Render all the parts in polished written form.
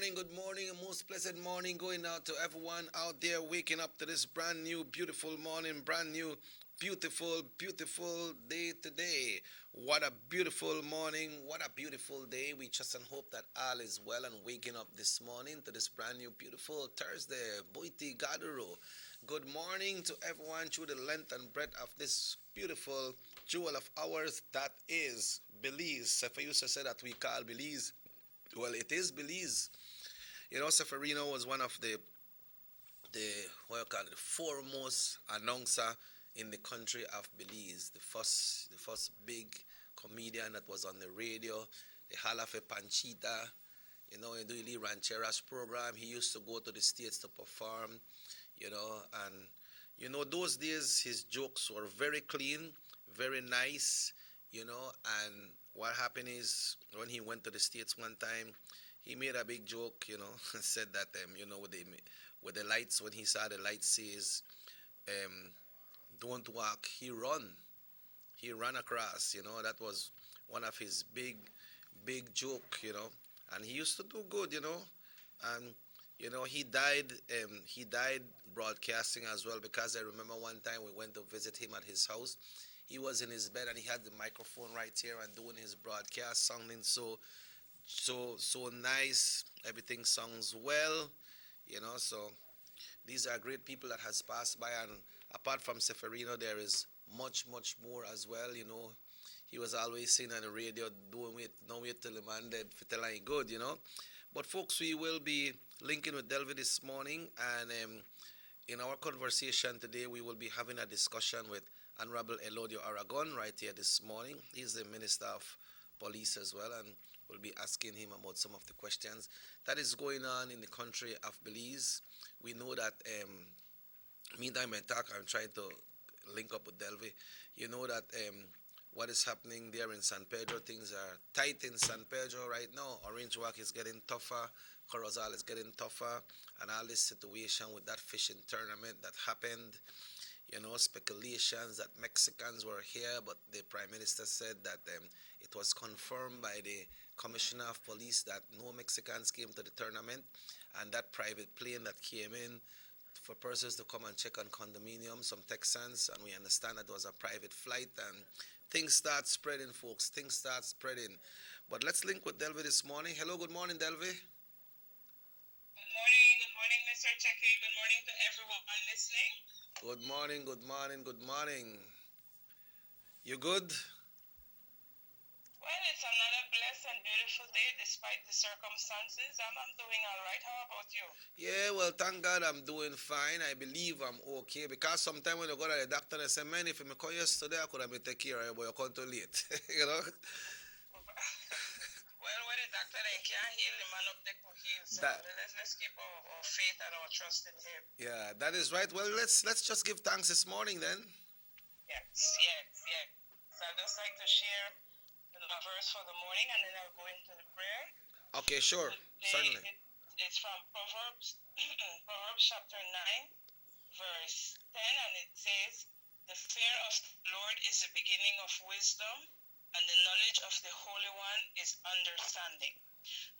good morning, a most blessed morning going out to everyone out there waking up to this brand new, beautiful morning, brand new, beautiful, beautiful day today. What a beautiful morning, what a beautiful day. We trust and hope that all is well and waking up this morning to this brand new, beautiful Thursday. Boiti Gaduro. Good morning to everyone through the length and breadth of this beautiful jewel of ours that is Belize. If I used to say that we call Belize, well, it is Belize. Seferino was one of the what you call it, the foremost announcer in the country of Belize. The first big comedian that was on the radio, the Halafe Panchita. He do the Rancheras program. He used to go to the States to perform, and those days his jokes were very clean, very nice, and what happened is when he went to the States one time, he made a big joke, said that, with the lights, when he saw the light says, um, don't walk, he run. He ran across, that was one of his big joke, and he used to do good, and, he died broadcasting as well, because I remember one time we went to visit him at his house. He was in his bed and he had the microphone right here and doing his broadcast, sounding so nice. Everything sounds well, So these are great people that has passed by, and apart from Seferino, there is much more as well. He was always seen on the radio doing it. No wait till the man dead for telling good. But folks, we will be linking with Delvi this morning, and in our conversation today, we will be having a discussion with Honorable Elodio Aragon right here this morning. He's the Minister of Police as well, and we'll be asking him about some of the questions that is going on in the country of Belize. We know that, meantime I talk, I'm trying to link up with Delvi. You know that what is happening there in San Pedro, things are tight in San Pedro right now. Orange Walk is getting tougher, Corozal is getting tougher, and all this situation with that fishing tournament that happened, speculations that Mexicans were here, but the Prime Minister said that it was confirmed by the Commissioner of Police that no Mexicans came to the tournament, and that private plane that came in for persons to come and check on condominiums, some Texans, and we understand that it was a private flight, and things start spreading, folks. Things start spreading. But let's link with Delvi this morning. Hello, good morning, Delvi. Good morning, Mr. Checky. Good morning to everyone listening. Good morning, good morning, good morning. You good? Well, it's another blessed and beautiful day despite the circumstances. I'm doing all right. How about you? Yeah, well, thank God I'm doing fine. I believe I'm okay, because sometimes when you go to the doctor, they say, man, if you call yesterday, I could have been take care of you, but you come too late. Well, when the doctor they can't heal, the man up there could heal. So let's keep our faith and our trust in him. Yeah, that is right. Well, let's just give thanks this morning then. Yes. So I'd just like to share a verse for the morning, and then I'll go into the prayer. Okay, sure. Certainly. It's from Proverbs, Proverbs chapter 9, verse 10, and it says, the fear of the Lord is the beginning of wisdom, and the knowledge of the Holy One is understanding.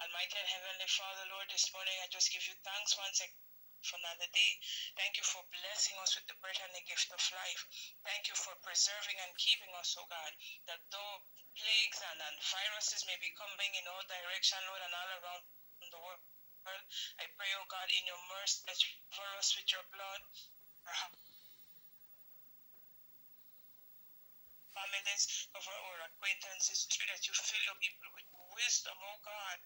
Almighty and Heavenly Father, Lord, this morning I just give you thanks once again for another day. Thank you for blessing us with the breath and the gift of life. Thank you for preserving and keeping us, oh God, that though plagues and viruses may be coming in all direction, Lord, and all around the world, I pray, oh God, in your mercy, that you cover us with your blood, our families, cover our acquaintances, pray that you fill your people with wisdom, oh God.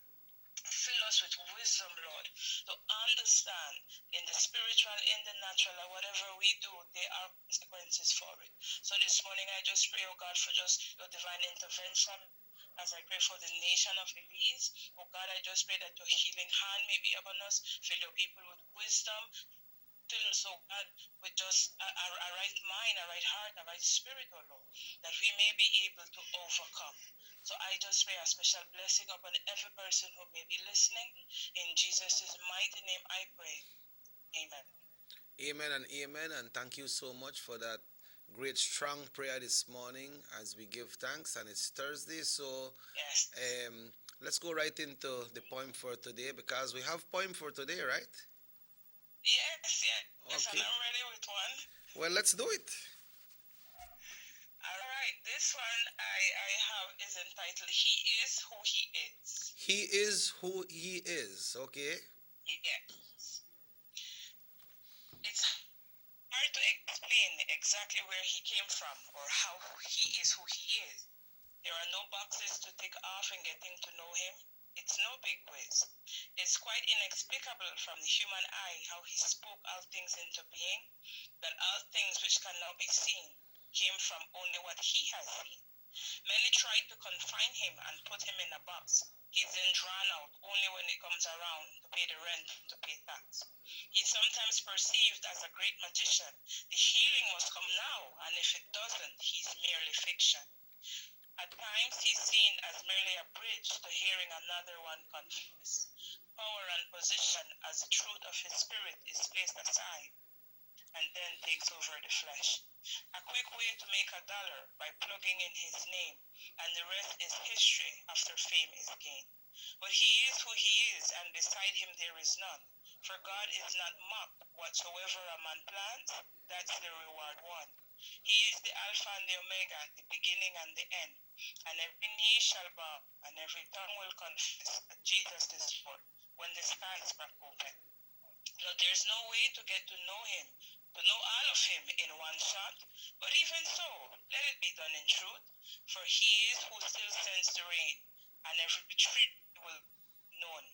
Fill us with wisdom, Lord, to understand in the spiritual, in the natural, and whatever we do, there are consequences for it. So this morning, I just pray, oh God, for just your divine intervention as I pray for the nation of Belize. Oh God, I just pray that your healing hand may be upon us. Fill your people with wisdom. Fill us, oh God, with just a right mind, a right heart, a right spirit, oh Lord, that we may be able to overcome. So I just pray a special blessing upon every person who may be listening. In Jesus' mighty name I pray. Amen. Amen and amen. And thank you so much for that great strong prayer this morning as we give thanks. And it's Thursday, so Yes. let's go right into the poem for today because we have poem for today, right? Yes, yes, and Okay. I'm ready with one. Well, let's do it. All right, this one I have is entitled "He Is Who He Is." He is who he is. Okay. Yes, it's hard to explain exactly where he came from or how he is who he is. There are no boxes to tick off in getting to know him. It's no big quiz. It's quite inexplicable from the human eye how he spoke all things into being, that all things which cannot be seen came from only what he has seen. Many tried to confine him and put him in a box. He's then drawn out only when it comes around to pay the rent, to pay tax. He's sometimes perceived as a great magician. The healing must come now, and if it doesn't, he's merely fiction. At times, he's seen as merely a bridge to hearing another one confess. Power and position as the truth of his spirit is placed aside and then takes over the flesh. A quick way to make a dollar by plugging in his name, and the rest is history after fame is gained. But he is who he is, and beside him there is none. For God is not mocked. Whatsoever a man plants, that's the reward won. He is the Alpha and the Omega, the beginning and the end. And every knee shall bow, and every tongue will confess that Jesus is Lord when the skies crack open. Now, there's no way to get to know him, to know all of him in one shot, but even so, let it be done in truth, for he is who still sends the rain, and every tree will be known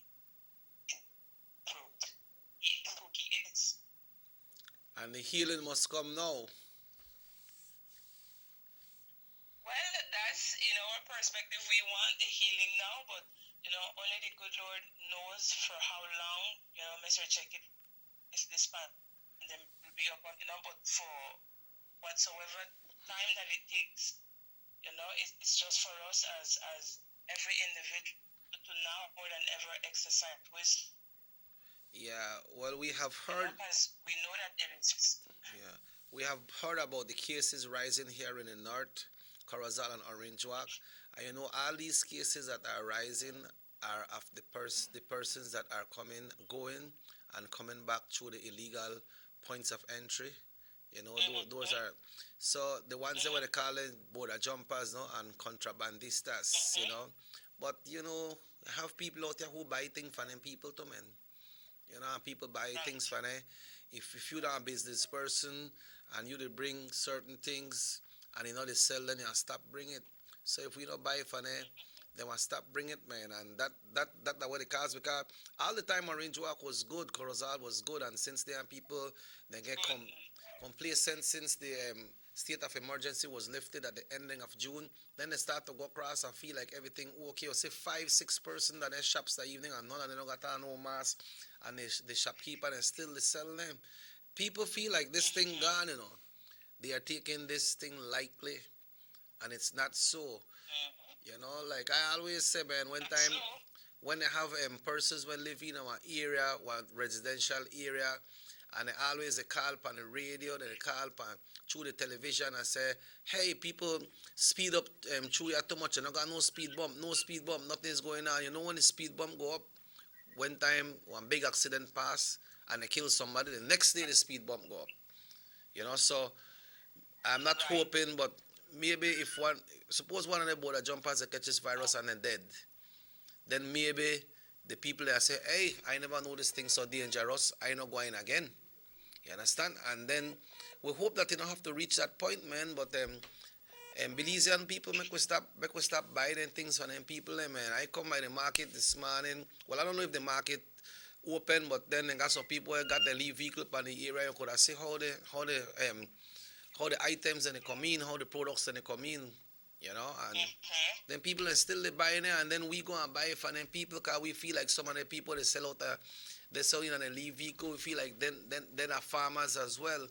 in truth. He is who he is. And the healing must come now. Well, that's in our perspective. We want the healing now, but only the good Lord knows for how long. Mr. Check it is this pandemic will be upon. But for whatsoever time that it takes, it's just for us as every individual to now more than ever exercise wisdom. Yeah, well, we have heard. Because we know that there is. Yeah, we have heard about the cases rising here in the north, Corozal and Orange Walk. And all these cases that are rising are of the persons that are going and coming back through the illegal points of entry. Those are so the ones that were calling border jumpers, no, and contrabandistas. But have people out there who buy things for them people too, man. And people buy things for them. If you're not a business person and you bring certain things and they sell, then you stop bring it. So if we don't buy it for them, they want stop bring it, man. And that what it costs, because all the time Orange Walk was good, Corozal was good, and since then people they get complacent since the state of emergency was lifted at the ending of June. Then they start to go across and feel like everything okay. You see 5-6 person that they shops that evening and none of them got on no mask, and the shopkeeper and still they sell them. People feel like this thing gone, They are taking this thing lightly, and it's not so. Like I always say, man, one time when they have persons when live in our area, one residential area, and they call on the radio, they call on through the television and say, hey, people, speed up, through you too much, you got no speed bump, nothing is going on. When the speed bump go up, one time, one big accident pass, and they kill somebody, the next day the speed bump go up. So I'm not hoping, but maybe if suppose one of the border jumpers catches virus and they're dead, then maybe the people that say, hey, I never know this thing so dangerous, I not going again. You understand? And then we hope that you don't have to reach that point, man. But Belizean people make we stop buying things from them people, man. I come by the market this morning. Well, I don't know if the market open, but then they got some people who got the leave vehicle on the area. You could have see how the items and they come in, how the products and they come in, and then people are still buying it, and then we go and buy it from them people because we feel like some of the people they sell out they sell in a leave vehicle. We feel like then are farmers as well,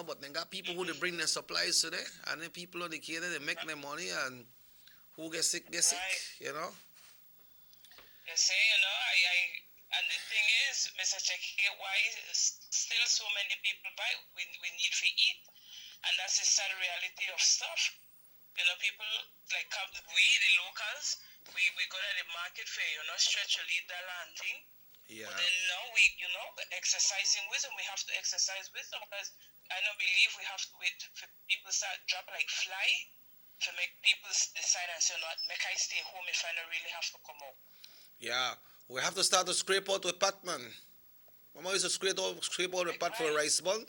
but they got people who they bring their supplies to there, and then people on the cater, they make their money, and who gets sick, You see, and the thing is, Mr. Checky, why still so many people buy? We need to eat, and that's the sad reality of stuff. People like the locals, we got at the market fair, stretch a lead that land thing. Yeah. But then now we, exercising wisdom, we have to exercise wisdom because I don't believe we have to wait for people start drop like fly to make people decide and say, no, make I stay home if I don't really have to come out. Yeah. We have to start to scrape out with pot, man. Mama used to scrape out with pot for a rice bun.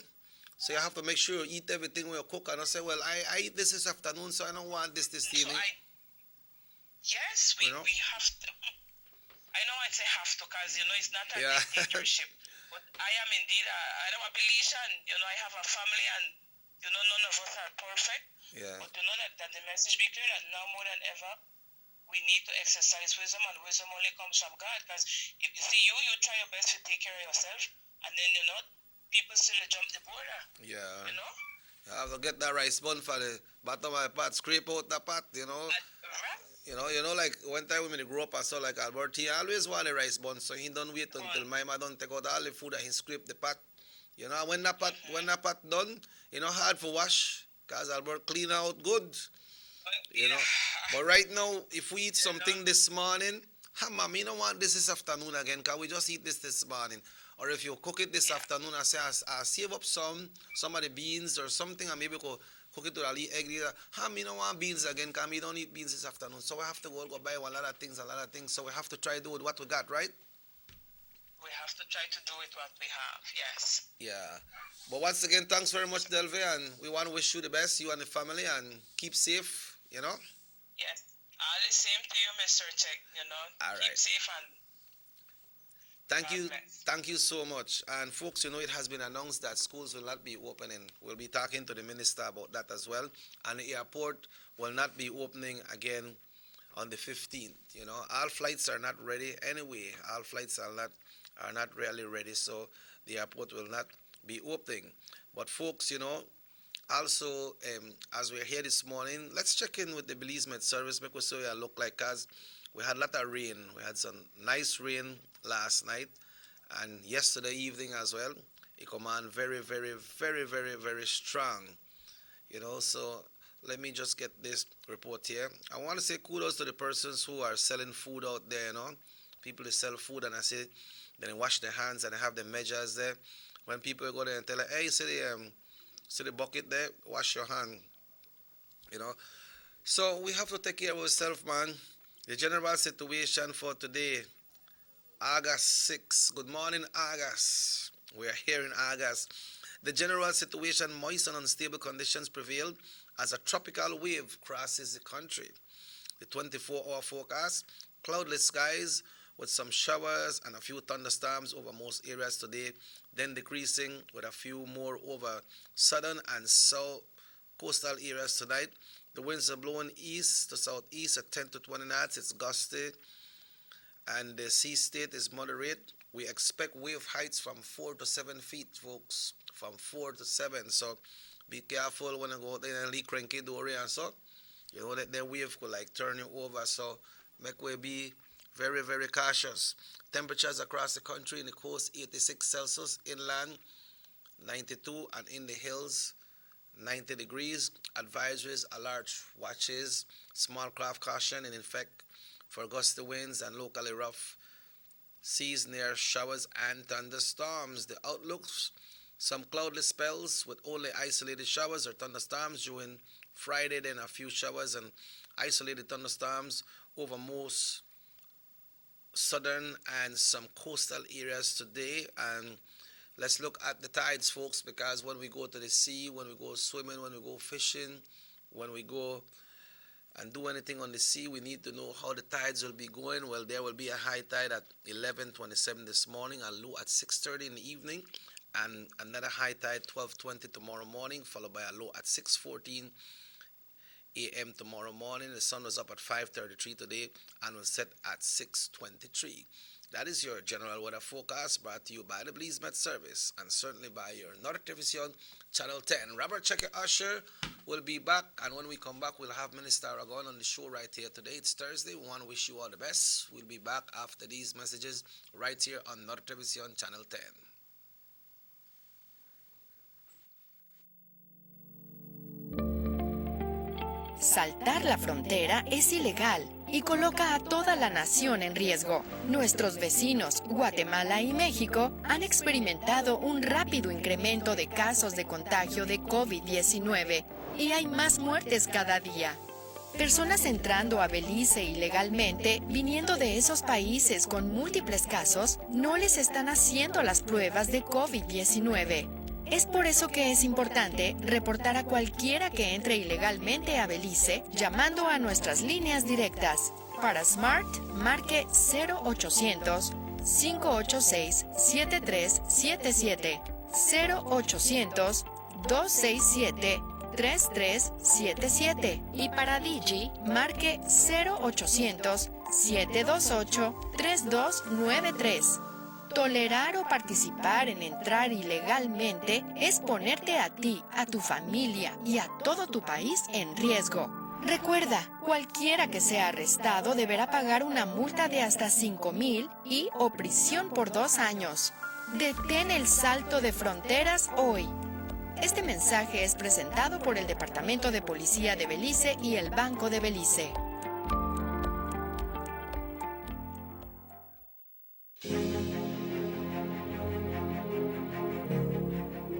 So you have to make sure you eat everything when you cook. And I say, well, I eat this afternoon, so I don't want this evening. Yes, we have to. I know I say have to because, it's not a dictatorship. But I am indeed, I am a Belizean, I have a family and, none of us are perfect. Yeah. But that the message be clear that now more than ever, we need to exercise wisdom, and wisdom only comes from God. Because if you see you try your best to take care of yourself, and then, people still jump the border. Yeah. You I have to get that rice bun for the bottom of my pot, scrape out the pot, right? Like one time when I grew up, I saw like Albert, he always wanted a rice bun, so he don't wait until my mother don't take out all the food and he scrape the pot. When that pot done, hard for wash, because Albert clean out good. But right now, if we eat something this morning, mom, you don't want this afternoon again, because we just eat this morning. Or if you cook it this afternoon, I say, I'll save up some of the beans or something, and maybe cook it with a little egg. Me don't want beans again, because we don't eat beans this afternoon. So we have to go buy a lot of things. So we have to try to do with what we got, right? We have to try to do with what we have, yes. Yeah. But once again, thanks very much, Delve, and we want to wish you the best, you and the family, and keep safe, Yes. All the same to you, Mr. Check, All keep right. safe and Thank you so much. And folks, it has been announced that schools will not be opening. We'll be talking to the minister about that as well. And the airport will not be opening again on the 15th. All flights are not ready anyway. All flights are not really ready, so the airport will not be opening. But folks, also, as we're here this morning, let's check in with the Belize Met Service, make us so you look like us. We had a lot of rain. We had some nice rain last night and yesterday evening as well. It come on very, very, very, very, very strong. So let me just get this report here. I want to say kudos to the persons who are selling food out there, People who sell food, and I say, then they wash their hands and they have the measures there. When people go there and tell them, hey, see the bucket there, wash your hand, So we have to take care of ourselves, man. The general situation for today, August 6. Good morning, August. We are here in August. The general situation, moist and unstable conditions prevailed as a tropical wave crosses the country. The 24-hour forecast, cloudless skies with some showers and a few thunderstorms over most areas today, then decreasing with a few more over southern and south coastal areas tonight. The winds are blowing east to southeast at 10 to 20 knots. It's gusty, and the sea state is moderate. We expect wave heights from 4 to 7 feet, folks, from 4 to 7. So be careful when you go out there and leak cranky dory and so. That the wave could turn you over. So make we be very, very cautious. Temperatures across the country in the coast, 86 Celsius, inland 92, and in the hills 90 degrees. Advisories, alert, watches, small craft caution, and in fact for gusty winds and locally rough seas near showers and thunderstorms. The outlooks, some cloudless spells with only isolated showers or thunderstorms during Friday, then a few showers and isolated thunderstorms over most southern and some coastal areas today. And let's look at the tides, folks, because when we go to the sea, when we go swimming, when we go fishing, when we go and do anything on the sea, we need to know how the tides will be going. Well, there will be a high tide at 11:27 this morning, a low at 6:30 in the evening, and another high tide 12:20 tomorrow morning, followed by a low at 6:14 a.m. tomorrow morning. The sun was up at 5:33 today and will set at 6:23. That is your general weather forecast brought to you by the Belize Met Service and certainly by your Nordic Television Channel 10. Robert Checker Usher will be back, and when we come back, we'll have Minister Aragon on the show right here today. It's Thursday. We want to wish you all the best. We'll be back after these messages right here on Nordic Television Channel 10. Saltar la frontera es ilegal y coloca a toda la nación en riesgo. Nuestros vecinos, Guatemala y México, han experimentado un rápido incremento de casos de contagio de COVID-19 y hay más muertes cada día. Personas entrando a Belice ilegalmente, viniendo de esos países con múltiples casos, no les están haciendo las pruebas de COVID-19. Es por eso que es importante reportar a cualquiera que entre ilegalmente a Belice llamando a nuestras líneas directas. Para Smart, marque 0800 586 7377 0800 267 3377 y para Digi marque 0800 728 3293. Tolerar o participar en entrar ilegalmente es ponerte a ti, a tu familia y a todo tu país en riesgo. Recuerda, cualquiera que sea arrestado deberá pagar una multa de hasta 5,000 y o prisión por 2 años. Detén el salto de fronteras hoy. Este mensaje es presentado por el Departamento de Policía de Belice y el Banco de Belice.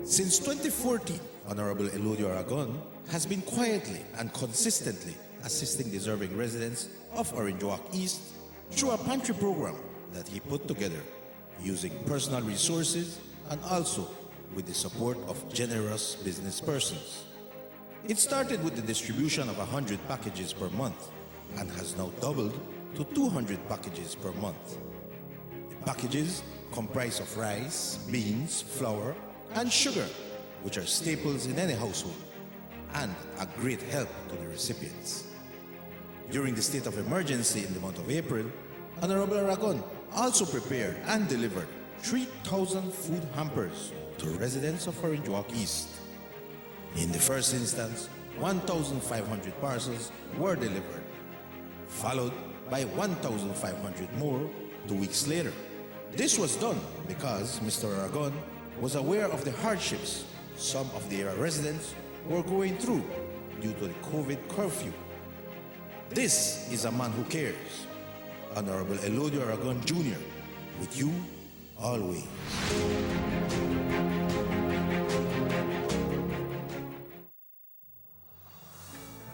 Since 2014, Honorable Eludio Aragon has been quietly and consistently assisting deserving residents of Orange Walk East through a pantry program that he put together using personal resources and also with the support of generous business persons. It started with the distribution of 100 packages per month and has now doubled to 200 packages per month. The packages comprise of rice, beans, flour, and sugar, which are staples in any household and a great help to the recipients. During the state of emergency in the month of April, Honorable Aragon also prepared and delivered 3,000 food hampers to residents of Orange Walk East. In the first instance, 1,500 parcels were delivered, followed by 1,500 more 2 weeks later. This was done because Mr. Aragon was aware of the hardships some of the area residents were going through due to the COVID curfew. This is a man who cares. Honorable Eludio Aragon Jr., with you always.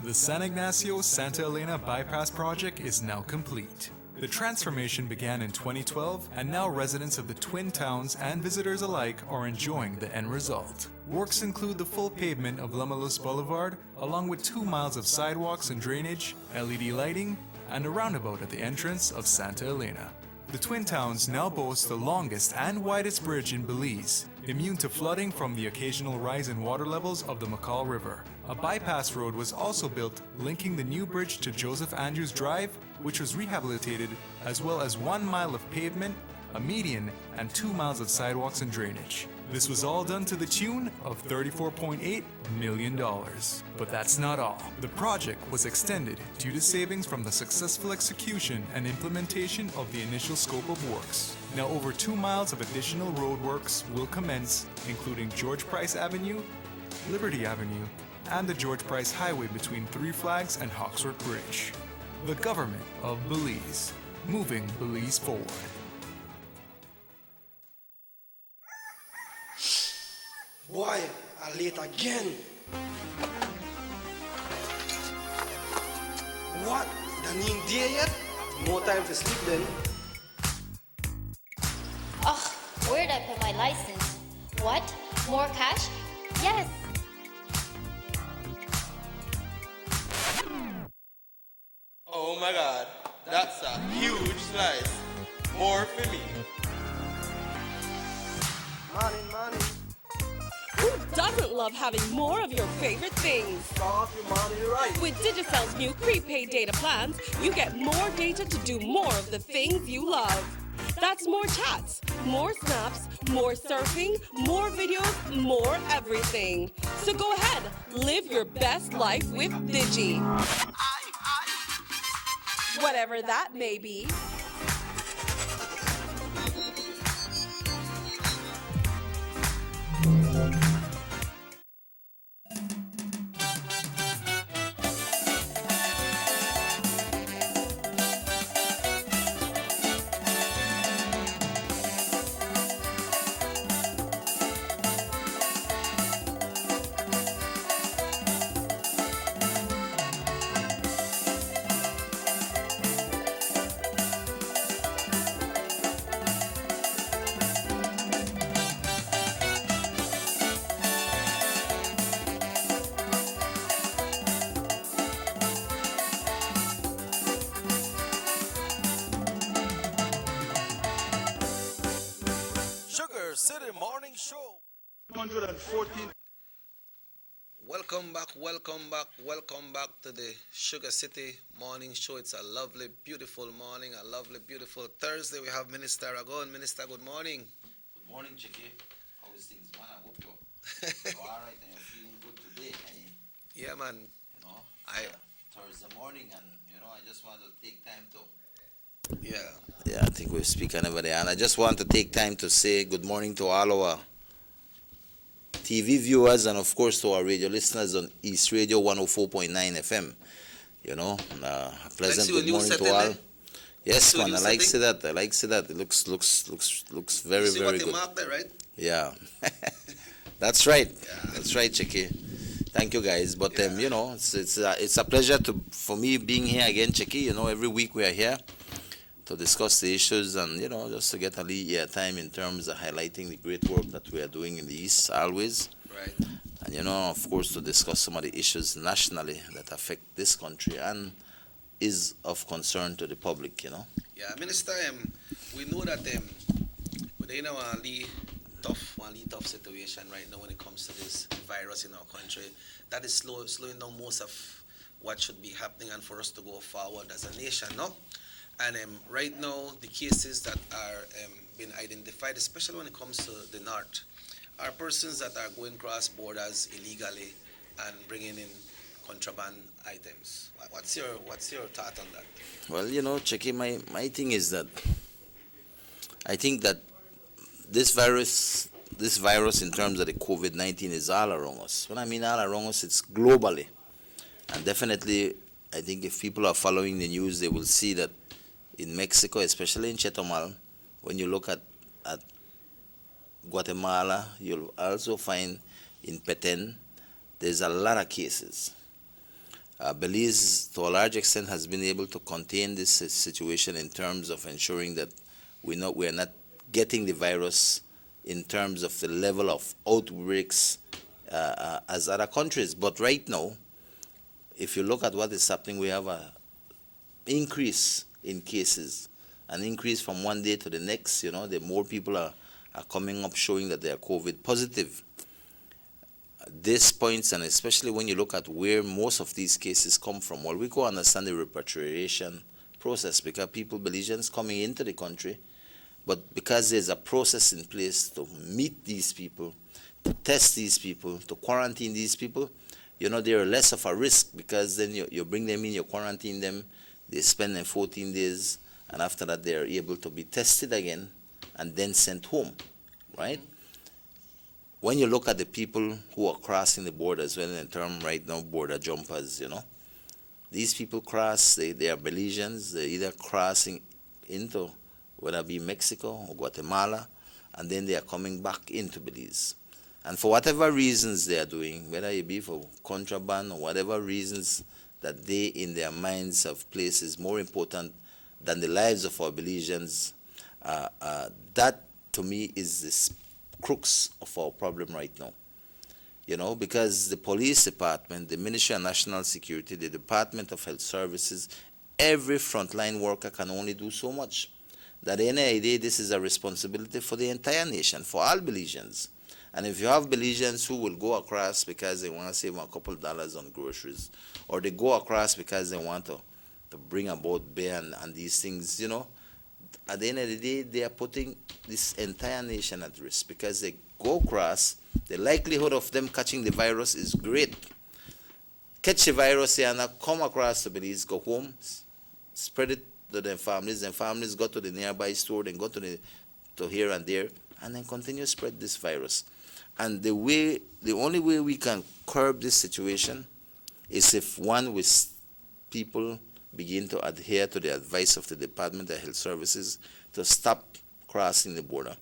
The San Ignacio-Santa Elena Bypass Project is now complete. The transformation began in 2012, and now residents of the Twin Towns and visitors alike are enjoying the end result. Works include the full pavement of Lamalus Boulevard, along with 2 miles of sidewalks and drainage, LED lighting, and a roundabout at the entrance of Santa Elena. The Twin Towns now boast the longest and widest bridge in Belize, immune to flooding from the occasional rise in water levels of the McCall River. A bypass road was also built linking the new bridge to Joseph Andrews Drive, which was rehabilitated, as well as 1 mile of pavement, a median, and 2 miles of sidewalks and drainage. This was all done to the tune of $34.8 million. But that's not all. The project was extended due to savings from the successful execution and implementation of the initial scope of works. Now over 2 miles of additional roadworks will commence, including George Price Avenue, Liberty Avenue, and the George Price Highway between Three Flags and Hawksworth Bridge. The government of Belize, moving Belize forward. Boy, I'm late again. What? Done in there yet? No time to sleep then. Ugh, where'd I put my license? What? More cash? Yes. Oh my god, that's a huge slice. More for me. Money. Who doesn't love having more of your favorite things? Start your money right. With Digicel's new prepaid data plans, you get more data to do more of the things you love. That's more chats, more snaps, more surfing, more videos, more everything. So go ahead, live your best life with Digi. Whatever that may be. Morning Show. 114. Welcome back to the Sugar City Morning Show. It's a lovely, beautiful morning, a lovely, beautiful Thursday. We have Minister Aragon. Minister, good morning. Good morning, Chicky. How is things, man? I hope you're all right and you're feeling good today. Yeah, man. You know, I Thursday morning, and I just want to take time to. Yeah. Yeah, I think we're speaking over there, and I just want to take time to say good morning to all our TV viewers and of course to our radio listeners on East Radio 104.9 FM. A pleasant good morning to all. Yes, man. I like see that. It looks very, you see very what good. Marked there, right? Yeah, that's right. Yeah. That's right, Chicky. Thank you, guys. But it's a pleasure for me being here again, Chicky. Every week we are here to discuss the issues and just to get a little time in terms of highlighting the great work that we are doing in the East always. Right. And of course, to discuss some of the issues nationally that affect this country and is of concern to the public. Yeah, Minister, we know that we're in a tough situation right now when it comes to this virus in our country. That is slowing down most of what should be happening and for us to go forward as a nation, no? And right now, the cases that are being identified, especially when it comes to the north, are persons that are going cross borders illegally and bringing in contraband items. What's your thought on that? Well, Chicky, my thing is that I think that this virus in terms of the COVID-19 is all around us. When I mean all around us, it's globally. And definitely, I think if people are following the news, they will see that in Mexico, especially in Chetumal, when you look at Guatemala, you'll also find in Petén, there's a lot of cases. Belize, to a large extent, has been able to contain this situation in terms of ensuring that we're not getting the virus in terms of the level of outbreaks as other countries. But right now, if you look at what is happening, we have an increase in cases, an increase from one day to the next. The more people are coming up showing that they are COVID positive. This points, and especially when you look at where most of these cases come from, we go understand the repatriation process because people, Belizeans coming into the country, but because there's a process in place to meet these people, to test these people, to quarantine these people, they're less of a risk because then you bring them in, you quarantine them, they spend them 14 days, and after that they're able to be tested again and then sent home, right? When you look at the people who are crossing the border as well, in term right now, border jumpers, these people cross, they are Belizeans, they're either crossing into, whether it be Mexico or Guatemala, and then they are coming back into Belize. And for whatever reasons they are doing, whether it be for contraband or whatever reasons that they in their minds have placed is more important than the lives of our Belizeans, that to me is the crux of our problem right now. Because the police department, the Ministry of National Security, the Department of Health Services, every frontline worker can only do so much. That at the end of the day, this is a responsibility for the entire nation, for all Belizeans. And if you have Belizeans who will go across because they want to save a couple of dollars on groceries, or they go across because they want to bring about beer and these things, at the end of the day, they are putting this entire nation at risk because they go across, the likelihood of them catching the virus is great. Catch the virus here and come across to Belize, go home, spread it to their families go to the nearby store, then go to here and there, and then continue to spread this virus. And the only way we can curb this situation is if with people begin to adhere to the advice of the Department of Health Services to stop crossing the border,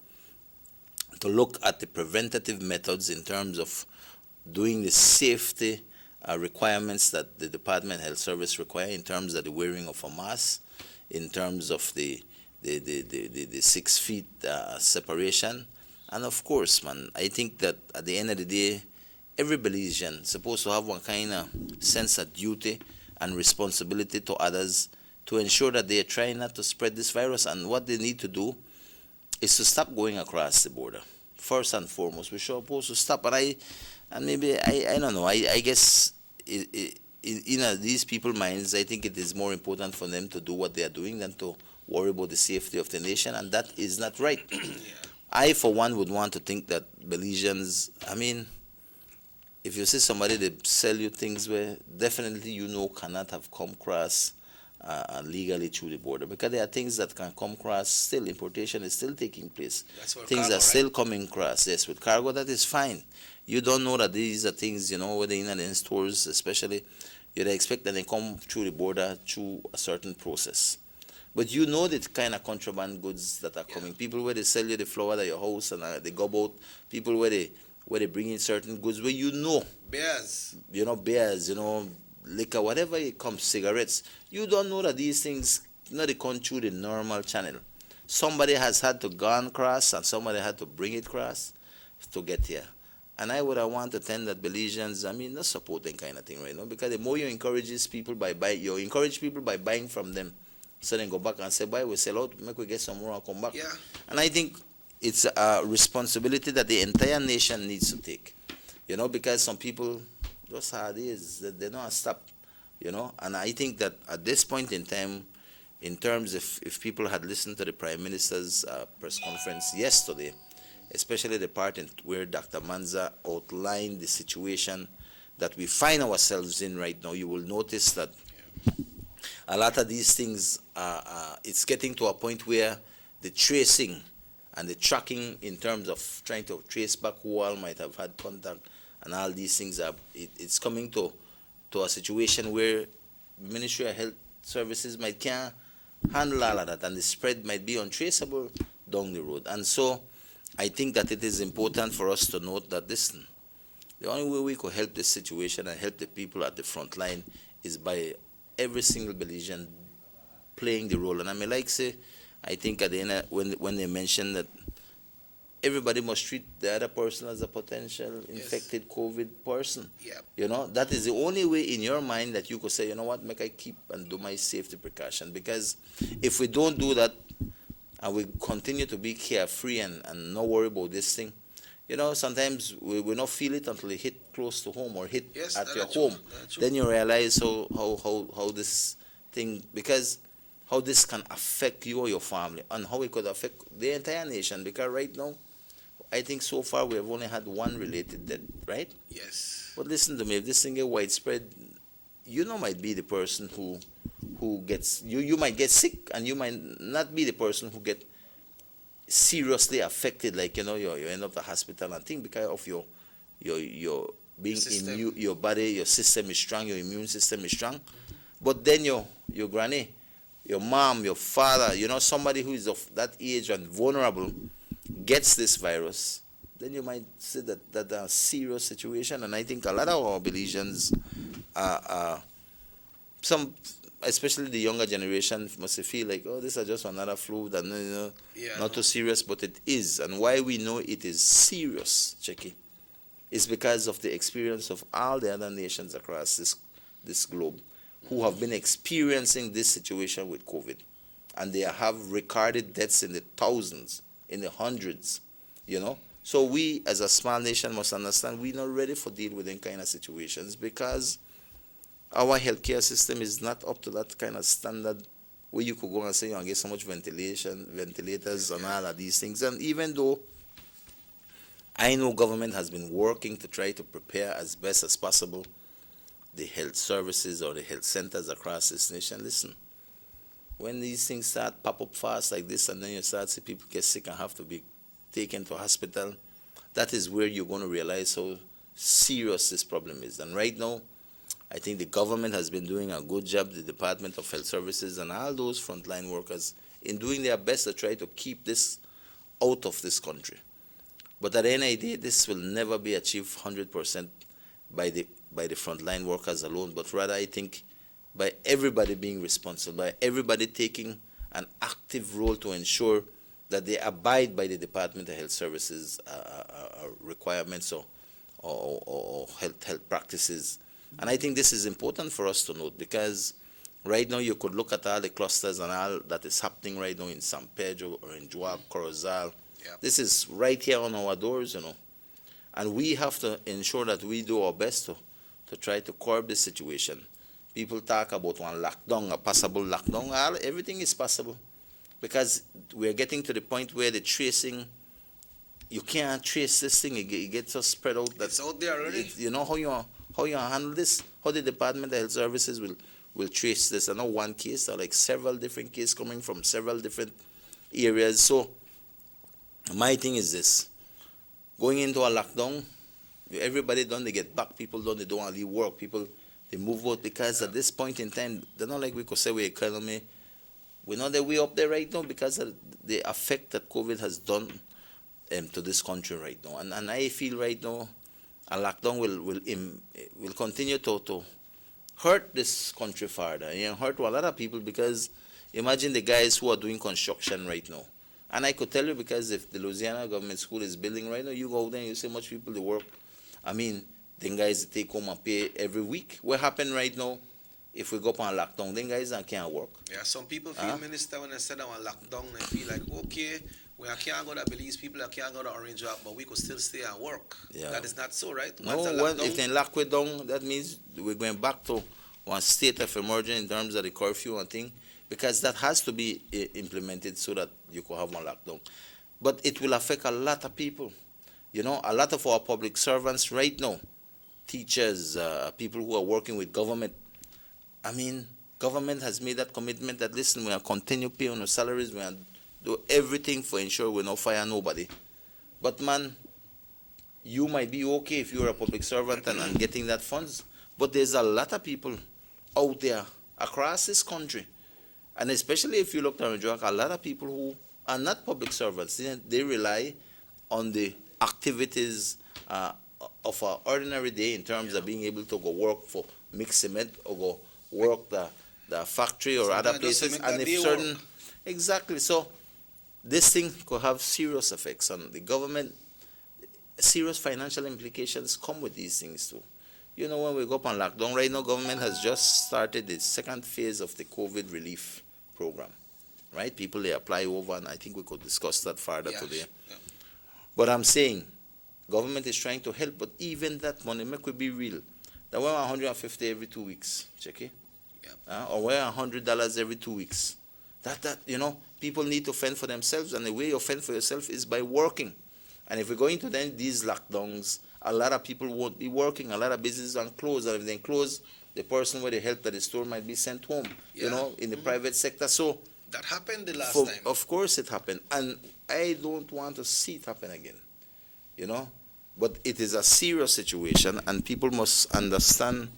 to look at the preventative methods in terms of doing the safety requirements that the Department of Health Service require in terms of the wearing of a mask, in terms of the 6 feet separation. And of course, man, I think that at the end of the day, every Belizean is supposed to have one kind of sense of duty and responsibility to others to ensure that they are trying not to spread this virus. And what they need to do is to stop going across the border. first and foremost, we should supposed to stop. And maybe I don't know. I guess in these people's minds, I think it is more important for them to do what they are doing than to worry about the safety of the nation, and that is not right. I, for one, would want to think that Belizeans, I mean, if you see somebody that sell you things where definitely you know cannot have come across legally through the border, because there are things that can come across still. Importation is still taking place. Things cargo, are still coming across. Yes, with cargo, that is fine. You don't know that these are things, where they're in stores, especially, you'd expect that they come through the border through a certain process. But you know the kind of contraband goods that are coming. People where they sell you the flour at your house and they go out. People where they bring in certain goods where Bears. Beers, liquor, whatever it comes, cigarettes. You don't know that these things, they come through the normal channel. Somebody has had to go across and somebody had to bring it across to get here. And I would want to tend that Belizeans, not supporting kind of thing right now, because the more you encourage people you encourage people by buying from them. So then go back and say, buy, we sell out, make we get some more and come back. Yeah. And I think it's a responsibility that the entire nation needs to take. Because some people, those hard days, they don't stop. And I think that at this point in time, in terms of if people had listened to the Prime Minister's press conference yesterday, especially the part where Dr. Manza outlined the situation that we find ourselves in right now, you will notice that a lot of these things, it's getting to a point where the tracing and the tracking in terms of trying to trace back who all might have had contact and all these things, it's coming to a situation where Ministry of Health Services can't handle all of that, and the spread might be untraceable down the road. And so I think that it is important for us to note that the only way we could help this situation and help the people at the front line is by every single Belizean playing the role. And I think at the end, when they mentioned that everybody must treat the other person as a potential infected COVID person. Yep. That is the only way in your mind that you could say, what, make I keep and do my safety precaution. Because if we don't do that and we continue to be carefree and not worry about this thing, sometimes we not feel it until it hit close to home or hit at your home. Then you realize how this thing, because how this can affect you or your family, and how it could affect the entire nation. Because right now, I think so far we have only had one related death, right? Yes. But listen to me, if this thing get widespread, might be the person who gets, you might get sick, and you might not be the person who get seriously affected, like you end up at the hospital and things because of your being immune, your body, your system is strong, your immune system is strong. But then your granny, your mom, your father, somebody who is of that age and vulnerable gets this virus, then you might say that a serious situation. And I think a lot of our Belizeans, especially the younger generation, must feel like, oh, this is just another flu, that not too serious, but it is. And why we know it is serious, Checky, is because of the experience of all the other nations across this globe who have been experiencing this situation with COVID. And they have recorded deaths in the thousands, in the hundreds, So we, as a small nation, must understand we're not ready for deal with them kind of situations, because our healthcare system is not up to that kind of standard where you could go and say, get so much ventilators and all of these things. And even though I know government has been working to try to prepare as best as possible the health services or the health centers across this nation, listen, when these things start pop up fast like this, and then you start to see people get sick and have to be taken to hospital, that is where you're going to realize how serious this problem is. And right now, I think the government has been doing a good job, the Department of Health Services and all those frontline workers, in doing their best to try to keep this out of this country. But at the end of the day, this will never be achieved 100% by the frontline workers alone, but rather I think by everybody being responsible, by everybody taking an active role to ensure that they abide by the Department of Health Services requirements or health practices. And I think this is important for us to note, because right now you could look at all the clusters and all that is happening right now in San Pedro or in Juak, Corozal, Yep. This is right here on our doors, you know. And we have to ensure that we do our best to try to curb this situation. People talk about one lockdown, a possible lockdown. Everything is possible because we're getting to the point where the tracing, you can't trace this thing. It gets so spread out. It's out there already. You know how you handle this? How the Department of Health Services will trace this? I know one case, there are like several different cases coming from several different areas. So my thing is this. Going into a lockdown, everybody done, they get back, people done, they don't want to leave work, people, they move out because at this point in time, they're not like we could say we're economy. We're not that way up there right now because of the effect that COVID has done to this country right now. And I feel right now a lockdown will continue to hurt this country further, hurt a lot of people because imagine the guys who are doing construction right now. And I could tell you because if the Louisiana government school is building right now, you go there and you see how much people they work. I mean, then guys take home and pay every week. What happened right now, if we go up on lockdown, then guys can't work. Yeah, some people feel, Minister, when they said on lockdown, they feel like, okay, we can't go to Belize, people can't go to Orange Walk, but we could still stay and work. Yeah. That is not so, right? If they lock it down, that means we're going back to one state of emergency in terms of the curfew and thing. Because that has to be implemented so that you could have one lockdown. But it will affect a lot of people. A lot of our public servants right now, teachers, people who are working with government. I mean, government has made that commitment that, listen, we will continue paying our salaries, we will do everything for ensure we don't fire nobody. But man, you might be okay if you're a public servant and getting that funds, but there's a lot of people out there across this country. And especially if you look at Orange Walk, a lot of people who are not public servants, they rely on the activities of an ordinary day in terms of being able to go work for mix cement or go work the factory or other places. And if certain, exactly. So this thing could have serious effects on the government. Serious financial implications come with these things too. When we go up on lockdown, right now government has just started the second phase of the COVID relief program, right? People, they apply over, and I think we could discuss that further today. Yeah. But I'm saying, government is trying to help, but even that money, make we be real. That we're 150 every 2 weeks, check it? Yeah. Or we're $100 every 2 weeks. People need to fend for themselves, and the way you fend for yourself is by working. And if we go into these lockdowns, a lot of people won't be working, a lot of businesses are closed, and if they close, the person where they helped at the store might be sent home, in the private sector. So that happened the last time. Of course it happened, and I don't want to see it happen again, But it is a serious situation, and people must understand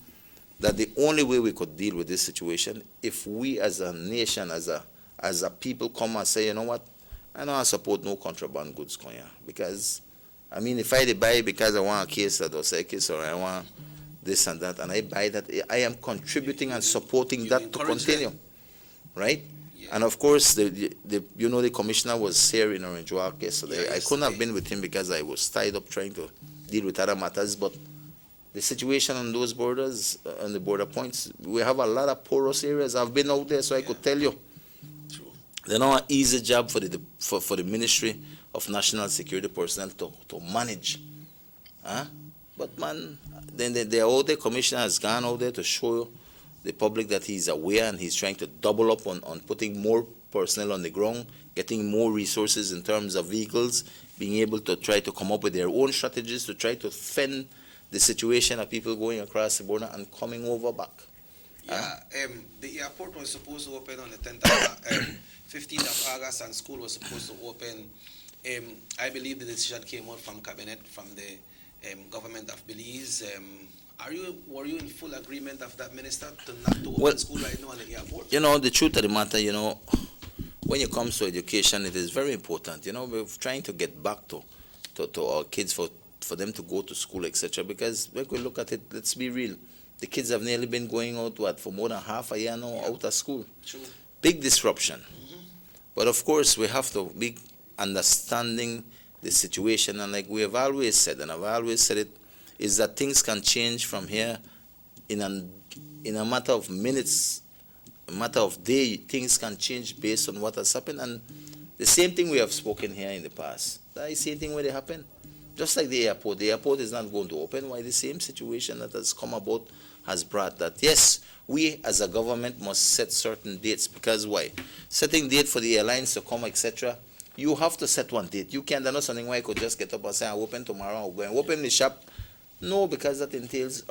that the only way we could deal with this situation, if we as a nation, as a people come and say, you know what, I don't support no contraband goods going here, because, I mean, if I buy because I want a case that was a case, or I want this and that, and I buy that, I am contributing and supporting that to continue, right? Yeah. And of course, the commissioner was here in Orange Walk yesterday. I couldn't have been with him because I was tied up trying to deal with other matters, but the situation on those borders, on the border points, we have a lot of porous areas. I've been out there, so I could tell you. True. They're not an easy job for the Ministry of National Security personnel to manage. But man, then the older commissioner has gone out there to show the public that he's aware, and he's trying to double up on putting more personnel on the ground, getting more resources in terms of vehicles, being able to try to come up with their own strategies to try to fend the situation of people going across the border and coming over back. Yeah, the airport was supposed to open on the 15th of August, and school was supposed to open. I believe the decision came out from cabinet, from the government of Belize. Were you in full agreement of that, Minister, to not to open school right now on the airport? The truth of the matter, when it comes to education, it is very important. We're trying to get back to our kids for them to go to school, etc. Because when we look at it, let's be real. The kids have nearly been going out, for more than half a year now, out of school. True. Big disruption. Mm-hmm. But of course, we have to be understanding the situation. And like we have always said, and I've always said it, is that things can change from here in a matter of minutes, a matter of days. Things can change based on what has happened. And the same thing we have spoken here in the past. That is the same thing when it happen. Just like the airport is not going to open. Why the same situation that has come about has brought that. Yes, we as a government must set certain dates, because why? Setting date for the airlines to come, etc. You have to set one date. You can't do something where you could just get up and say, I'll open tomorrow, I'll go and open the shop. No, because that entails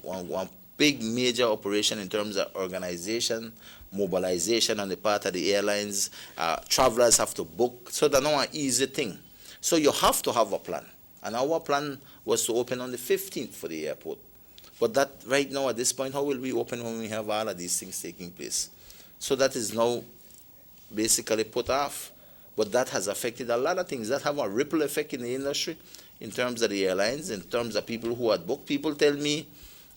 one big major operation in terms of organization, mobilization on the part of the airlines. Travelers have to book, so that's not an easy thing. So you have to have a plan. And our plan was to open on the 15th for the airport. But that right now at this point, how will we open when we have all of these things taking place? So that is now basically put off. But that has affected a lot of things. That have a ripple effect in the industry, in terms of the airlines, in terms of people who had booked. People tell me,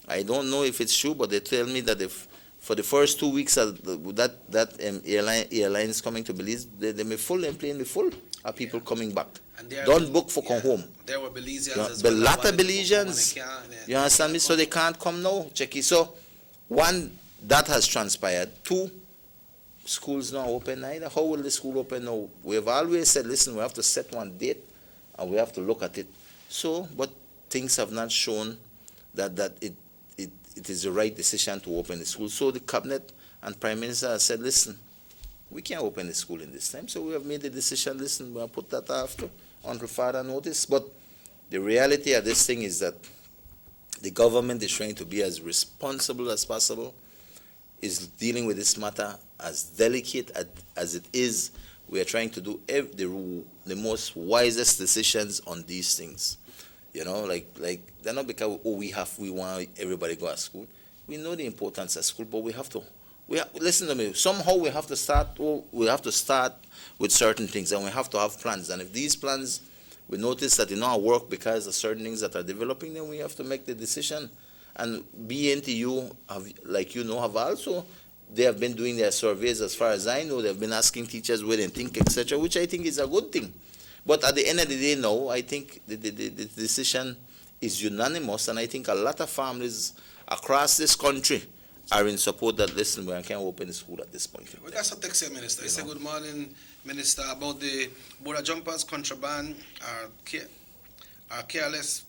I don't know if it's true, but they tell me that if for the first 2 weeks of airlines coming to Belize, they may full and plane be full of people coming back. Don't book for come home. There were Belizeans as The well. lot of Belizeans, you understand me? So they can't come now, Checky. So, one, that has transpired. Two, schools not open either. How will the school open now? We have always said, listen, we have to set one date and we have to look at it. So, but things have not shown that it is the right decision to open the school. So the cabinet and Prime Minister have said, listen, we can't open the school in this time. So we have made the decision, listen, we'll put that after until further notice. But the reality of this thing is that the government is trying to be as responsible as possible, is dealing with this matter as delicate as it is. We are trying to do the most wisest decisions on these things. You know, like they're not because we want everybody to go to school. We know the importance of school, but we have to. Listen to me. Somehow we have to start. We have to start with certain things, and we have to have plans. And if these plans, we notice that they don't work because of certain things that are developing, then we have to make the decision. And BNTU, have also, they have been doing their surveys. As far as I know, they've been asking teachers what they think, etc., which I think is a good thing. But at the end of the day, no, I think the decision is unanimous, and I think a lot of families across this country are in support that, listen, we can't open the school at this point. We got some text here, Minister. He said, good morning, Minister, about the border jumpers, contraband are careless,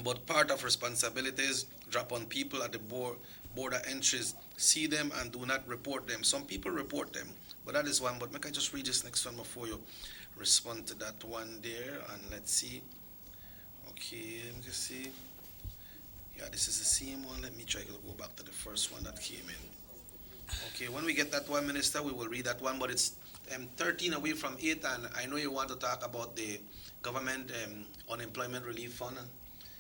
but part of responsibilities drop on people at the border entries. See them and do not report them. Some people report them, but that is one. But make I just read this next one before you respond to that one there, and let's see. Okay, let me see. Yeah, this is the same one. Let me try to go back to the first one that came in. Okay, when we get that one, Minister, we will read that one, but it's 13 away from 8, and I know you want to talk about the government unemployment relief fund.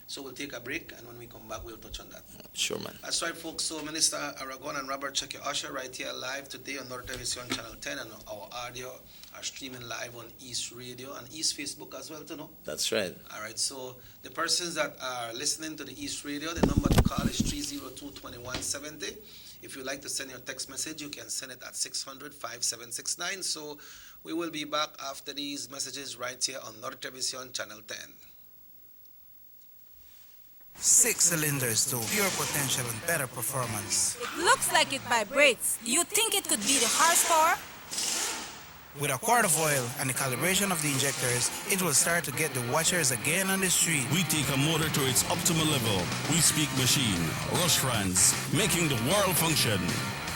So we'll take a break, and when we come back, we'll touch on that. Sure, man. That's right, folks. So Minister Aragon and Robert Checky Usher right here live today on North Television Channel 10, and our audio are streaming live on East Radio and East Facebook as well, too, no? That's right. All right, so the persons that are listening to the East Radio, the number to call is 302-2170. If you'd like to send your text message, you can send it at 600-5769. So we will be back after these messages right here on North Television Channel 10. 6 cylinders to pure potential and better performance. It looks like it vibrates. You think it could be the horsepower? With a quart of oil and the calibration of the injectors, it will start to get the watchers again on the street. We take a motor to its optimal level. We speak machine, rush runs, making the world function.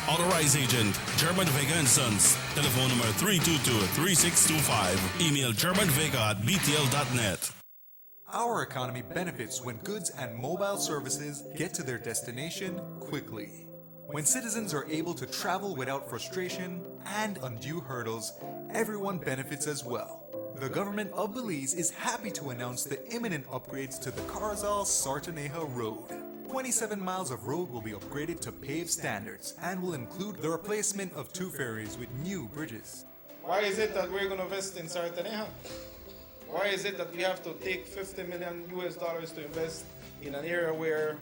Authorized agent, German Vega & Sons. Telephone number 322-3625. Email germanvega@btl.net. Our economy benefits when goods and mobile services get to their destination quickly. When citizens are able to travel without frustration and undue hurdles, everyone benefits as well. The government of Belize is happy to announce the imminent upgrades to the Carzal-Sartaneja Road. 27 miles of road will be upgraded to paved standards and will include the replacement of 2 ferries with new bridges. Why is it that we're going to invest in Sartaneja? Why is it that we have to take $50 million to invest in an area where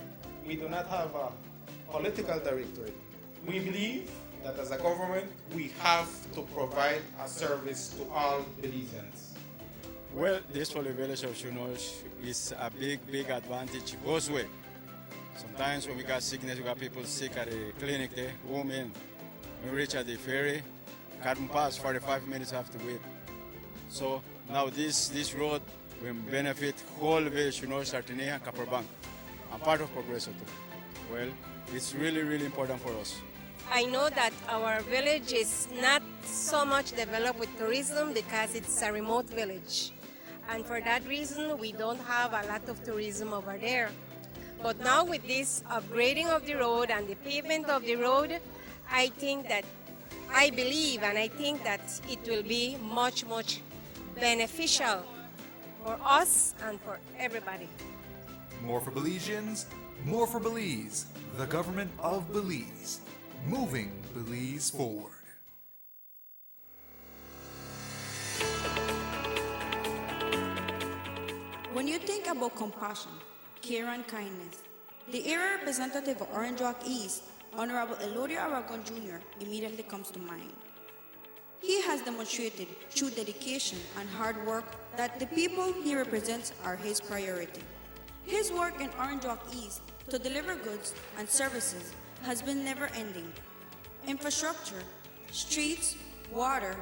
we do not have a political directorate? We believe that as a government, we have to provide a service to all Belizeans. Well, this for the village of Shunosh is a big advantage both ways. Sometimes when we got sickness, we got people sick at the clinic there, home in. When we reach at the ferry, can't pass 45 minutes have to wait. So now this road will benefit whole village, Sartenia and Copperbank. And part of Progreso too. Well, it's really, really important for us. I know that our village is not so much developed with tourism because it's a remote village. And for that reason, we don't have a lot of tourism over there. But now with this upgrading of the road and the pavement of the road, I believe and I think that it will be much, much beneficial for us and for everybody. More for Belizeans, more for Belize, the government of Belize, moving Belize forward. When you think about compassion, care and kindness, the area representative of Orange Walk East, Honorable Elodio Aragon Jr., immediately comes to mind. He has demonstrated through dedication and hard work that the people he represents are his priority. His work in Orange Walk East to deliver goods and services has been never-ending. Infrastructure, streets, water,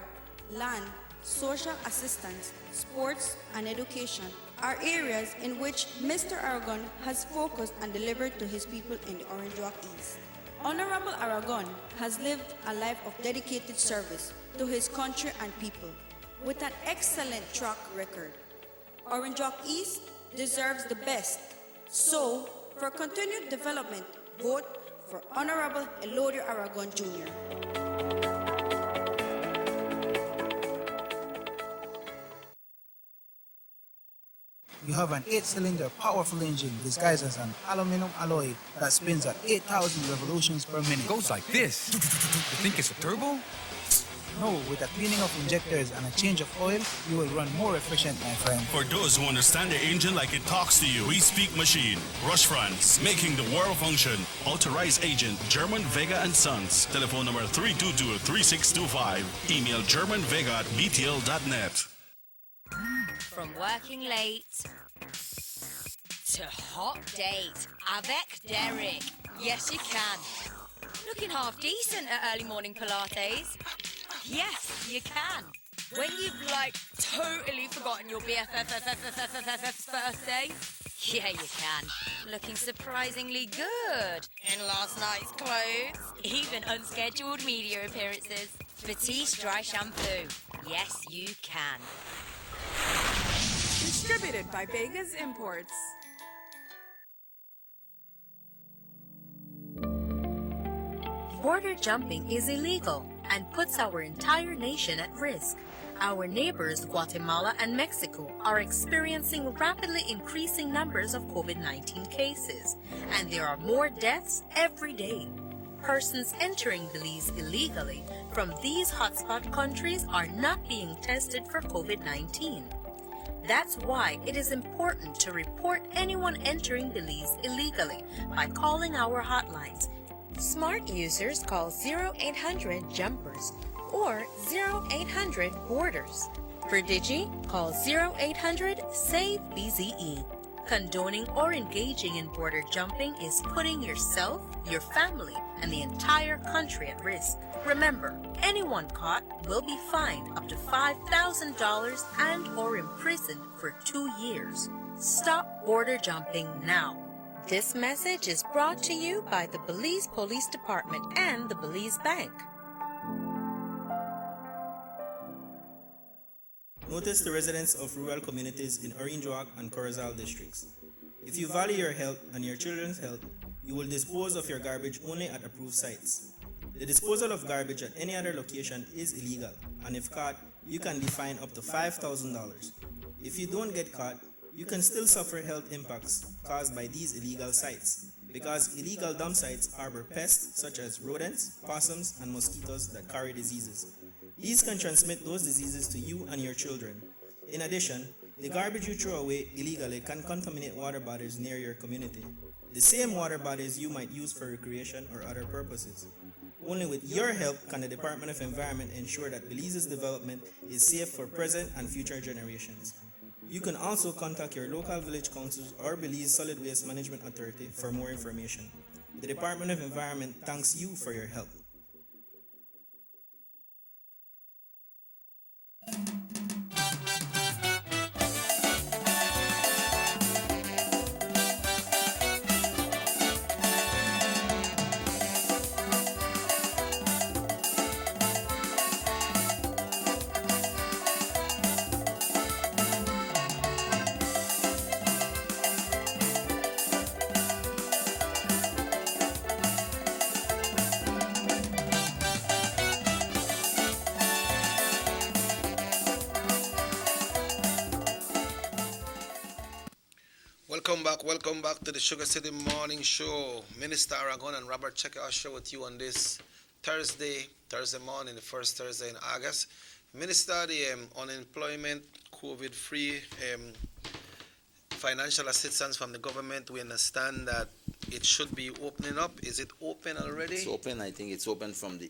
land, social assistance, sports, and education are areas in which Mr. Aragon has focused and delivered to his people in the Orange Walk East. Honorable Aragon has lived a life of dedicated service to his country and people with an excellent track record. Orange Walk East deserves the best. So, for continued development, vote for Honorable Elodio Aragon Jr. You have an 8-cylinder powerful engine disguised as an aluminum alloy that spins at 8,000 revolutions per minute. Goes like this. You think it's a turbo? No, with a cleaning of injectors and a change of oil, you will run more efficient, my friend. For those who understand the engine like it talks to you, we speak machine. Rush France, making the world function. Authorized agent, German Vega and Sons. Telephone number 322-3625. Email germanvega@btl.net. From working late to hot date avec Derek. Yes, you can. Looking half decent at early morning Pilates. Yes, you can. When you've totally forgotten your BFF's birthday. Yeah, you can. Looking surprisingly good in last night's clothes. Even unscheduled media appearances. Batiste Dry Shampoo. Yes, you can. Distributed by Vegas Imports. Border jumping is illegal and puts our entire nation at risk. Our neighbors, Guatemala and Mexico, are experiencing rapidly increasing numbers of COVID-19 cases, and there are more deaths every day. Persons entering Belize illegally from these hotspot countries are not being tested for COVID-19. That's why it is important to report anyone entering Belize illegally by calling our hotlines. Smart users call 0800-JUMPERS or 0800-BORDERS. For Digi, call 0800-SAVE-BZE. Condoning or engaging in border jumping is putting yourself, your family, and the entire country at risk. Remember, anyone caught will be fined up to $5,000 and or imprisoned for 2 years. Stop border jumping now. This message is brought to you by the Belize Police Department and the Belize Bank. Notice the residents of rural communities in Orange Walk and Corozal districts. If you value your health and your children's health, you will dispose of your garbage only at approved sites. The disposal of garbage at any other location is illegal, and if caught, you can be fined up to $5,000. If you don't get caught, you can still suffer health impacts caused by these illegal sites, because illegal dump sites harbor pests such as rodents, possums, and mosquitoes that carry diseases. These can transmit those diseases to you and your children. In addition, the garbage you throw away illegally can contaminate water bodies near your community, the same water bodies you might use for recreation or other purposes. Only with your help can the Department of Environment ensure that Belize's development is safe for present and future generations. You can also contact your local village councils or Belize Solid Waste Management Authority for more information. The Department of Environment thanks you for your help. Welcome back to the Sugar City Morning Show. Minister Aragon and Robert Checker are share with you on this Thursday morning, the first Thursday in August. Minister, the unemployment, COVID-free financial assistance from the government, we understand that it should be opening up. Is it open already? It's open. I think it's open from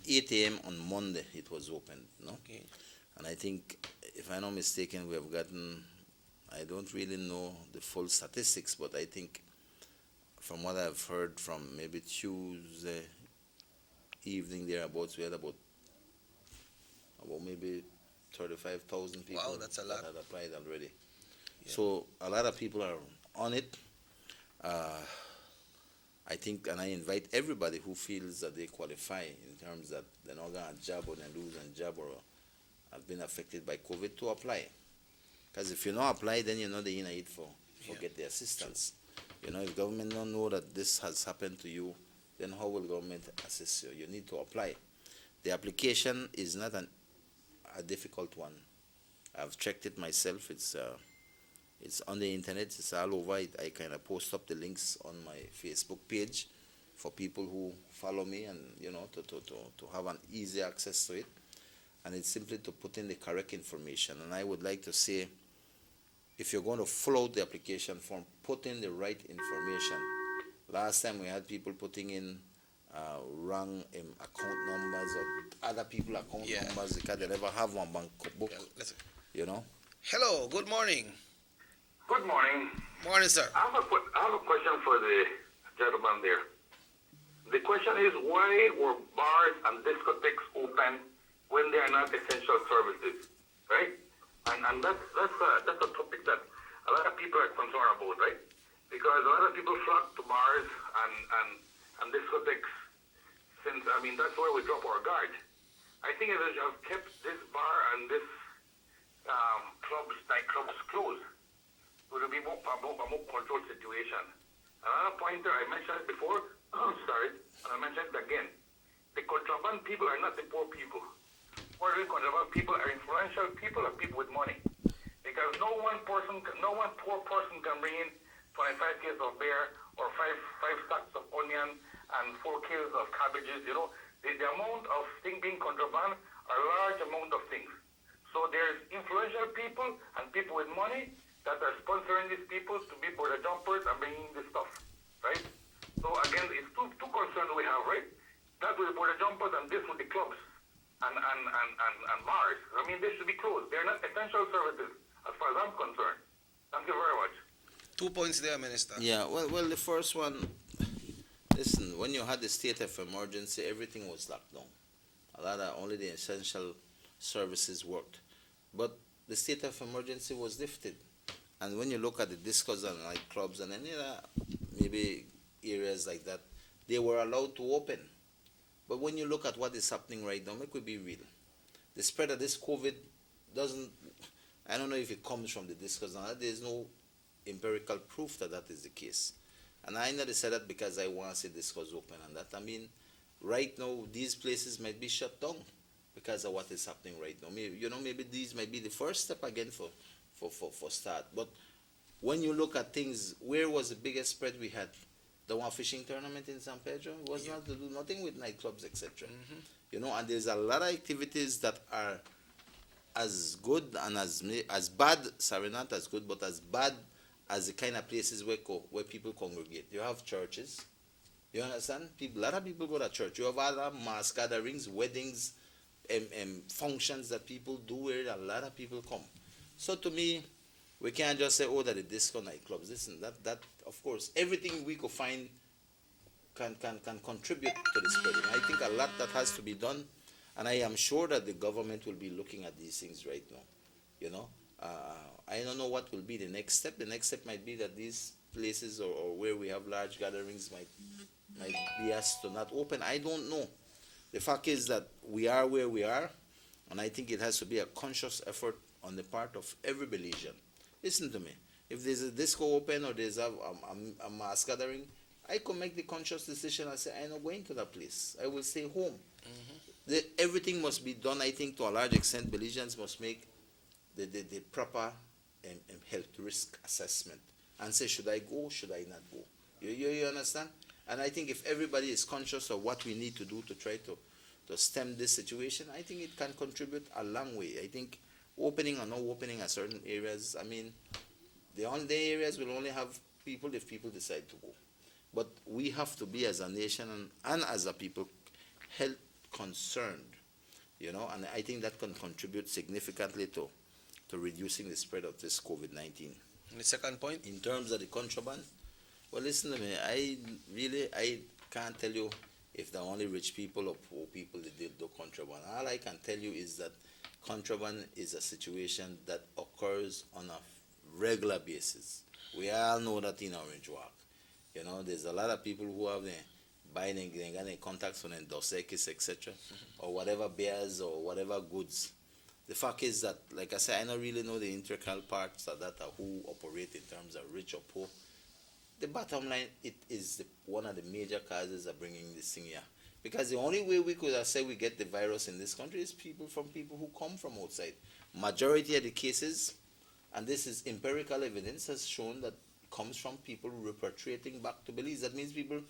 8 a.m. on Monday. It was open, no? Okay. And I think, if I'm not mistaken, we have gotten, I don't really know the full statistics, but I think from what I've heard from maybe Tuesday evening thereabouts, we had about maybe 35,000 people. Wow, that's a lot. That had applied already. Yeah. So a lot of people are on it. I think, and I invite everybody who feels that they qualify in terms that they're not going to job or they lose a job or have been affected by COVID to apply. Because if you don't apply, then you know they're in it for get the assistance. You know, if government don't know that this has happened to you, then how will government assist you? You need to apply. The application is not a difficult one. I've checked it myself. It's on the internet. It's all over. I kind of post up the links on my Facebook page for people who follow me, and you know, to have an easy access to it. And it's simply to put in the correct information. And I would like to say, if you're going to fill out the application form, put in the right information. Last time we had people putting in wrong account numbers or other people account numbers because they never have one bank book. You know. Hello. Good morning. Good morning. Morning, sir. I have a question for the gentleman there. The question is, why were bars and discotheques open when they are not essential services, right? And that's a topic that a lot of people are concerned about, right? Because a lot of people flock to bars and discotheques since, I mean, that's where we drop our guard. I think if we have kept this bar and this nightclubs closed, it would be a more controlled situation. Another pointer, I mentioned it before, sorry, and I mentioned it again. The contraband people are not the poor people. Contraband people are influential people, are people with money. Because no one poor person can bring in 25 kilos of beer or five sacks of onion and 4 kilos of cabbages. You know, the amount of things being contraband are a large amount of things. So there's influential people and people with money that are sponsoring these people to be border jumpers and bringing this stuff, right? So again, it's two concerns we have, right? That with the border jumpers and this with the clubs and bars. I mean, they should be closed. They're not essential services as far as I'm concerned. Thank you very much. 2 points there, Minister. Yeah, well, the first one, listen, when you had the state of emergency, everything was locked down. Only the essential services worked. But the state of emergency was lifted. And when you look at the discos and nightclubs and any maybe areas like that, they were allowed to open. But when you look at what is happening right now, it could be real. The spread of this COVID I don't know if it comes from the discos and that. There's no empirical proof that is the case. And I never said that because I want to see discos open and that. I mean, right now, these places might be shut down because of what is happening right now. Maybe these might be the first step again for start. But when you look at things, where was the biggest spread we had? The one fishing tournament in San Pedro was not to do nothing with nightclubs, etc. You know, and there's a lot of activities that are as good and as bad. Sorry, not as good, but as bad as the kind of places where people congregate. You have churches. You understand? A lot of people go to church. You have other mass gatherings, weddings, functions that people do where a lot of people come. So to me, we can't just say, oh, that the disco nightclubs. Listen, that of course, everything we could find can contribute to the spreading. I think a lot that has to be done, and I am sure that the government will be looking at these things right now. You know, I don't know what will be the next step. The next step might be that these places or where we have large gatherings might be asked to not open. I don't know. The fact is that we are where we are, and I think it has to be a conscious effort on the part of every Belizean. Listen to me. If there's a disco open or there's a mass gathering, I could make the conscious decision and say, I'm not going to that place. I will stay home. Everything must be done, I think, to a large extent. Belizeans must make the proper health risk assessment and say, should I go, should I not go? You understand? And I think if everybody is conscious of what we need to do to try to stem this situation, I think it can contribute a long way. I think opening or no opening at certain areas, I mean, the areas will only have people if people decide to go. But we have to be as a nation and as a people health concerned, you know, and I think that can contribute significantly to reducing the spread of this COVID-19. And the second point? In terms of the contraband, well, listen to me, I can't tell you if they're only rich people or poor people that do contraband. All I can tell you is that contraband is a situation that occurs on a regular basis. We all know that in Orange Walk. You know, there's a lot of people who have buying and getting contacts on Dos Equis, etc., or whatever beers or whatever goods. The fact is that, like I said, I don't really know the integral parts of that, who operate in terms of rich or poor. The bottom line, it is one of the major causes of bringing this thing here. Because the only way we could have said we get the virus in this country is people who come from outside. Majority of the cases, and this is empirical evidence, has shown that it comes from people repatriating back to Belize. That means people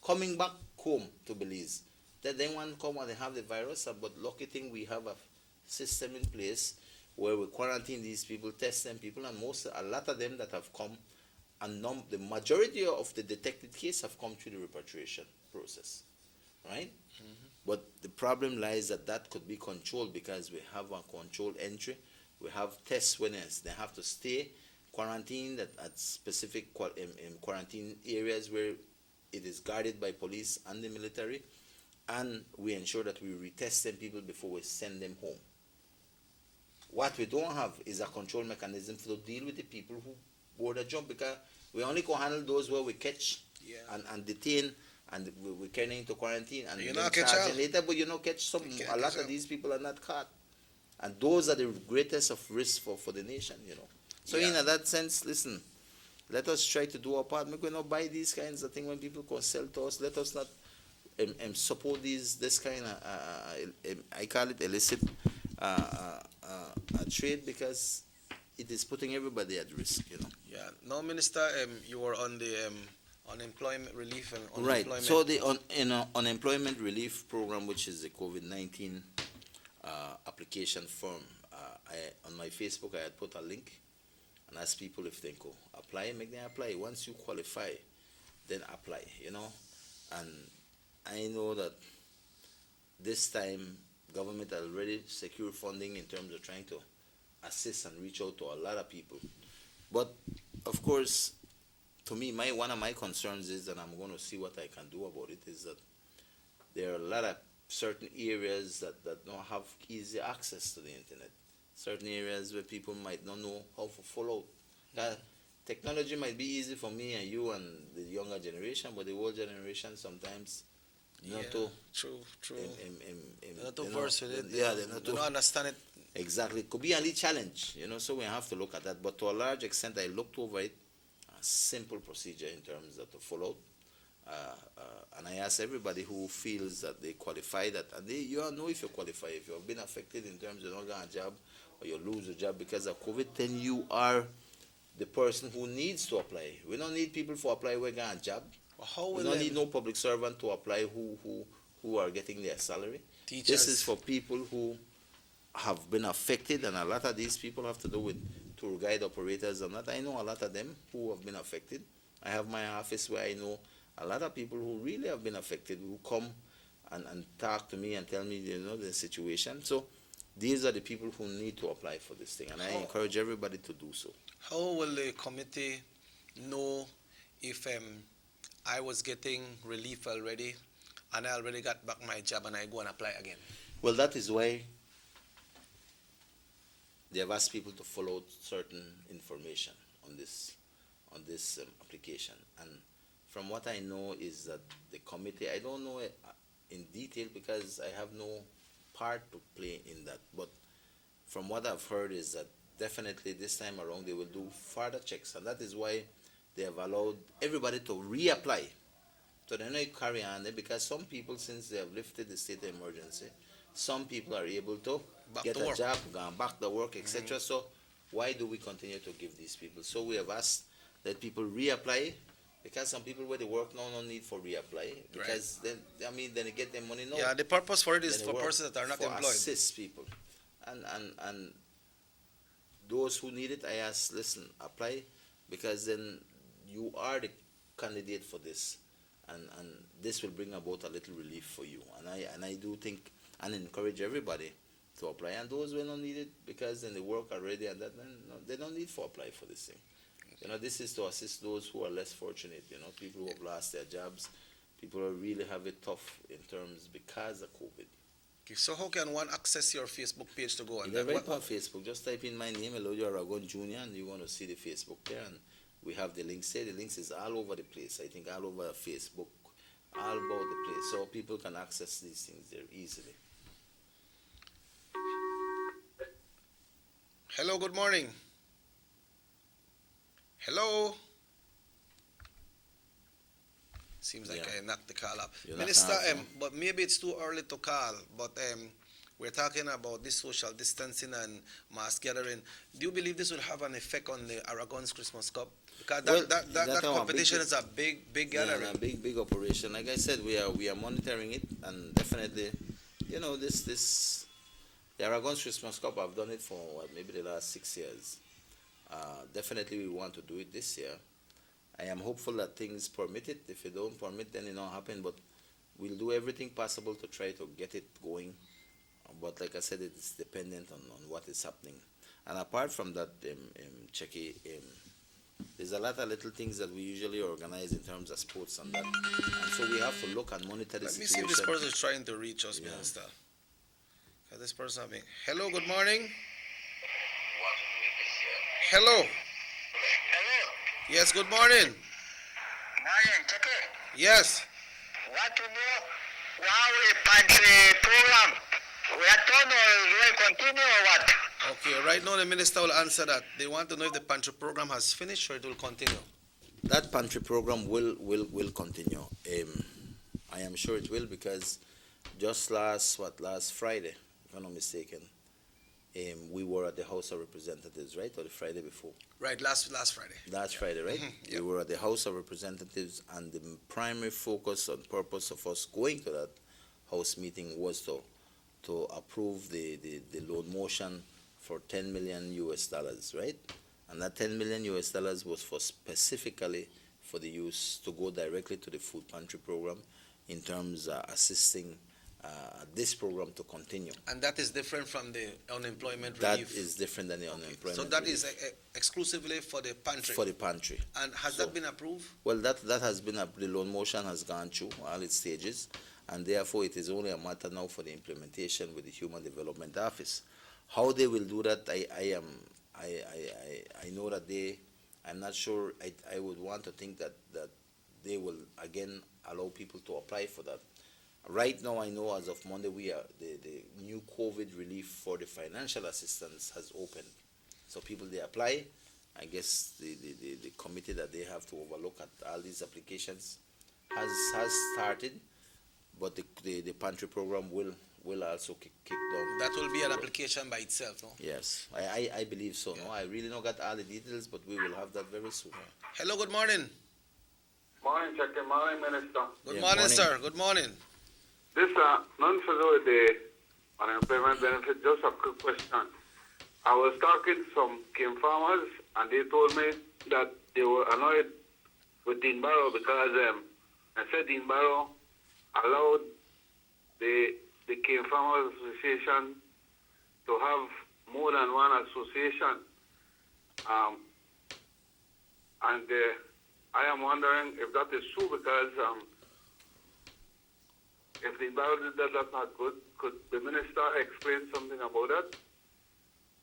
coming back home to Belize. That they want to come and they have the virus, but lucky thing we have a system in place where we quarantine these people, test them people, and a lot of them that have come, and the majority of the detected cases have come through the repatriation process, right? But the problem lies that could be controlled because we have a controlled entry. We have tests when they have to stay quarantined at specific quarantine areas where it is guarded by police and the military, and we ensure that we retest them people before we send them home. What we don't have is a control mechanism to deal with the people who board a jump, because we only can handle those where we catch and detain, and we carry into quarantine and you then not catch charge all. Later, but you know, catch some. A lot of these people are not caught, and those are the greatest of risk for the nation, you know. So in that sense, listen, let us try to do our part. We're going to buy these kinds of things when people can sell to us. Let us not support this kind of I call it illicit trade, because it is putting everybody at risk, you know. Yeah. Now, Minister, you were on the unemployment relief and Right. unemployment. So the unemployment relief program, which is the COVID-19 application form, on my Facebook I had put a link and asked people if they could apply, make them apply. Once you qualify, then apply, you know. And I know that this time government already secured funding in terms of trying to assist and reach out to a lot of people. But of course, to me, one of my concerns is, and I'm going to see what I can do about it, is that there are a lot of certain areas that don't have easy access to the internet. Certain areas where people might not know how to follow. Technology might be easy for me and you and the younger generation, but the old generation sometimes not to true. They're not too you know, versed with it. Yeah, they're not They too don't understand it. Exactly. It could be a little challenge, you know, so we have to look at that. But to a large extent, I looked over it, a simple procedure in terms of to follow. And I ask everybody who feels that they qualify that, and you all know if you qualify, if you have been affected in terms of not getting a job or you lose a job because of COVID, then you are the person who needs to apply. We don't need people to apply who get a job. We don't need no public servant to apply who are getting their salary. Teachers. This is for people who have been affected, and a lot of these people have to do with tour guide operators and that. I know a lot of them who have been affected. I have my office where I know a lot of people who really have been affected, who come and talk to me and tell me, you know, the situation. So these are the people who need to apply for this thing, and I encourage everybody to do so. How will the committee know if I was getting relief already and I already got back my job and I go and apply again? Well, that is why they have asked people to follow certain information on this application. And from what I know is that the committee, I don't know it in detail because I have no part to play in that, but from what I've heard is that definitely this time around they will do further checks, and that is why they have allowed everybody to reapply. So they don't carry on there, because some people, since they have lifted the state of emergency, some people are able to get a job, go back to work, etc. So why do we continue to give these people? So we have asked let people reapply, because some people where they work now no need for reapply, because then they get their money now. Yeah, the purpose for it is Then for they work persons that are not for employed. assist people, and those who need it, I ask, listen, apply, because then you are the candidate for this, and this will bring about a little relief for you. And I do think and encourage everybody to apply, and those who don't need it because then they work already, and that then they don't need to apply for this thing. You know, this is to assist those who are less fortunate. You know, people who have lost their jobs, people who really have it tough in terms because of COVID. Okay, so how can one access your Facebook page to go on? They're right on Facebook. Just type in my name, Elodio Aragon Jr., and you're going to see the Facebook there. And we have the links there. The links is all over the place. I think all over Facebook, all about the place. So people can access these things there easily. Hello, good morning. Hello. Seems like I knocked the call up. Minister, but maybe it's too early to call, but we're talking about this social distancing and mass gathering. Do you believe this will have an effect on the Aragon's Christmas Cup? Because that competition is a big gathering. Yeah, a big operation. Like I said, we are monitoring it, and definitely, you know, the Aragon's Christmas Cup, I've done it for maybe the last 6 years. Definitely we want to do it this year. I am hopeful that things permit it. If it don't permit, then it don't happen. But we'll do everything possible to try to get it going. But like I said, it's dependent on what is happening. And apart from that, Checky, there's a lot of little things that we usually organize in terms of sports and that. And so we have to look and monitor the situation. Let me see if this person is trying to reach us, Minister. Because this person having... Hello, good morning. Hello. Yes, good morning. Morning, Checky. Yes. What to know? Wow, pantry program. We are done or will continue or what? Okay, right now the minister will answer that. They want to know if the pantry program has finished or it will continue. That pantry program will continue. I am sure it will, because just last Friday, if I'm not mistaken, we were at the House of Representatives, right? Or the Friday before? Right, last Friday. Last Friday, right? We were at the House of Representatives, and the primary focus and purpose of us going to that House meeting was to approve the loan motion for $10 million, right? And that $10 million was for specifically for the use to go directly to the food pantry program in terms of assisting this program to continue. And that is different from the unemployment relief? That is different than the unemployment So that relief. is exclusively for the pantry? For the pantry. And has that been approved? Well, that has been, the loan motion has gone through all its stages, and therefore it is only a matter now for the implementation with the Human Development Office. How they will do that, I know that I'm not sure, I would want to think that they will again allow people to apply for that. Right now, I know as of Monday, the new COVID relief for the financial assistance has opened. So people, they apply. I guess the committee that they have to overlook at all these applications has started, but the pantry program will also kick down. That will be an application by itself, no? Yes, I believe so. No, I really don't got all the details, but we will have that very soon. Hello, good morning. Morning, Checky. Morning, Minister. Good morning, sir. Good morning. This none to do with the unemployment benefit. Just a quick question. I was talking to some cane farmers, and they told me that they were annoyed with Dean Barrow because I said Dean Barrow allowed the Cane Farmers Association to have more than one association. And I am wondering if that is true, because if the Barrow did that, that's not good. Could the minister explain something about that?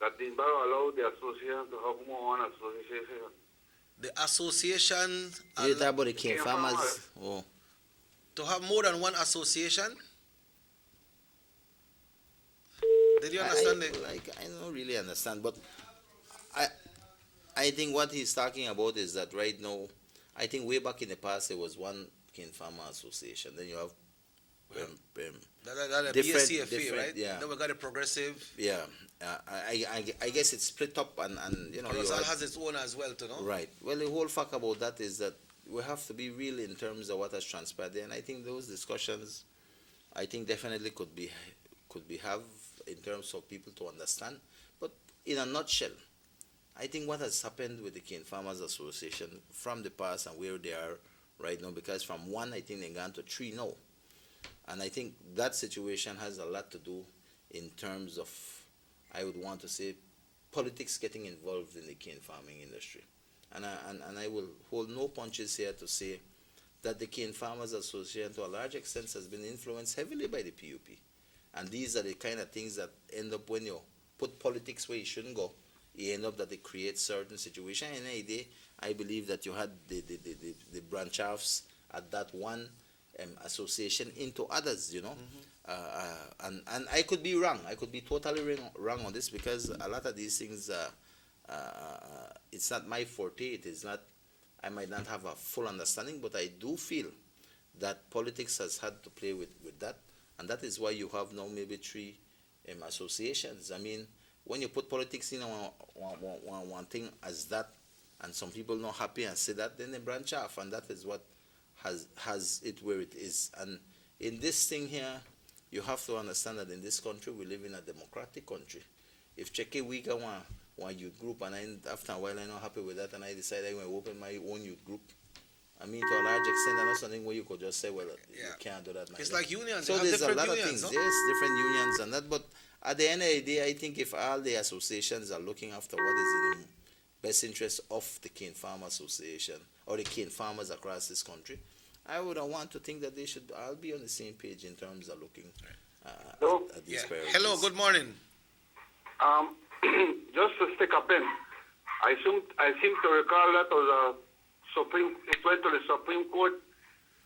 That the Barrow allowed the association to have more than one association. The association... You talk about the cane farmers? Oh. To have more than one association? Did you understand it? I don't really understand, but I think what he's talking about is that right now, I think way back in the past there was one cane farmer association. Then you have That different, BSCFA, right? yeah. Then we got a progressive. Yeah, I guess it's split up and you know. Corozal has its own as well, too, no? Right. Well, the whole fact about that is that we have to be real in terms of what has transpired there, and I think those discussions, I think definitely could be have in terms of people to understand. But in a nutshell, I think what has happened with the Cane Farmers Association from the past and where they are right now, because from 1, I think they've gone to 3 now. And I think that situation has a lot to do in terms of, I would want to say, politics getting involved in the cane farming industry. And I will hold no punches here to say that the Cane Farmers Association, to a large extent, has been influenced heavily by the PUP. And these are the kind of things that end up when you put politics where you shouldn't go, you end up that they create certain situations. And any day, I believe that you had the branch offs at that one association into others, you know. And I could be wrong. I could be totally wrong on this, because a lot of these things, it's not my forte. It is not, I might not have a full understanding, but I do feel that politics has had to play with that. And that is why you have now maybe 3 associations. I mean, when you put politics in one thing as that, and some people not happy and say that, then they branch off, and that is what has it where it is. And in this thing here, you have to understand that in this country, we live in a democratic country. If Cheke Wika want youth group, and after a while I'm not happy with that, and I decide I'm going to open my own youth group, I mean, to a large extent, that's something where you could just say, well, you can't do that. It's like unions. So there's a lot of things. No? Yes, different unions and that. But at the end of the day, I think if all the associations are looking after what is in the best interest of the Cane Farm Association or the cane farmers across this country, I would want to think that they should all be on the same page in terms of looking at these priorities. Hello, good morning. Just to stick a pin, I seem to recall that was it went to the Supreme Court,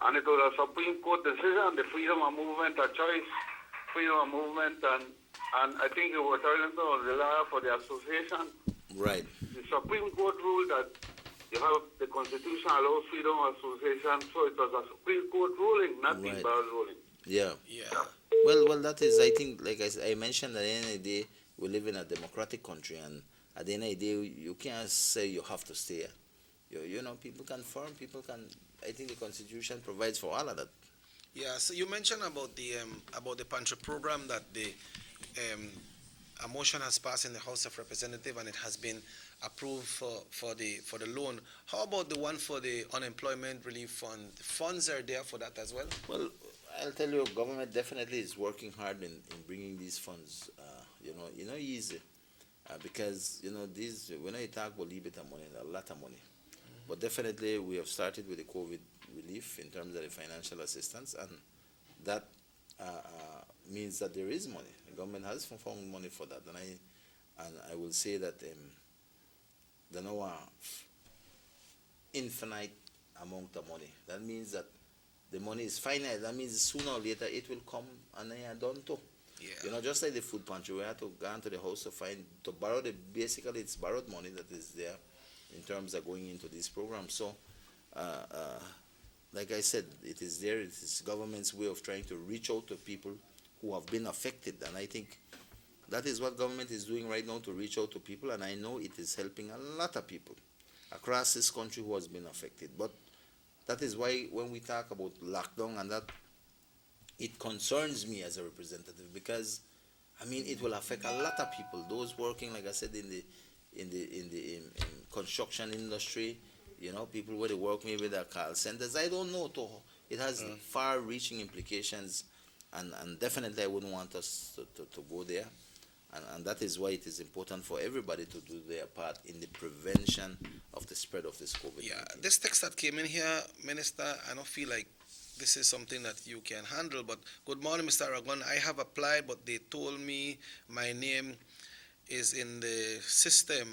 and it was a Supreme Court decision, the freedom of movement, a choice, freedom of movement, and I think it was Arlington was the lawyer for the association. Right. The Supreme Court ruled that you have the Constitution allows freedom of association, so it was a Supreme Court ruling, not the Bell's ruling. Yeah. Well, that is, I think, like I mentioned, at the end of the day, we live in a democratic country, and at the end of the day, you can't say you have to stay here. You know, people can form, people can. I think the Constitution provides for all of that. Yeah. So you mentioned about the pantry program that a motion has passed in the House of Representatives and it has been approved for the loan. How about the one for the unemployment relief fund? The funds are there for that as well. Well, I'll tell you, government definitely is working hard in bringing these funds. Easy, because these when I talk about little bit of money, a lot of money. But definitely, we have started with the COVID relief in terms of the financial assistance, and that means that there is money. The government has found money for that, and I will say that there no infinite amount of money. That means that the money is finite. That means sooner or later it will come, and they are done too. Yeah. Just like the food pantry, we had to go into the house to borrow basically it's borrowed money that is there in terms of going into this program. So, like I said, it is there. It is government's way of trying to reach out to people who have been affected. And I think that is what government is doing right now, to reach out to people. And I know it is helping a lot of people across this country who has been affected. But that is why when we talk about lockdown and that, it concerns me as a representative, because, I mean, it will affect a lot of people. Those working, like I said, in construction industry, people where they work maybe their call centers. I don't know. It has far-reaching implications, and definitely I wouldn't want us to go there. And that is why it is important for everybody to do their part in the prevention of the spread of this COVID-19. Yeah, this text that came in here, Minister, I don't feel like this is something that you can handle. But good morning, Mr. Aragon. I have applied, but they told me my name is in the system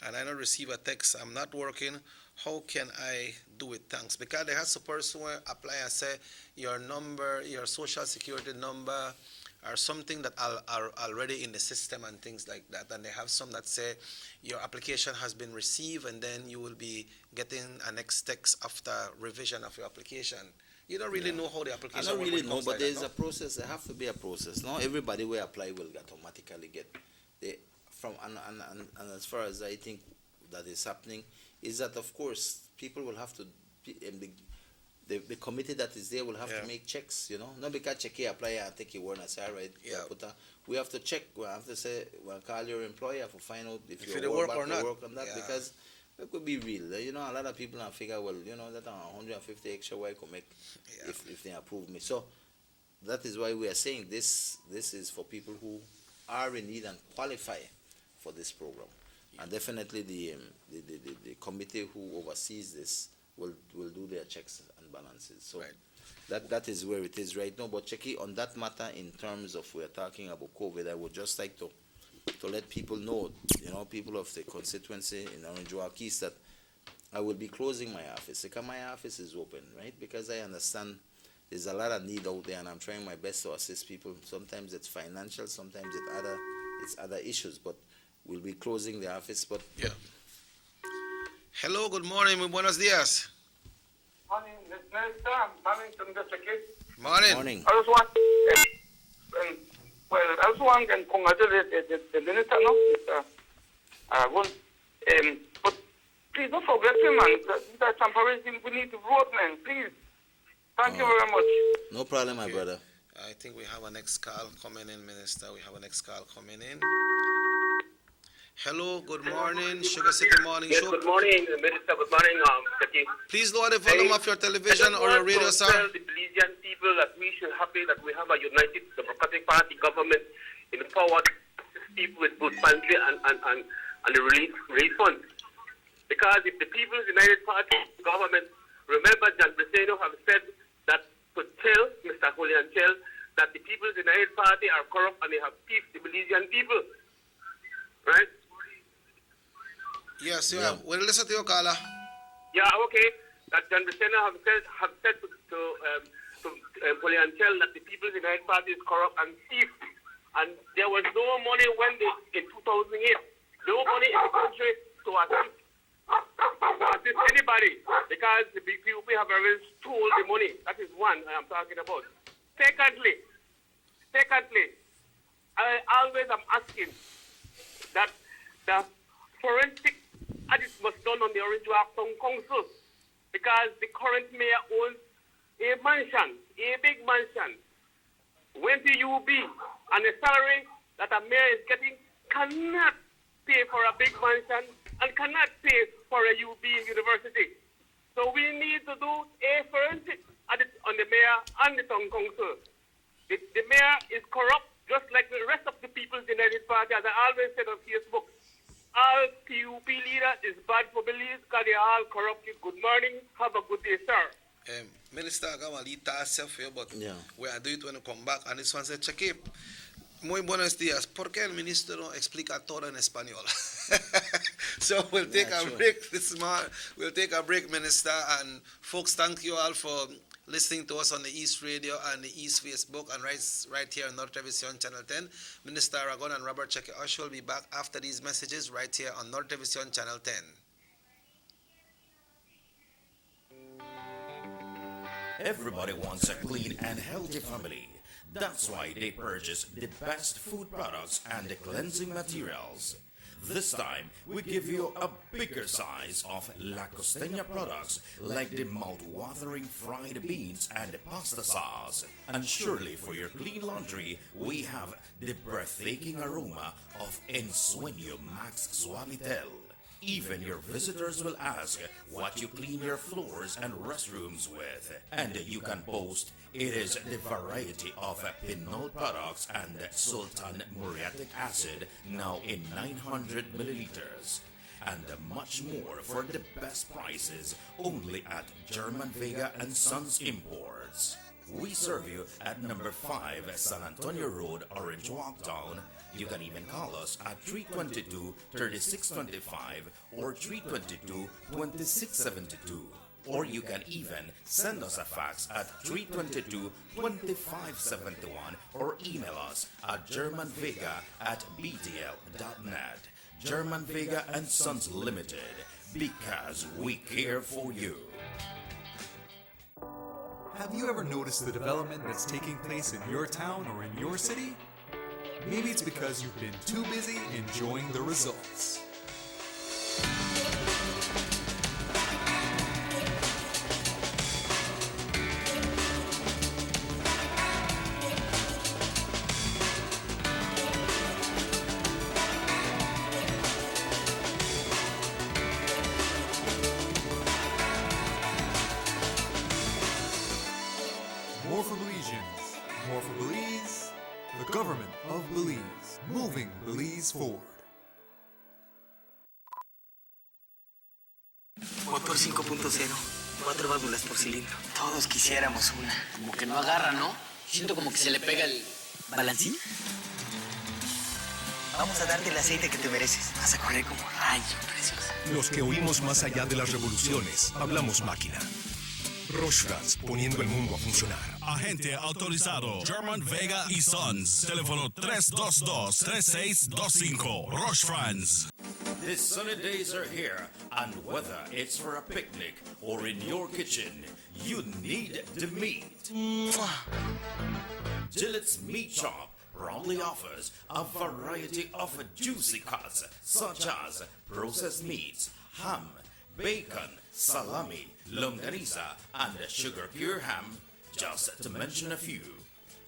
and I don't receive a text. I'm not working. How can I do it? Thanks. Because they have a person apply and say your number, your social security number, or something that are already in the system and things like that. And they have some that say your application has been received, and then you will be getting a next text after revision of your application. You don't really know how the I application don't work really when it know, comes but like there's that, a process. There have to be a process. Not everybody will apply will automatically get. They, from and as far as I think that is happening, is that of course people will have to. The committee that is there will have to make checks, Not because check here, apply and take your word and say, all right, we have to check. We have to say, call your employer to find out if you work or not. Work on that because it could be real. A lot of people now figure, well, that 150 extra I could make if they approve me. So that is why we are saying this is for people who are in need and qualify for this program. And definitely the committee who oversees this will do their checks and balances. So that is where it is right now. But Checky, on that matter, in terms of we're talking about COVID, I would just like to let people know, people of the constituency in Orange Walk East, that I will be closing my office. Because my office is open, right? Because I understand there's a lot of need out there, and I'm trying my best to assist people. Sometimes it's financial, sometimes it's other issues. But we'll be closing the office. But hello, good morning, muy buenos días. Morning, Minister. Morning from the secretary. Morning. I was one can congratulate the minister, no? Mr. Aragon. But please don't forget him, man. That temporary thing, we need to vote, man. Please. Thank you very much. No problem, my brother. I think we have a next call coming in, Minister. We have a next call coming in. Hello, good morning, Sugar City Morning Show. Good morning, Minister. Good morning, Saki. Please lower the volume of your television or your radio, sir. I just want to tell the Belizean people that we should happy that we have a united Democratic Party government in power to assist people with food pantry and the relief funds. Because if the People's United Party government, remember John Briseno have said that to tell Mr. Julian Chell that the People's United Party are corrupt and they have thieved the Belizean people. Right? Yes, yeah. We'll listen to your caller. Yeah, okay. That John Briseno have said to Julian Chell that the People's United Party is corrupt and thief. And there was no money in 2008. No money in the country to assist anybody because the people have already stole the money. That is one I am talking about. Secondly, I always am asking that the forensic audit was done on the Orange Walk Town Council because the current mayor owns a mansion, a big mansion. Went to UB and the salary that a mayor is getting cannot pay for a big mansion and cannot pay for a UB university. So we need to do a forensic audit on the mayor and the town council. The mayor is corrupt just like the rest of the People's United Party, as I always said on Facebook. All PUP leader is bad for Belize because they are all corrupt. Good morning. Have a good day, sir. Minister, I got but we are doing it when we come back. And this one said, Checky, muy buenos días. ¿Por qué el ministro no explica todo en español? So we'll take a break this morning. We'll take a break, Minister. And folks, thank you all for listening to us on the East Radio and the East Facebook and right here on North Television Channel 10. Minister Aragon and Robert Checky Usher will be back after these messages right here on North Television Channel 10. Everybody wants a clean and healthy family. That's why they purchase the best food products and the cleansing materials. This time, we give you a bigger size of La Costeña products like the mouth-watering fried beans and the pasta sauce. And surely for your clean laundry, we have the breathtaking aroma of Ensueño Max Suavitel. Even your visitors will ask what you clean your floors and restrooms with. And you can boast it is the variety of Pinol products and Sultan muriatic acid now in 900 milliliters. And much more for the best prices only at German Vega and Sons Imports. We serve you at number 5 San Antonio Road, Orange Walk Town. You can even call us at 322-3625 or 322-2672. Or you can even send us a fax at 322-2571 or email us at germanvega@btl.net. German Vega and Sons Limited, because we care for you. Have you ever noticed the development that's taking place in your town or in your city? Maybe it's because you've been too busy enjoying the results. More for Belizeans, more for Belize, the government of Belize, moving Belize forward. Motor 5.0, 4 válvulas por cilindro. Todos quisiéramos una. Como que no agarra, ¿no? Siento como que se le pega el balancín. Vamos a darte el aceite que te mereces. Vas a correr como rayo, preciosa. Los que oímos más allá de las revoluciones, hablamos máquina. Roche-France, poniendo el mundo a funcionar. Agente autorizado German Vega y Sons. Teléfono 322-3625. Roche France. The sunny days are here, and whether it's for a picnic or in your kitchen, you need the meat. Gillette's Meat Shop proudly offers a variety of juicy cuts, such as processed meats, ham, bacon, salami, longaniza, and sugar cure ham, just to mention a few.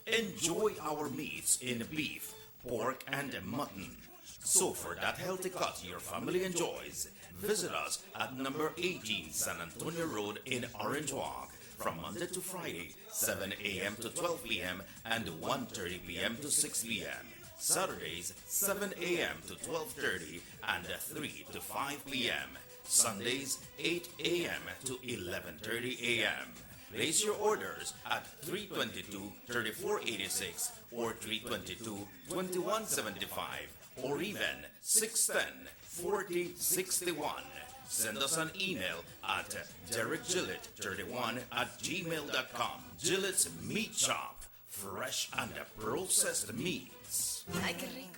Enjoy our meats in beef, pork, and mutton. So for that healthy cut your family enjoys, visit us at number 18 San Antonio Road in Orange Walk from Monday to Friday, 7 a.m. to 12 p.m. and 1:30 p.m. to 6 p.m. Saturdays, 7 a.m. to 12:30 and 3 to 5 p.m. Sundays, 8 a.m. to 11:30 a.m. Place your orders at 322-3486 or 322-2175 or even 610-4061. Send us an email at derekgillett31@gmail.com. Gillette's Meat Shop, fresh and processed meats. Ay, qué rico.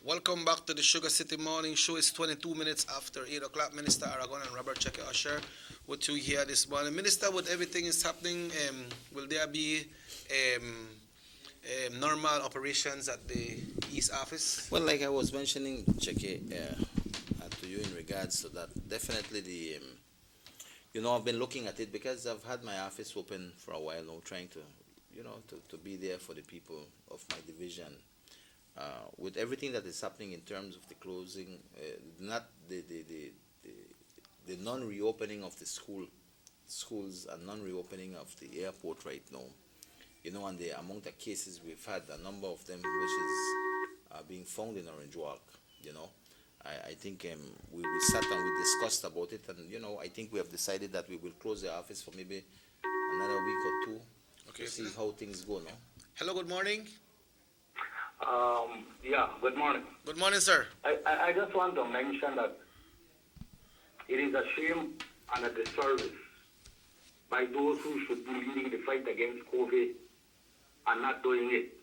Welcome back to the Sugar City Morning Show. It's 22 minutes after 8 o'clock. Minister Aragon and Robert Checker Usher with you here this morning. Minister, with everything is happening, will there be normal operations at the East Office? Well, like I was mentioning, Checky, to you in regards to that, definitely I've been looking at it because I've had my office open for a while now, trying to, to be there for the people of my division. With everything that is happening in terms of the closing, not the non-reopening of the schools and non-reopening of the airport right now, and among the cases we've had, a number of them which is being found in Orange Walk, I think we sat and we discussed about it, and I think we have decided that we will close the office for maybe another week or two to see how things go now. Hello, good morning. Good morning. Good morning, sir. I just want to mention that it is a shame and a disservice by those who should be leading the fight against COVID and not doing it.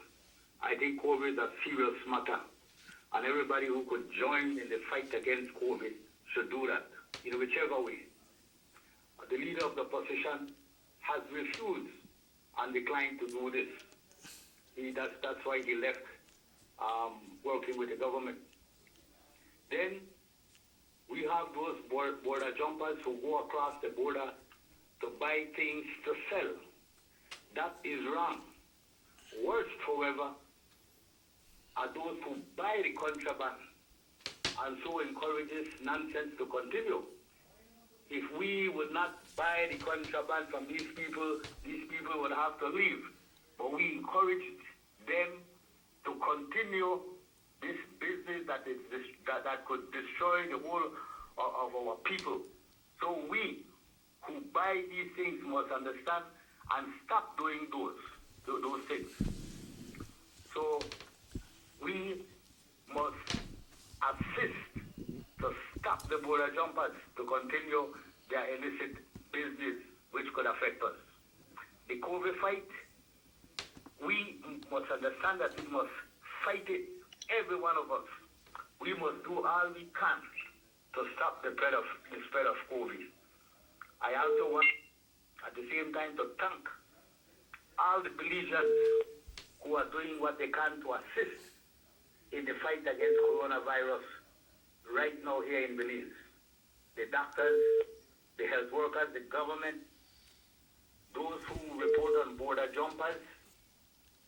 I think COVID is a serious matter, and everybody who could join in the fight against COVID should do that, in whichever way. The leader of the opposition has refused and declined to do this. That's why he left working with the government. Then we have those border jumpers who go across the border to buy things to sell. That is wrong. Worst, however, are those who buy the contraband and so encourages nonsense to continue. If we would not buy the contraband from these people would have to leave. But we encourage them to continue this business that could destroy the whole of our people. So we who buy these things must understand and stop doing those things. So we must assist to stop the border jumpers to continue their illicit business which could affect us. The COVID fight, we must understand that we must fight it, every one of us. We must do all we can to stop the spread of COVID. I also want at the same time to thank all the Belizeans who are doing what they can to assist in the fight against coronavirus right now here in Belize. The doctors, the health workers, the government, those who report on border jumpers,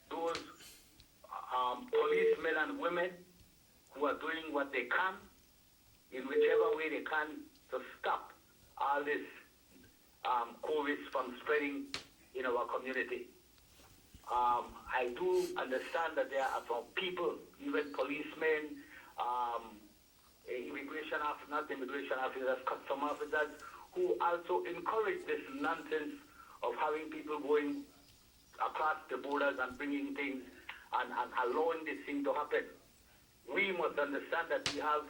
those policemen and women who are doing what they can in whichever way they can to stop all this COVID from spreading in our community. I do understand that there are some people, even policemen, immigration officers, not immigration officers, custom officers, who also encourage this nonsense of having people going across the borders and bringing things and allowing this thing to happen. We must understand that we have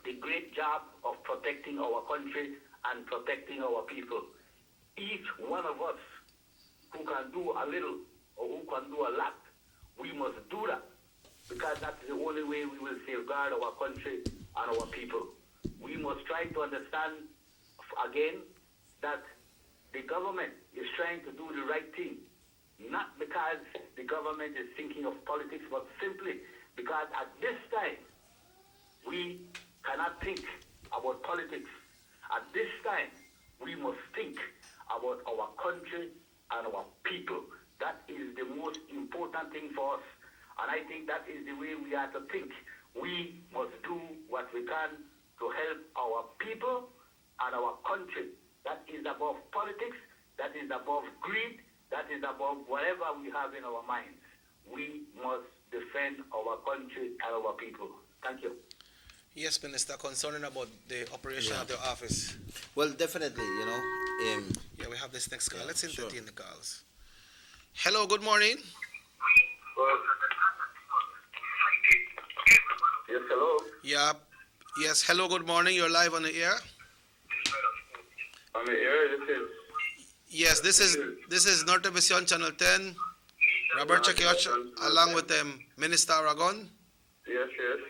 the great job of protecting our country and protecting our people. Each one of us who can do a little or who can do a lot, we must do that, because that's the only way we will safeguard our country and our people. We must try to understand, again, that the government is trying to do the right thing, not because the government is thinking of politics, but simply because at this time, we cannot think about politics. At this time, we must think about our country and our people. That is the most important thing for us. And I think that is the way we are to think. We must do what we can to help our people and our country. That is above politics. That is above greed. That is above whatever we have in our minds. We must defend our country and our people. Thank you. Yes, Minister, concerning about the operation of the office. Well, definitely, yeah, we have this next call. Let's entertain the calls. Hello, good morning. Yes, hello. Yeah. Yes, hello, good morning. You're live on the air. On the air, this is... Yes, this is Norte Vision Channel 10. Robert Chakioch, along with Minister Aragon. Yes, yes.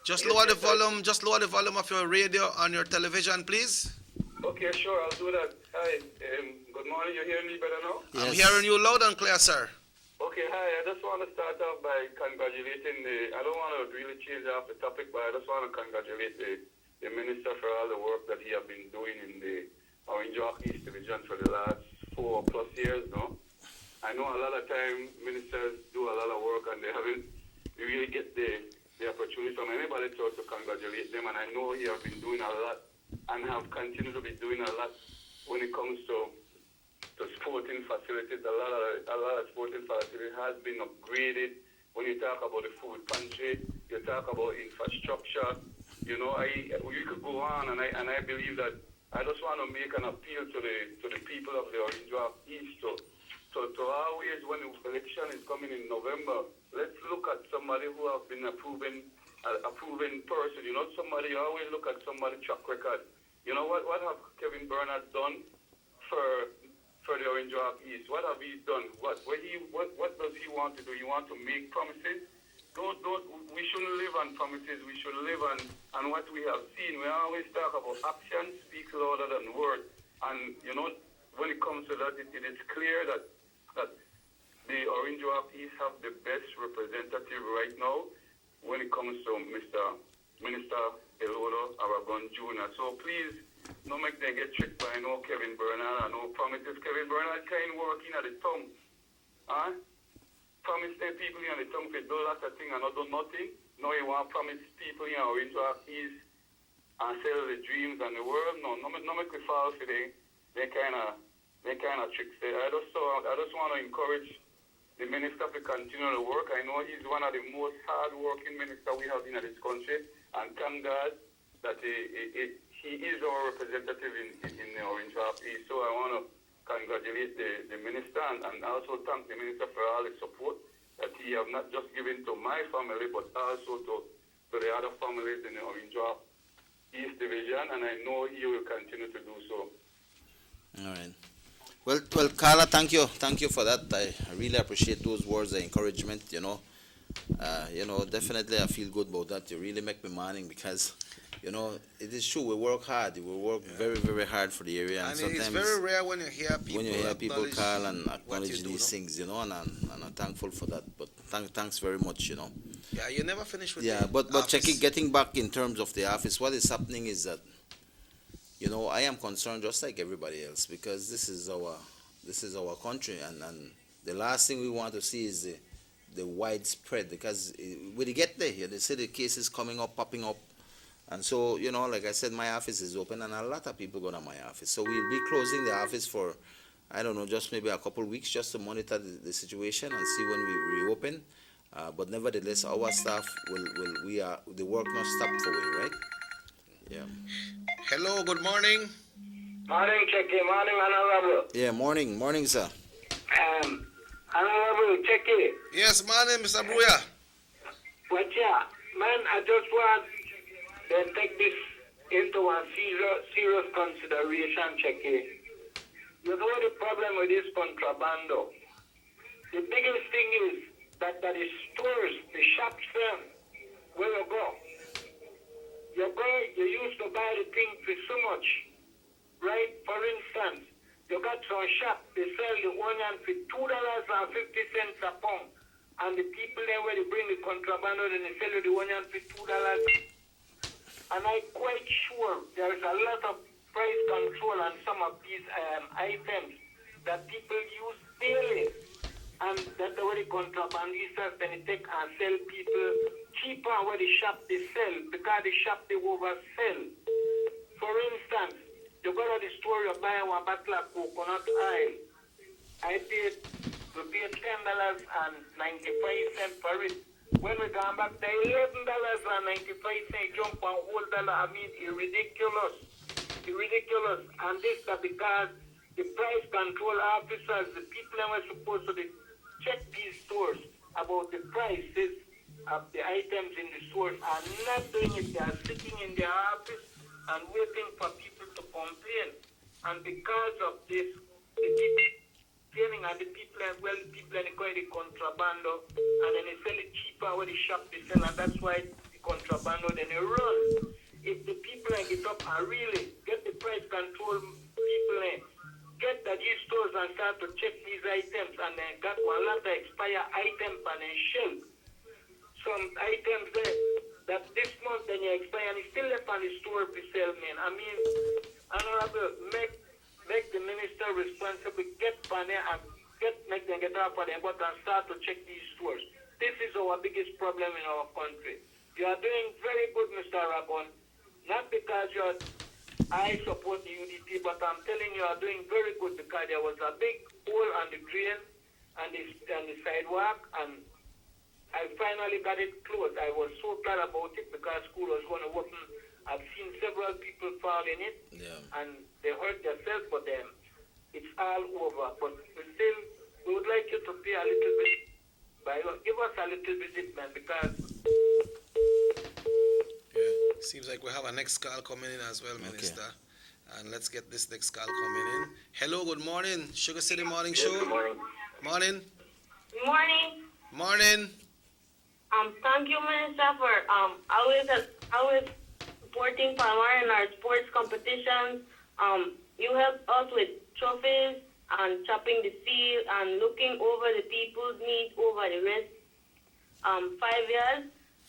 Just lower the volume. Just lower the volume of your radio on your television, please. Okay, sure, I'll do that. Hi, good morning. You hearing me better now? Yes. I'm hearing you loud and clear, sir. Okay, hi. I just want to start off by congratulating I don't want to really change off the topic, but I just want to congratulate the minister for all the work that he has been doing in the Orange Walk East Division for the last 4+ years now. I know a lot of time ministers do a lot of work and they haven't really get the opportunity from anybody to congratulate them, and I know he has been doing a lot and have continued to be doing a lot when it comes to sporting facilities. A lot of sporting facilities has been upgraded. When you talk about the food pantry, you talk about infrastructure. You know, we could go on, and I believe that I just want to make an appeal to the people of the Orange Walk East to always, when the election is coming in November, let's look at somebody who has been a proven person. You know, you always look at somebody's track record. You know, what have Kevin Bernard done for the Orange Walk East? What have he done? What does he want to do? He want to make promises? We shouldn't live on promises. We should live on what we have seen. We always talk about action speaks louder than words. And, you know, when it comes to that, it is clear that the Orange Walk East have the best representative right now when it comes to Minister Elodo Aragon Jr. So please, don't make them get tricked by no Kevin Bernard and no promises. Kevin Bernard kind of working at the tongue. Promise the people in the tongue to do lots of things and not do nothing. No, you want to promise people in Orange Walk East and sell the dreams and the world. No make we fall for they kind of tricks there. I just want to encourage the minister to continue to work. I know he's one of the most hard-working ministers we have in this country, and thank God that he is our representative in the Orange Walk East. So I want to congratulate the minister and also thank the minister for all his support that he have not just given to my family, but also to the other families in the Orange Walk East Division, and I know he will continue to do so. All right. Well, Carla, thank you for that. I really appreciate those words of encouragement. Definitely I feel good about that. You really make me morning because, it is true. We work hard. We work very, very hard for the area, And sometimes it's very rare when you hear people call and acknowledge these things, and I'm thankful for that. But thanks very much. Yeah, you never finish with But getting back in terms of the office, what is happening is that, I am concerned just like everybody else because this is our country, and the last thing we want to see is the widespread, because when you get there, they see the cases popping up, and so like I said, my office is open, and a lot of people go to my office. So we'll be closing the office for, I don't know, just maybe a couple of weeks, just to monitor the situation and see when we reopen. But nevertheless, our staff the work not stop for we, right? Yeah. Hello, good morning. Morning, Checky. Morning, Honorable. Yeah, morning, sir. Honorable Checky. Yes, morning, Mr. Bruya. Man, I just want to take this into a serious consideration, Checky. You know the problem with this contrabando? The biggest thing is that the stores, the shops there, where you go, you used to buy the thing for so much, right? For instance, you got some shop, they sell the onion for $2.50 a pound, and the people there where they bring the contraband and they sell you the onion for $2. And I'm quite sure there is a lot of price control on some of these items that people use daily. And that's the way the contrabandistas then take and sell people cheaper where the shop they sell, because the shop they oversell. For instance, you go to the store, you buy one bottle of coconut oil. We paid $10.95 for it. When we come back, the $11.95 jump on whole dollar. I mean, it's ridiculous. It's ridiculous. And this is because the price control officers, the people that were supposed to check these stores about the prices of the items in the stores are not doing it. They are sitting in their office and waiting for people to complain. And because of this, the people complaining and the people are the contrabando, and then they sell it cheaper where the shop they sell, and that's why the contrabando then they run. If the people get up and really get the price control people in, get that these stores and start to check these items, and then got one lot of expired items on a shelf. Some items there that this month then you expire and it's still left on the store to sell, man. I mean, Honorable, make the minister responsible, get on there and make them get off of them, but and start to check these stores. This is our biggest problem in our country. You are doing very good, Mr. Rabon. Not because I support the UDP, but I'm telling you are doing very good because there was a big hole on the drain and the sidewalk, and I finally got it closed. I was so glad about it because school was going to open. I've seen several people fall in it, and they hurt themselves, but it's all over. But we would like you to pay a little bit, give us a little visit, man, because... Yeah, seems like we have a next call coming in as well, Minister. Okay. And let's get this next call coming in. Hello, good morning. Sugar City Morning Show. Good morning. Morning. Good morning. Morning. Thank you, Minister, for always supporting Palmar in our sports competitions. You help us with trophies and chopping the field and looking over the people's needs over the rest 5 years.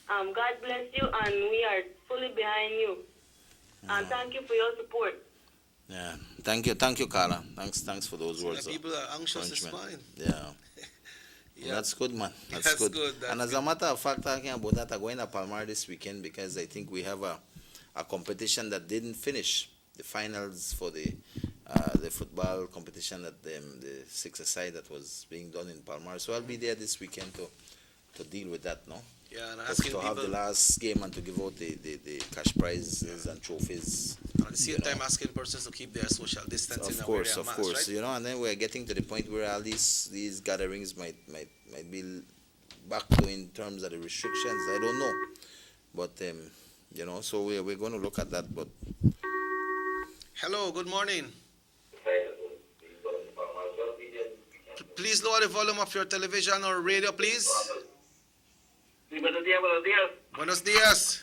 God bless you, and we are fully behind you. And thank you for your support. Yeah, thank you, Carla. Thanks for those words. People are anxious this morning. Yeah. Yeah. That's good, man. That's good. And as a matter of fact, talking about that, I'm going to Palmar this weekend because I think we have a competition that didn't finish, the finals for the the football competition at the six-a-side that was being done in Palmar. So I'll be there this weekend to deal with that, no? Yeah, and Just asking to have the people last game and to give out the cash prizes and trophies. at the same time asking persons to keep their social distancing. Of and wear course, their of masks, course. right? You know, and then we're getting to the point where all these gatherings might be back to in terms of the restrictions. I don't know, but you know, so we're going to look at that. But Hello, good morning. Please lower the volume of your television or radio, please. Sí, buenos días, buenos días. Buenos días.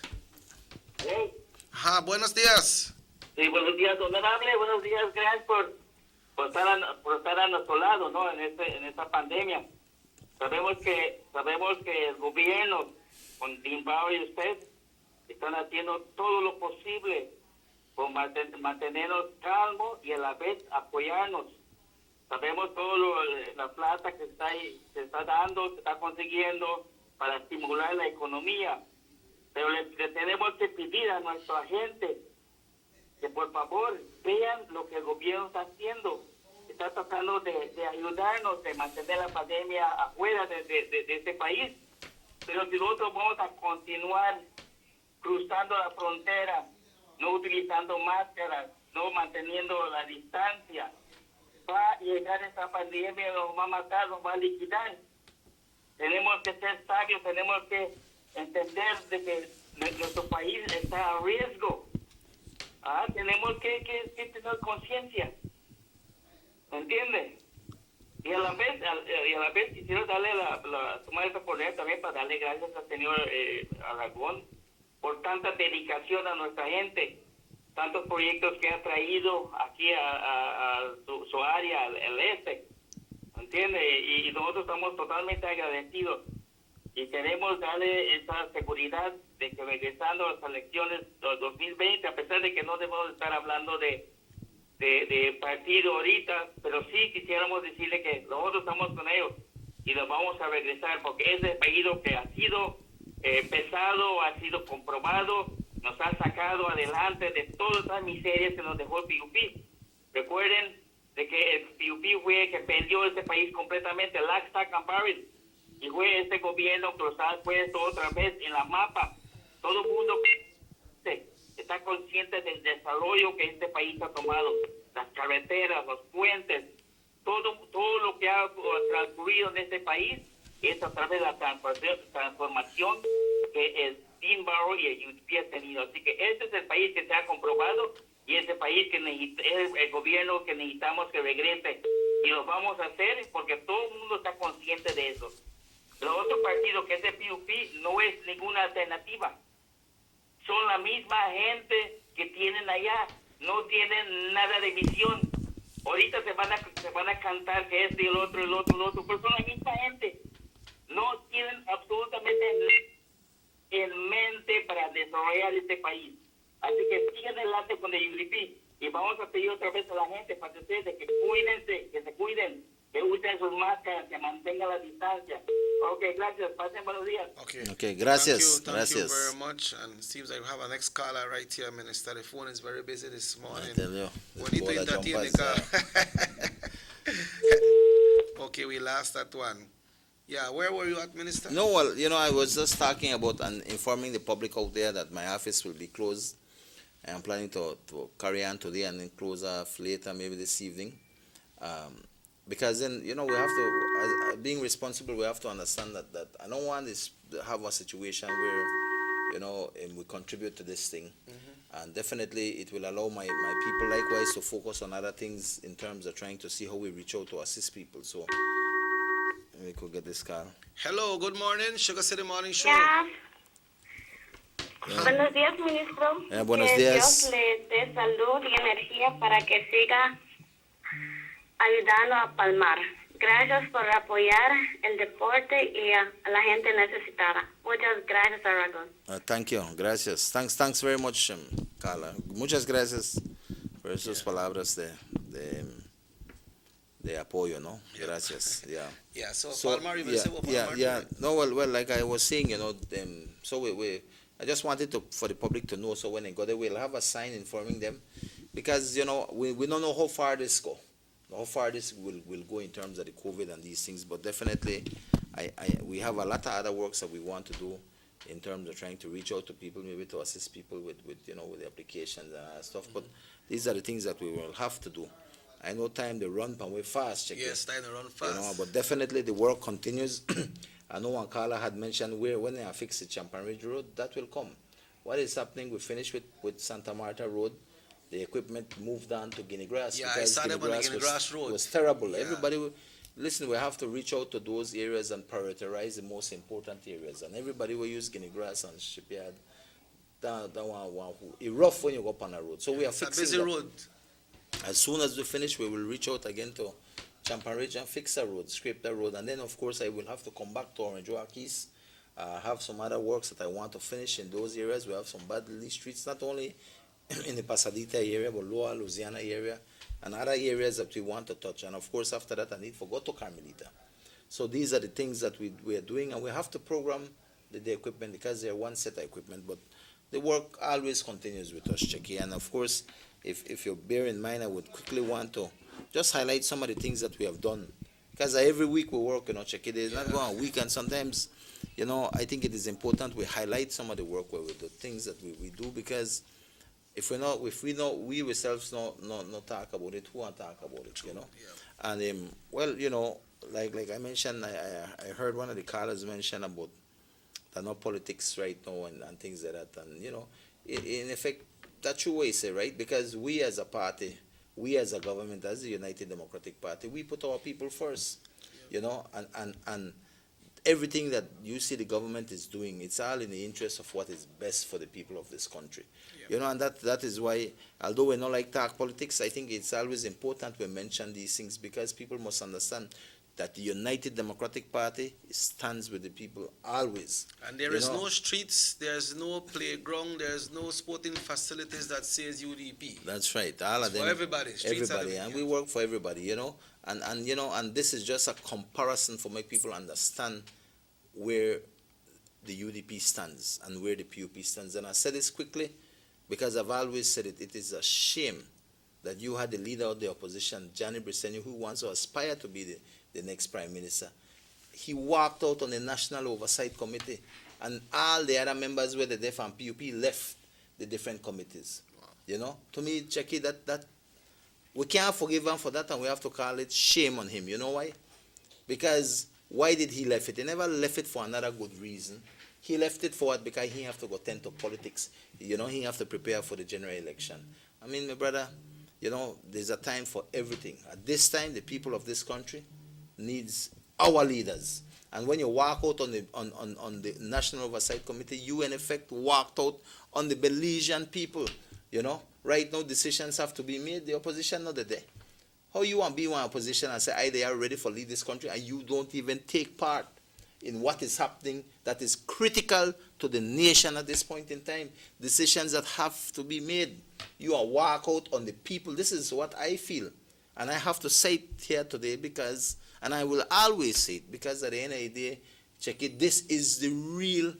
Ajá, buenos días. Sí, buenos días, honorable. Buenos días, gracias por estar a nuestro lado, ¿no? En esta pandemia. Sabemos que el gobierno, con Dimbao y usted, están haciendo todo lo posible por mantenernos calmos y a la vez apoyarnos. Sabemos todo la plata que se está dando, se está consiguiendo para estimular la economía. Pero le tenemos que pedir a nuestra gente que por favor vean lo que el gobierno está haciendo. Está tratando de ayudarnos, de mantener la pandemia afuera de este país. Pero si nosotros vamos a continuar cruzando la frontera, no utilizando máscaras, no manteniendo la distancia, va a llegar esta pandemia, nos va a matar, nos va a liquidar. Tenemos que ser sabios, tenemos que entender de que nuestro país está a riesgo. Tenemos que tener conciencia. ¿Entiende? Y a la vez quisiera darle tomar esta oportunidad también para darle gracias al señor Aragón por tanta dedicación a nuestra gente, tantos proyectos que ha traído aquí a su área, el este. ¿Entiende? Y nosotros estamos totalmente agradecidos y queremos darle esa seguridad de que regresando a las elecciones del 2020, a pesar de que no debemos estar hablando de partido ahorita, pero sí quisiéramos decirle que nosotros estamos con ellos y los vamos a regresar porque ese apellido que ha sido pesado, ha sido comprobado, nos ha sacado adelante de todas las miserias que nos dejó el PUP. Recuerden de que el PUP fue el que perdió este país completamente, lock, stock and barrel, y fue este gobierno que los ha puesto otra vez en la mapa. Todo el mundo está consciente del desarrollo que este país ha tomado, las carreteras, los puentes, todo lo que ha transcurrido en este país es a través de la transformación que el Dean Barrow y el UTP han tenido. Así que este es el país que se ha comprobado y es el país que es el gobierno que necesitamos que regrese. Y lo vamos a hacer porque todo el mundo está consciente de eso. El otro partido que es el PUP no es ninguna alternativa. Son la misma gente que tienen allá, no tienen nada de visión. Ahorita se van a cantar que este y el otro, pero son la misma gente. No tienen absolutamente en mente para desarrollar este país. Así que sigan adelante con el UDP y vamos a pedir otra vez a la gente para ustedes de que cuídense, que se cuiden, que usen sus máscaras, que mantengan la distancia. Ok, gracias. Pasen buenos días. Okay, gracias. Thank gracias. you very much. And it seems like we have a next caller right here, Minister. The phone is very busy this morning. I tell you, Bonito bola entertain jumpers, the car. Okay, we lost that one. Yeah, where were you at, Minister? No, well, you know, I was just talking about and informing the public out there that my office will be closed. I am planning to carry on today and then close off later, maybe this evening. Because then, you know, we have to, as being responsible, we have to understand that I don't want this to have a situation where, you know, we contribute to this thing. And definitely it will allow my people likewise to focus on other things in terms of trying to see how we reach out to assist people. So we could get this call. Hello, good morning. Sugar City Morning Show. Ya. Yeah. Buenos días, ministro. Buenos que días. Dios le dé salud y energía para que siga ayudando a Palmar. Gracias por apoyar el deporte y a la gente necesitada. Muchas gracias, Aragón. Thank you. Gracias. Thanks very much, Carla. Muchas gracias por esas palabras de apoyo, ¿no? Gracias. Yeah. Yeah, so Palmar, you will say what Palmar yeah. doing? No, well, like I was saying, you know, so I just wanted for the public to know, so when they go there, we'll have a sign informing them because, you know, we don't know how far this will go in terms of the COVID and these things, but definitely we have a lot of other works that we want to do in terms of trying to reach out to people, maybe to assist people with you know, with the applications and stuff. But these are the things that we will have to do. I know time to run way fast. Yes, time to run fast. You know, but definitely the work continues. I know one caller had mentioned when they are fixed Champan Ridge Road, that will come. What is happening? We finished with Santa Marta Road. The equipment moved on to Guinea Grass. Yeah, I saw them on the Guinea Grass Road. It was terrible. Yeah. Everybody, listen, we have to reach out to those areas and prioritize the most important areas. And everybody will use Guinea Grass and Shipyard. That one, it's rough when you go up on a road. So we are fixing a busy road. As soon as we finish, we will reach out again to Champan Ridge and fix the road, scrape the road. And then, of course, I will have to come back to Orange Walk East. Have some other works that I want to finish in those areas. We have some badly streets, not only in the Pasadita area, but Lower Louisiana area, and other areas that we want to touch. And of course, after that, I need to go to Carmelita. So these are the things that we are doing, and we have to program the equipment because they're one set of equipment. But the work always continues with us, Checky. And of course, if you bear in mind, I would quickly want to just highlight some of the things that we have done. Because every week we work, you know, Checky. There's not going a week, and sometimes, you know, I think it is important we highlight some of the work where we do, things that we do, because if we ourselves not talk about it, who won't talk about it, you know? Yeah. And well, you know, like I mentioned, I heard one of the callers mention about the no politics right now and things like that, and you know, in effect, that's your way, say, right? Because we as a party, we as a government, as the United Democratic Party, we put our people first, you know, and everything that you see the government is doing, it's all in the interest of what is best for the people of this country. You know, and that is why, although we don't like talk politics, I think it's always important we mention these things, because people must understand that the United Democratic Party stands with the people always. And there is no streets, there's no playground, there's no sporting facilities that says UDP. That's right. All of them. For everybody. Everybody. And we work for everybody, you know. And you know, and this is just a comparison for make people understand where the UDP stands and where the PUP stands. And I said this quickly because I've always said it. It is a shame that you had the leader of the opposition, Gianni Briceño, who wants to aspire to be the next prime minister. He walked out on the National Oversight Committee, and all the other members were the DEF and PUP left the different committees. Wow. You know, to me, Checky, that we can't forgive him for that, and we have to call it shame on him. You know why? Because why did he left it? He never left it for another good reason. He left it for what? Because he have to go tend to politics. You know, he have to prepare for the general election. I mean, my brother, you know, there's a time for everything. At this time, the people of this country needs our leaders. And when you walk out on the National Oversight Committee, you in effect walked out on the Belizean people. You know, right now decisions have to be made. The opposition not there. How you want to be one opposition and say, they are ready for lead this country, and you don't even take part in what is happening that is critical to the nation at this point in time. Decisions that have to be made. You are walk out on the people. This is what I feel. And I have to say it here today because, and I will always say it, because at the end of the day, check it, this is the real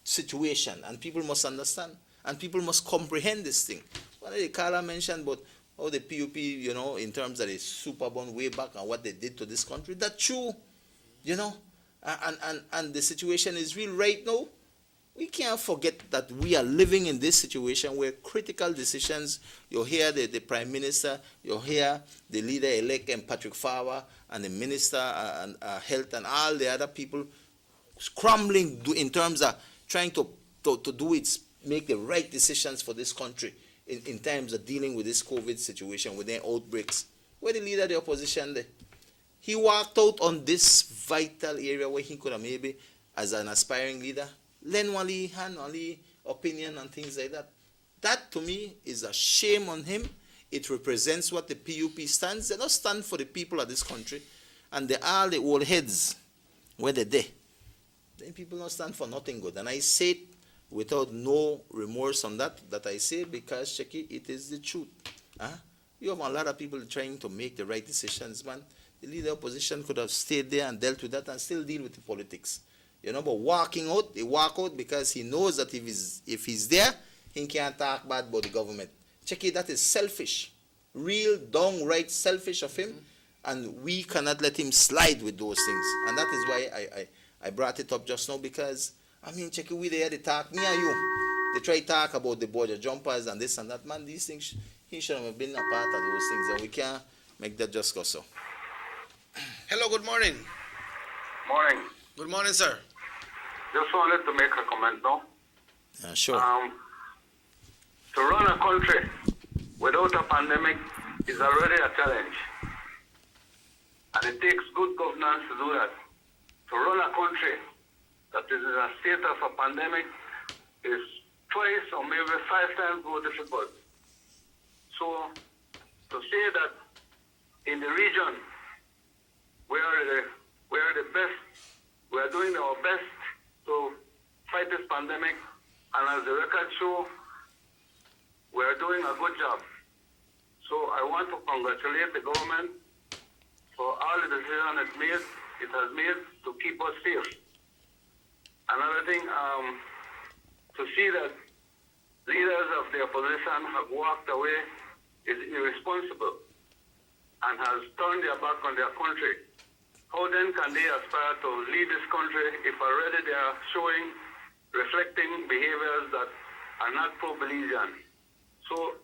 situation, and people must understand, and people must comprehend this thing. What the caller mentioned about how the PUP, you know, in terms of the Superbond way back and what they did to this country, that's true, you know, and the situation is real right now. We can't forget that we are living in this situation where critical decisions, you hear the Prime Minister, you hear the leader-elect and Patrick Farber and the Minister and Health and all the other people scrambling in terms of trying to make the right decisions for this country in terms of dealing with this COVID situation, with the outbreaks. Where the leader of the opposition there? He walked out on this vital area where he could have maybe, as an aspiring leader, lend one hand, only opinion and things like that. That to me is a shame on him. It represents what the PUP stands. They don't stand for the people of this country. And they are the old heads where they're there. Then people don't stand for nothing good. And I say it without no remorse on that I say, because, Checky, it is the truth. You have a lot of people trying to make the right decisions, man. The leader of opposition could have stayed there and dealt with that and still deal with the politics. You know, but walking out, he walk out because he knows that if he's there, he can't talk bad about the government. Check it, that is selfish. Real, downright selfish of him. And we cannot let him slide with those things. And that is why I brought it up just now, because, I mean, check it, we there, they talk, me and you. They try to talk about the border jumpers and this and that. Man, these things, he should have been a part of those things. And we can't make that just go so. Hello, good morning. Morning. Good morning, sir. Just wanted to make a comment now. Sure. To run a country without a pandemic is already a challenge. And it takes good governance to do that. To run a country that is in a state of a pandemic is twice or maybe 5 times more difficult. So to say that in the region we are the best, we are doing our best to fight this pandemic, and as the records show, we are doing a good job. So I want to congratulate the government for all the decisions it has made to keep us safe. Another thing, to see that leaders of the opposition have walked away is irresponsible and has turned their back on their country. How then can they aspire to lead this country if already they are reflecting behaviors that are not pro-Belizean? So,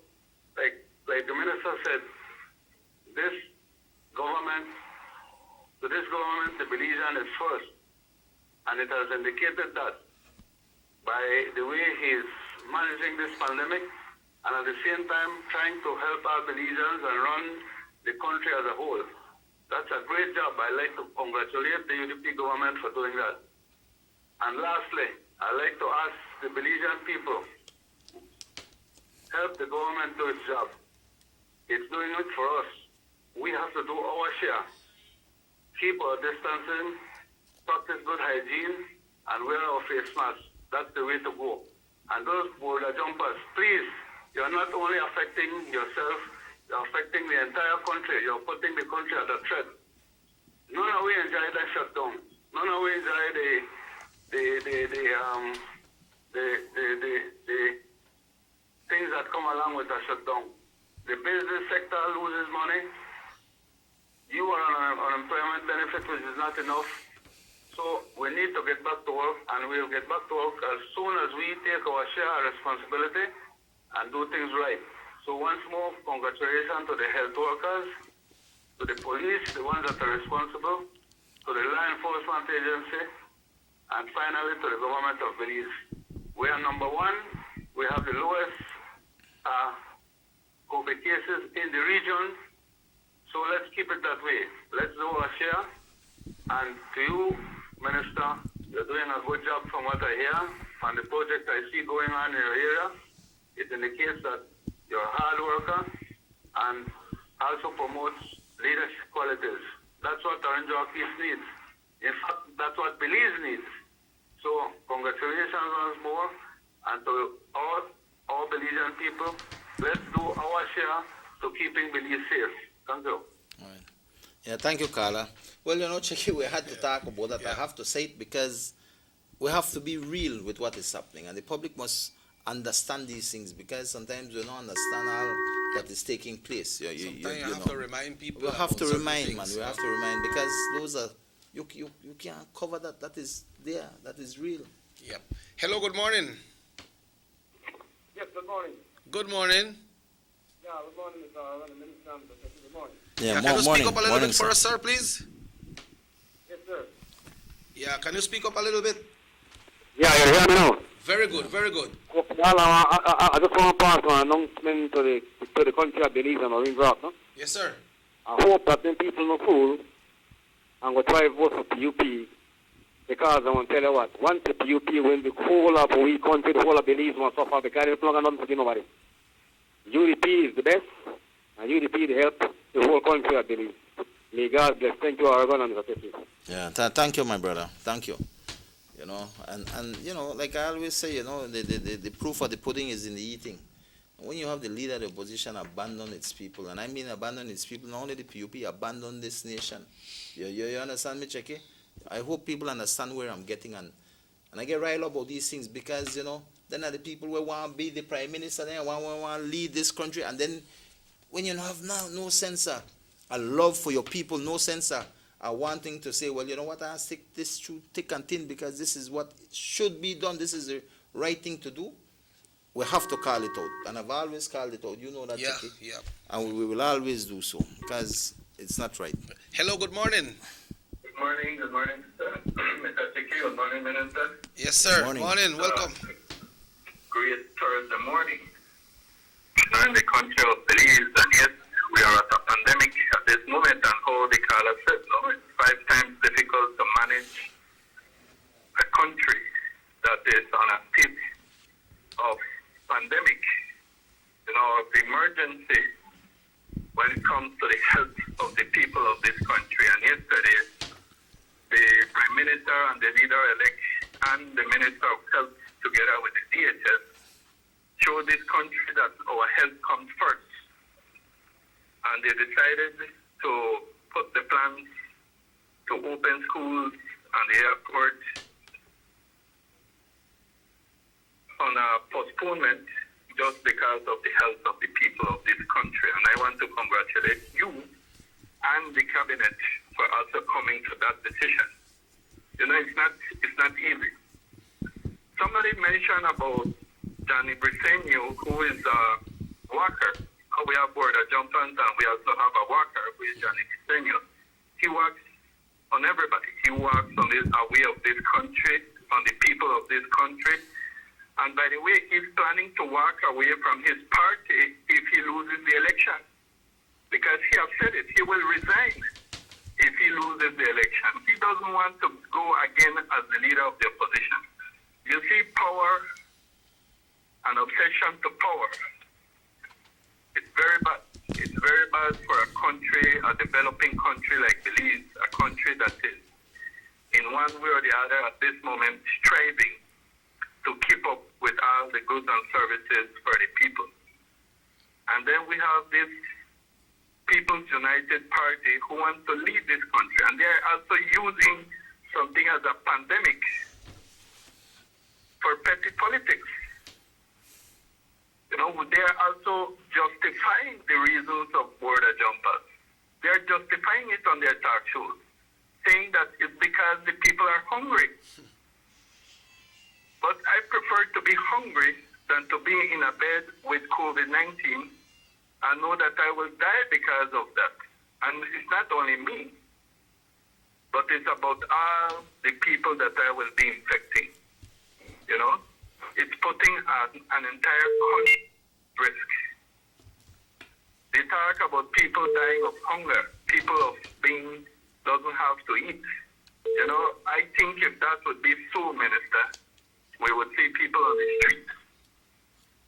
like the minister said, to this government, the Belizean is first. And it has indicated that by the way he is managing this pandemic, and at the same time trying to help our Belizeans and run the country as a whole. That's a great job. I'd like to congratulate the UDP government for doing that. And lastly, I'd like to ask the Belizean people, help the government do its job. It's doing it for us. We have to do our share. Keep our distancing, practice good hygiene, and wear our face masks. That's the way to go. And those border jumpers, please, you're not only affecting yourself, you're affecting the entire country. You're putting the country at a threat. None of we enjoy that shutdown. None of we enjoy the things that come along with a shutdown. The business sector loses money. You are on unemployment benefit, which is not enough. So we need to get back to work, and we'll get back to work as soon as we take our share of responsibility and do things right. So once more, congratulations to the health workers, to the police, the ones that are responsible, to the law enforcement agency, and finally to the government of Belize. We are number one. We have the lowest COVID cases in the region. So let's keep it that way. Let's do our share. And to you, Minister, you're doing a good job from what I hear. And the project I see going on in your area, it indicates that you're a hard worker and also promotes leadership qualities. That's what Orange Walk East needs. In fact, that's what Belize needs. So congratulations once more, and to all Belizean people, let's do our share to keeping Belize safe. Thank you. All right. Yeah, thank you, Carla. Well, Checky, we had to talk about that. I have to say it because we have to be real with what is happening, and the public must understand these things, because sometimes we don't understand all that is taking place. You have to remind people. We have to remind, things, man. We have to remind, because those are you can't cover that. That is there. That is real. Yep. Hello. Good morning. Yes. Good morning. Good morning. Yeah. Good morning, Mr. Minister. Good morning. Yeah. Can you speak up a little bit sir. for us, sir, please? Yes, sir. Yeah. Can you speak up a little bit? Yeah. You hear me now? Very good. Very good. I just want to pass an announcement to the country of Belize and Orange Rock, no? Yes, sir. I hope that them people no fool and go try vote for PUP, because I want to tell you what, once the PUP win, the whole of we country, the whole of Belize must suffer, because it's not nothing to nobody. UDP is the best, and UDP will help the whole country of Belize. May God bless. Thank you, Aragon and Mr. Yeah, thank you, my brother. Thank you. And like I always say, the proof of the pudding is in the eating. When you have the leader of the opposition abandon its people, and I mean abandon its people, not only the PUP, abandon this nation. You understand me, Checky? I hope people understand where I'm getting, and I get riled about these things because, Then are the people who want to be the prime minister, then want to lead this country, and then when you have now no sense of a love for your people, no sense of wanting to say, well, you know what, I'll stick this through thick and thin because this is what should be done, this is the right thing to do. We have to call it out, and I've always called it out. You know that, Chicky? Yeah. And we will always do so because it's not right. Hello, good morning. Good morning, Mr. Chicky. Good morning, Minister. Yes, sir. Morning. Welcome. Great Thursday morning. In the country of Belize, and yes, we are at a pandemic at this moment, and how the caller said, no, it's 5 times difficult to manage a country that is on a state of pandemic, of emergency when it comes to the health of the people of this country. And yesterday, the Prime Minister and the leader-elect and the Minister of Health, together with the DHS, showed this country that our health comes first. And they decided to put the plans to open schools and the airport on a postponement just because of the health of the people of this country. And I want to congratulate you and the cabinet for also coming to that decision. It's not easy. Somebody mentioned about Johnny Briseño, who is a walker. We have border jumpers and we also have a walker who is Johnny Briseño. He works on everybody. He works on the way of this country, on the people of this country. And by the way, he's planning to walk away from his party if he loses the election. Because he has said it, he will resign if he loses the election. He doesn't want to go again as the leader of the opposition. You see, power and obsession to power, it's very bad. It's very bad for a country, a developing country like Belize, a country that is in one way or the other at this moment striving to keep up with all the goods and services for the people. And then we have this People's United Party who want to lead this country, and they're also using something as a pandemic for petty politics. They're also justifying the reasons of border jumpers. They're justifying it on their talk shows, saying that it's because the people are hungry. But I prefer to be hungry than to be in a bed with COVID-19 and know that I will die because of that. And it's not only me, but it's about all the people that I will be infecting. It's putting an entire country at risk. They talk about people dying of hunger, people of being doesn't have to eat. I think if that would be so, Minister, we would see people on the streets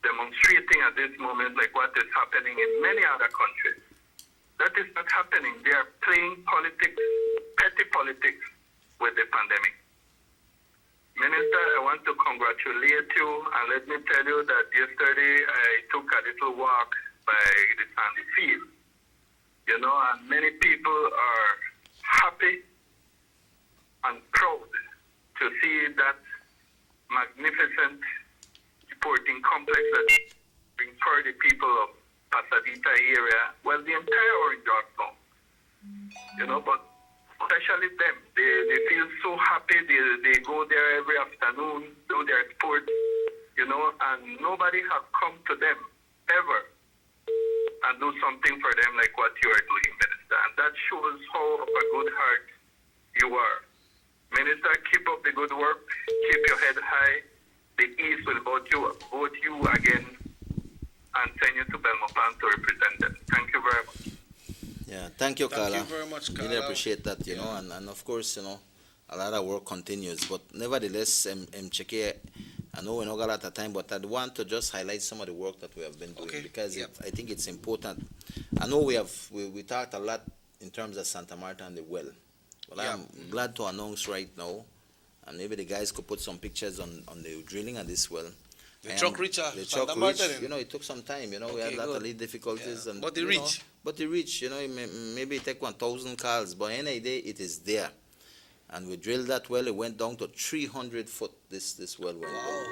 demonstrating at this moment like what is happening in many other countries. That is not happening. They are playing politics, petty politics, with the pandemic. Minister, I want to congratulate you, and let me tell you that yesterday I took a little walk by the sandy field. And many people are happy and proud to see that magnificent sporting complex that brings for the people of Pasadena area, well, the entire Orange Rock Zone. But especially them, they feel so happy. They go there every afternoon, do their sports, and nobody have come to them ever and do something for them like what you are doing, Minister. And that shows how of a good heart you are. Minister, keep up the good work. Keep your head high. The East will vote you again and send you to Belmopan to represent them. Thank you very much. Yeah, thank you, Carla. Thank you very much, Carla. Really appreciate that, know, and of course, a lot of work continues. But nevertheless, Chicky, I know we don't got a lot of time, but I want to just highlight some of the work that we have been doing because I think it's important. I know we talked a lot in terms of Santa Marta and the well. Well, I'm glad to announce right now, and maybe the guys could put some pictures on the drilling of this well. The truck reached Santa Marta, it took some time, we had a lot of difficulties. Yeah. And, but they reach. But they reach, maybe it take 1,000 calls, but any day it is there. And we drilled that well, it went down to 300 foot, this well went down.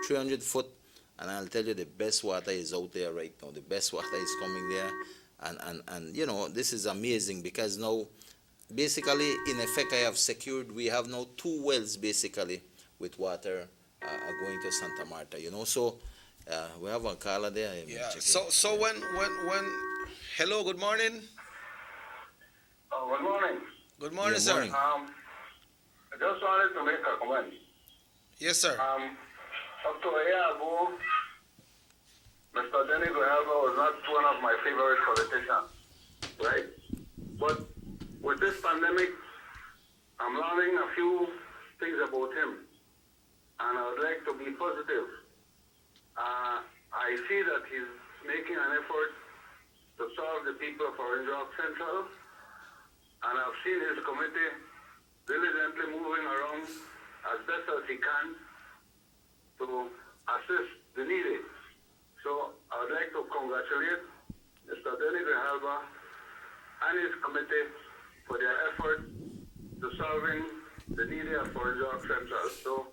300 foot, and I'll tell you the best water is out there right now. The best water is coming there, and you know, this is amazing because now, basically, in effect, I have secured, we have now 2 wells basically with water going to Santa Marta, you know, so we have a caller there. Yeah, so when, hello, good morning. Good morning. Good morning, Yeah, sir. morning. I just wanted to make a comment. Yes, sir. Up to a year ago, Mr. Denny Grijalva was not one of my favorite politicians, right? But with this pandemic, I'm learning a few things about him, and I would like to be positive. I see that he's making an effort to serve the people of Orange Rock Central, and I've seen his committee diligently moving around as best as he can to assist the needy. So I would like to congratulate Mr. Denny Grijalva and his committee for their effort to serving the needy of Orange Rock Central. So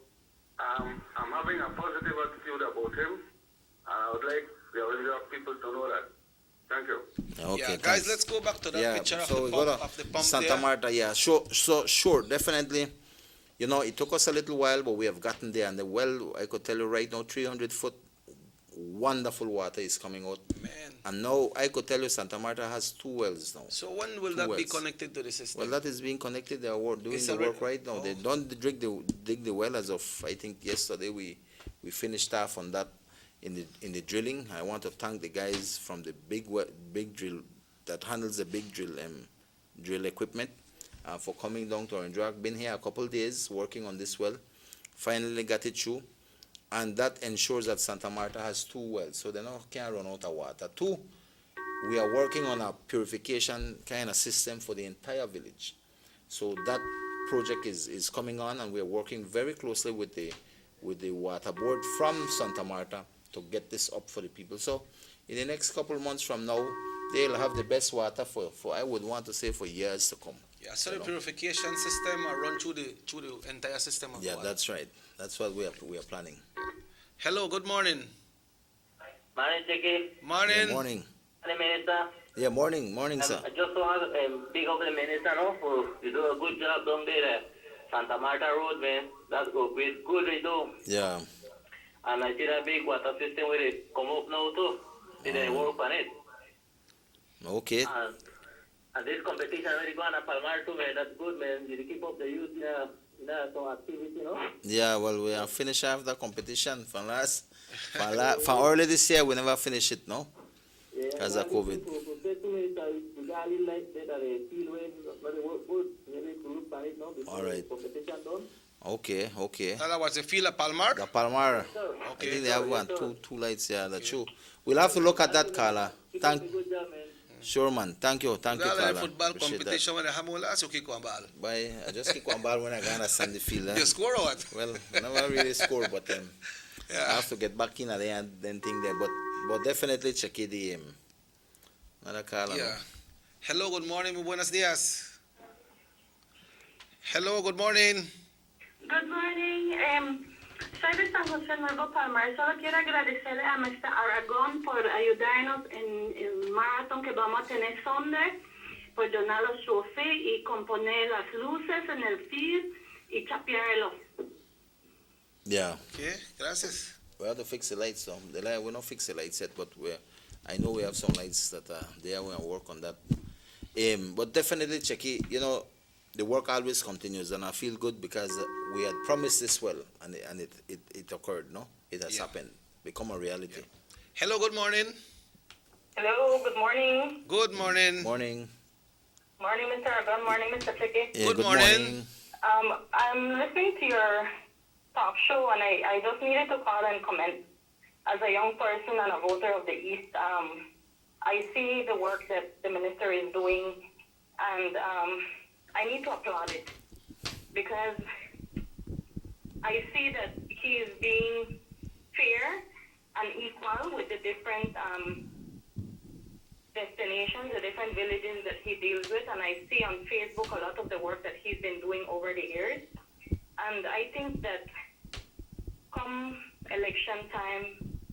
I'm having a positive attitude about him, and I would like the Orange Rock people to know that. Thank you. Okay, Yeah, guys, thanks. let's go back to that picture so we of go the pump Santa there. Marta, yeah, sure, definitely. You know, it took us a little while, but we have gotten there, and the well, I could tell you right now, 300 foot, wonderful water is coming out. Man. And now, I could tell you Santa Marta has 2 wells now. So when will 2 that be wells. connected to the system? Well, that is being connected. They are doing It's the already- work right now. They don't dig the well as of, I think, yesterday. We finished off on that in the drilling. I want to thank the guys from the big drill that handles the big drill equipment for coming down to Orange Rock. Been here a couple of days working on this well. Finally got it through, and that ensures that Santa Marta has 2 wells, so they can't run out of water. 2, we are working on a purification kind of system for the entire village. So that project is coming on, and we are working very closely with the water board from Santa Marta to get this up for the people. So in the next couple of months from now, they'll have the best water for I would want to say for years to come. Yeah, so the purification system are run through the entire system of Yeah, water. that's right. That's what we are planning. Hello, good morning. Morning, Chicky. Morning. Yeah, morning. Morning, Minister. Yeah, morning, sir. I just want to big up the Minister now for you do a good job down there. Santa Marta Road, man. That's good. Good they do. Yeah. And I see that big water system where they come up now too. They work on it. Okay. And this competition where they go on a Palmar too, man. That's good, man. You keep up the youth there. Some activity, you know? Yeah, well, we are finished off the competition from early this year. We never finish it, no? Because of COVID. All right. Okay. In other words, the field of Palmar? The Palmar. I think they have two lights here. That's true. We'll have to look at that, Carla. Sure, man. Thank you, Wala Carla. football Appreciate competition when they have more last, you kick one ball. Bye. I just kick one ball when I gonna send the field. You score or what? Well, I never really score, but I have to get back in at the end, then think there. But definitely check the another Carla. Yeah. Hello, good morning, muy buenos días. Hello, good morning. Good morning. Soy de San José Nuevo Palmar. Solo quiero agradecerle a Mr. Aragón por ayudarnos en el maratón que vamos a tener Sunday, por donar los trofeos y componer las luces en el field y chapearlo. Yeah. Okay, gracias. We have to fix the lights, though. We're not fix the lights yet, but I know we have some lights that are there. We're gonna work on that. But definitely, Checky, the work always continues, and I feel good because we had promised this well, and it occurred, no? It has happened, become a reality. Hello, good morning. Hello, good morning. Good morning. Morning. Morning, Mr. Aragón. Morning, Mr. Tricky. Yeah, good morning. I'm listening to your talk show, and I just needed to call and comment. As a young person and a voter of the East, I see the work that the minister is doing, and I need to applaud it because I see that he is being fair and equal with the different destinations, the different villages that he deals with, and I see on Facebook a lot of the work that he's been doing over the years. And I think that come election time,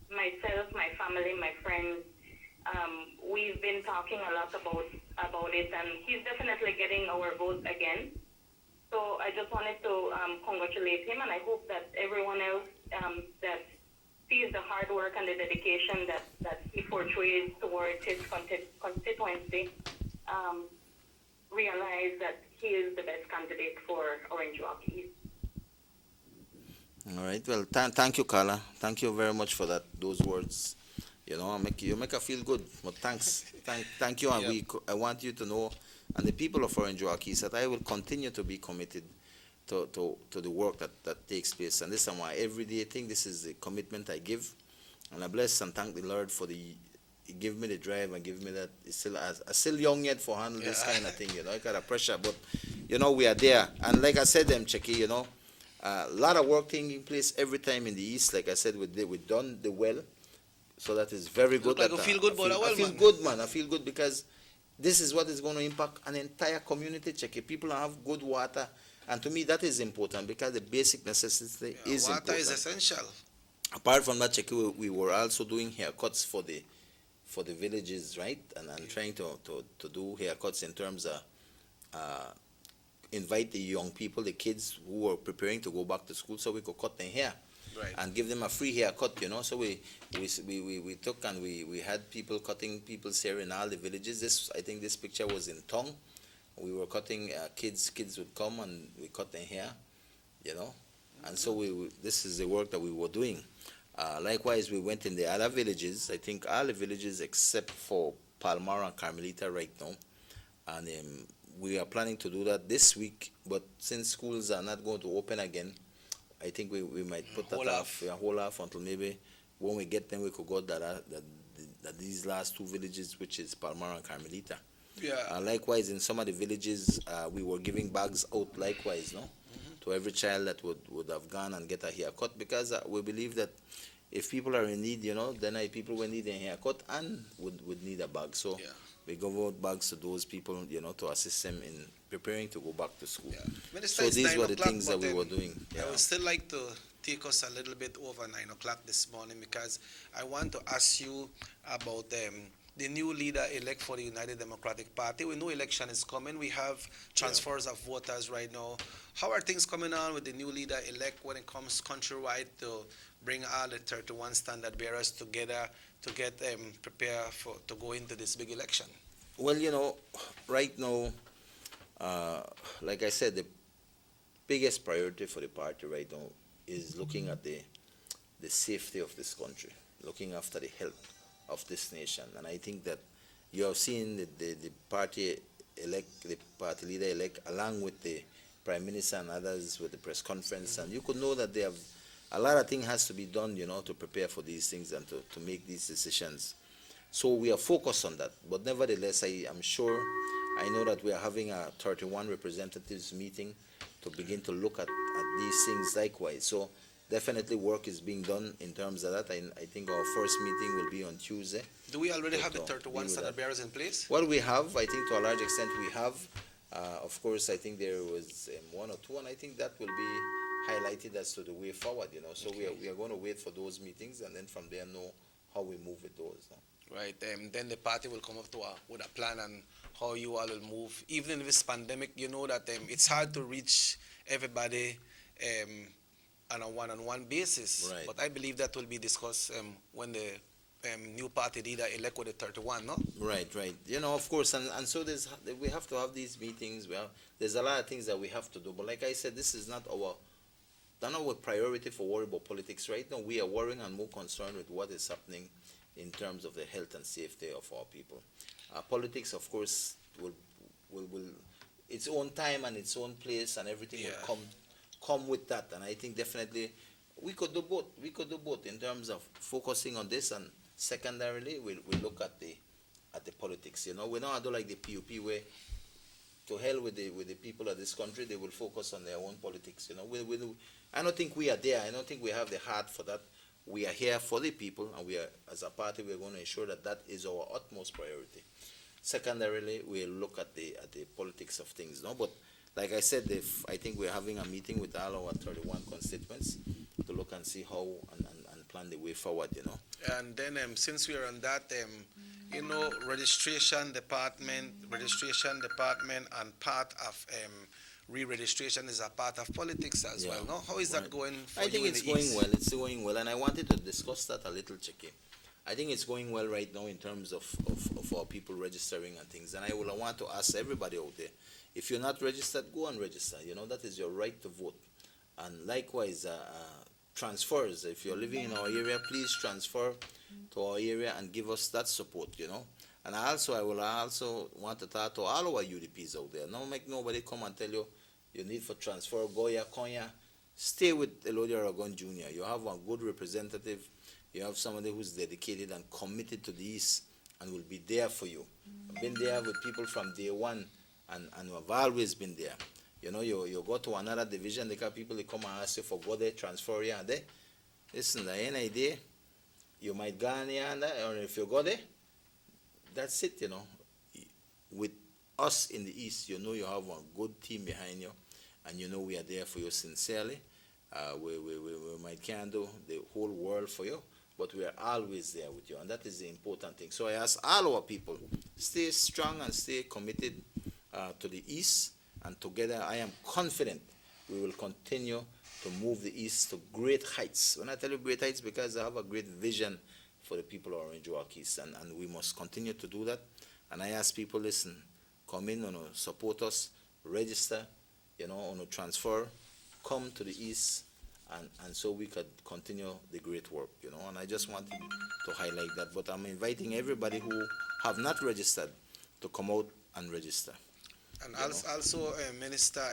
myself, my family, my friends, we've been talking a lot about it, and he's definitely getting our vote again. So I just wanted to congratulate him, and I hope that everyone else that sees the hard work and the dedication that he portrays towards his constituency realize that he is the best candidate for Orange Walk East. All right. Well, thank you, Carla. Thank you very much for those words. You know, you make her feel good. But thanks, thank you, and I want you to know, and the people of Orange Walk East, that I will continue to be committed to the work that takes place. And this is why every day I think this is the commitment I give, and I bless and thank the Lord for give me the drive and give me that. I'm still young yet for handle this kind of thing. You know, I got a pressure, but you know we are there. And like I said, Checky, you know. A lot of work taking place every time in the East. Like I said, we've done the well, so that is very good. Look like feel good, I feel good, man. I feel good because this is what is going to impact an entire community. Check it. People have good water, and to me that is important because the basic necessity is water important. is essential. Apart from that, check it, we were also doing haircuts for the villages, right? And trying to do haircuts in terms of. Invite the young people, the kids who were preparing to go back to school, so we could cut their hair, and give them a free haircut, you know. So we took and we had people cutting people's hair in all the villages. I think this picture was in Tong. We were cutting kids would come and we cut their hair, you know. And so this is the work that we were doing. Likewise, we went in the other villages. I think all the villages except for Palmar and Carmelita right now, and we are planning to do that this week, but since schools are not going to open again, I think we might put that hold off until maybe when we get them, we could go that these last two villages, which is Palmar and Carmelita. Yeah. Likewise, in some of the villages, we were giving bags out likewise, no, to every child that would have gone and get a haircut, because we believe that if people are in need, you know, then people will need a haircut and would need a bag. So. Yeah. We give out bags to those people, you know, to assist them in preparing to go back to school. Minister, so these were the things that we were doing. I would still like to take us a little bit over 9 o'clock this morning, because I want to ask you about the new leader-elect for the United Democratic Party. We know election is coming. We have transfers of voters right now. How are things coming on with the new leader-elect when it comes countrywide to bring all the 31 standard bearers together to get prepared to go into this big election? Well, you know, right now, like I said, the biggest priority for the party right now is looking at the safety of this country, looking after the health of this nation. And I think that you have seen the party leader-elect, along with the Prime Minister and others with the press conference, and you could know that they have a lot of things has to be done, you know, to prepare for these things and to make these decisions. So we are focused on that. But nevertheless, I know that we are having a 31 representatives meeting to begin to look at these things likewise. So definitely work is being done in terms of that. I think our first meeting will be on Tuesday. Do we already have the 31 standard bearers in place? Well, we have. I think to a large extent we have. Of course, I think there was one or two, and I think that will be highlighted as to the way forward, you know. So we are going to wait for those meetings, and then from there know how we move with those. Right. Then the party will come up with a plan on how you all will move. Even in this pandemic, you know that it's hard to reach everybody on a one-on-one basis. Right. But I believe that will be discussed when the new party leader elect with the 31, no? Right. You know, of course, and so we have to have these meetings. There's a lot of things that we have to do. But like I said, this is not our priority for worry about politics right now. We are worrying and more concerned with what is happening in terms of the health and safety of our people. Politics, of course, will its own time and its own place, and everything will come with that. And I think definitely we could do both in terms of focusing on this, and secondarily we'll look at the politics. You know, we don't do like the PUP where to hell with the people of this country, they will focus on their own politics. You know, I don't think we are there. I don't think we have the heart for that. We are here for the people, and we are, as a party, we are going to ensure that is our utmost priority. Secondarily, we'll look at the politics of things. No, but like I said, I think we're having a meeting with all our 31 constituents to look and see how and plan the way forward, you know. And then since we are on that, registration department and part of re-registration is a part of politics as well, no? How is that going for you? I think in it's the going East? well. It's going well, and I wanted to discuss that a little, Chicky. I think it's going well right now in terms of our people registering and things. And I want to ask everybody out there, if you're not registered, go and register. You know, that is your right to vote. And likewise, transfers. If you're living in our area, please transfer to our area and give us that support, you know. And I will also want to talk to all our UDPs out there. Don't make nobody come and tell you need for transfer, Goya, Konya. Stay with Elodie Aragon Jr. You have a good representative. You have somebody who's dedicated and committed to the East and will be there for you. I've been there with people from day one and I've always been there. You know, you go to another division, they got people, they come and ask you for go there, transfer here and there. Listen, there ain't idea. You might go in here and there, or if you go there, that's it, you know. With us in the East, you know you have a good team behind you, and you know we are there for you sincerely. We might can't do the whole world for you, but we are always there with you, and that is the important thing. So I ask all our people, stay strong and stay committed to the East, and together I am confident we will continue to move the East to great heights. When I tell you great heights, because I have a great vision for the people of Orange Walk East, and we must continue to do that. And I ask people, listen, come in, support us, register, transfer, come to the East, and so we could continue the great work, and I just wanted to highlight that. But I'm inviting everybody who have not registered to come out and register. And also, Minister,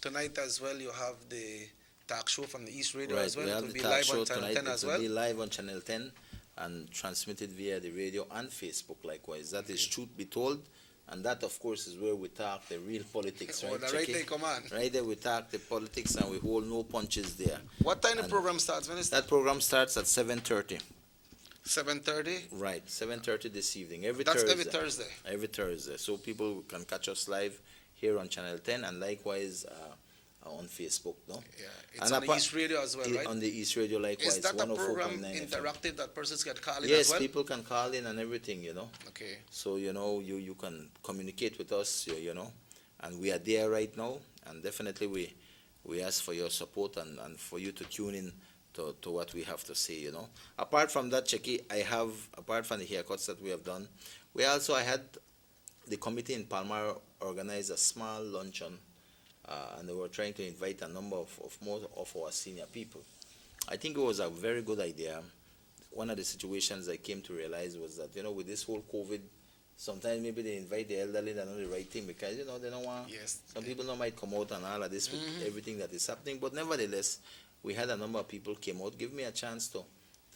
tonight as well you have the talk show from the East Radio as well. We have it will the be talk live show on Channel tonight. 10 as well. It will be live on Channel 10 and transmitted via the radio and Facebook likewise. That is truth be told. And that, of course, is where we talk the real politics, right? Right there, come on. Right there, we talk the politics and we hold no punches there. What time the program starts, Minister? That program starts at 7:30. 7:30? Right, 7:30 this evening. That's every Thursday? Every Thursday. So people can catch us live here on Channel 10 and likewise on Facebook, no? Yeah, it's on the East Radio as well, right? On the East Radio, likewise. Is that a program 104.9 interactive that persons can call in yes, as well? Yes, people can call in and everything, Okay. So, you can communicate with us, and we are there right now, and definitely we ask for your support and for you to tune in to what we have to say, Apart from that, Checky, apart from the haircuts that we have done, I had the committee in Palmar organize a small luncheon, and they were trying to invite a number of more of our senior people. I think it was a very good idea. One of the situations I came to realize was that, with this whole COVID, sometimes maybe they invite the elderly, they're not the right thing because, they don't want, some people might come out and all of this with everything that is happening, but nevertheless, we had a number of people came out, give me a chance to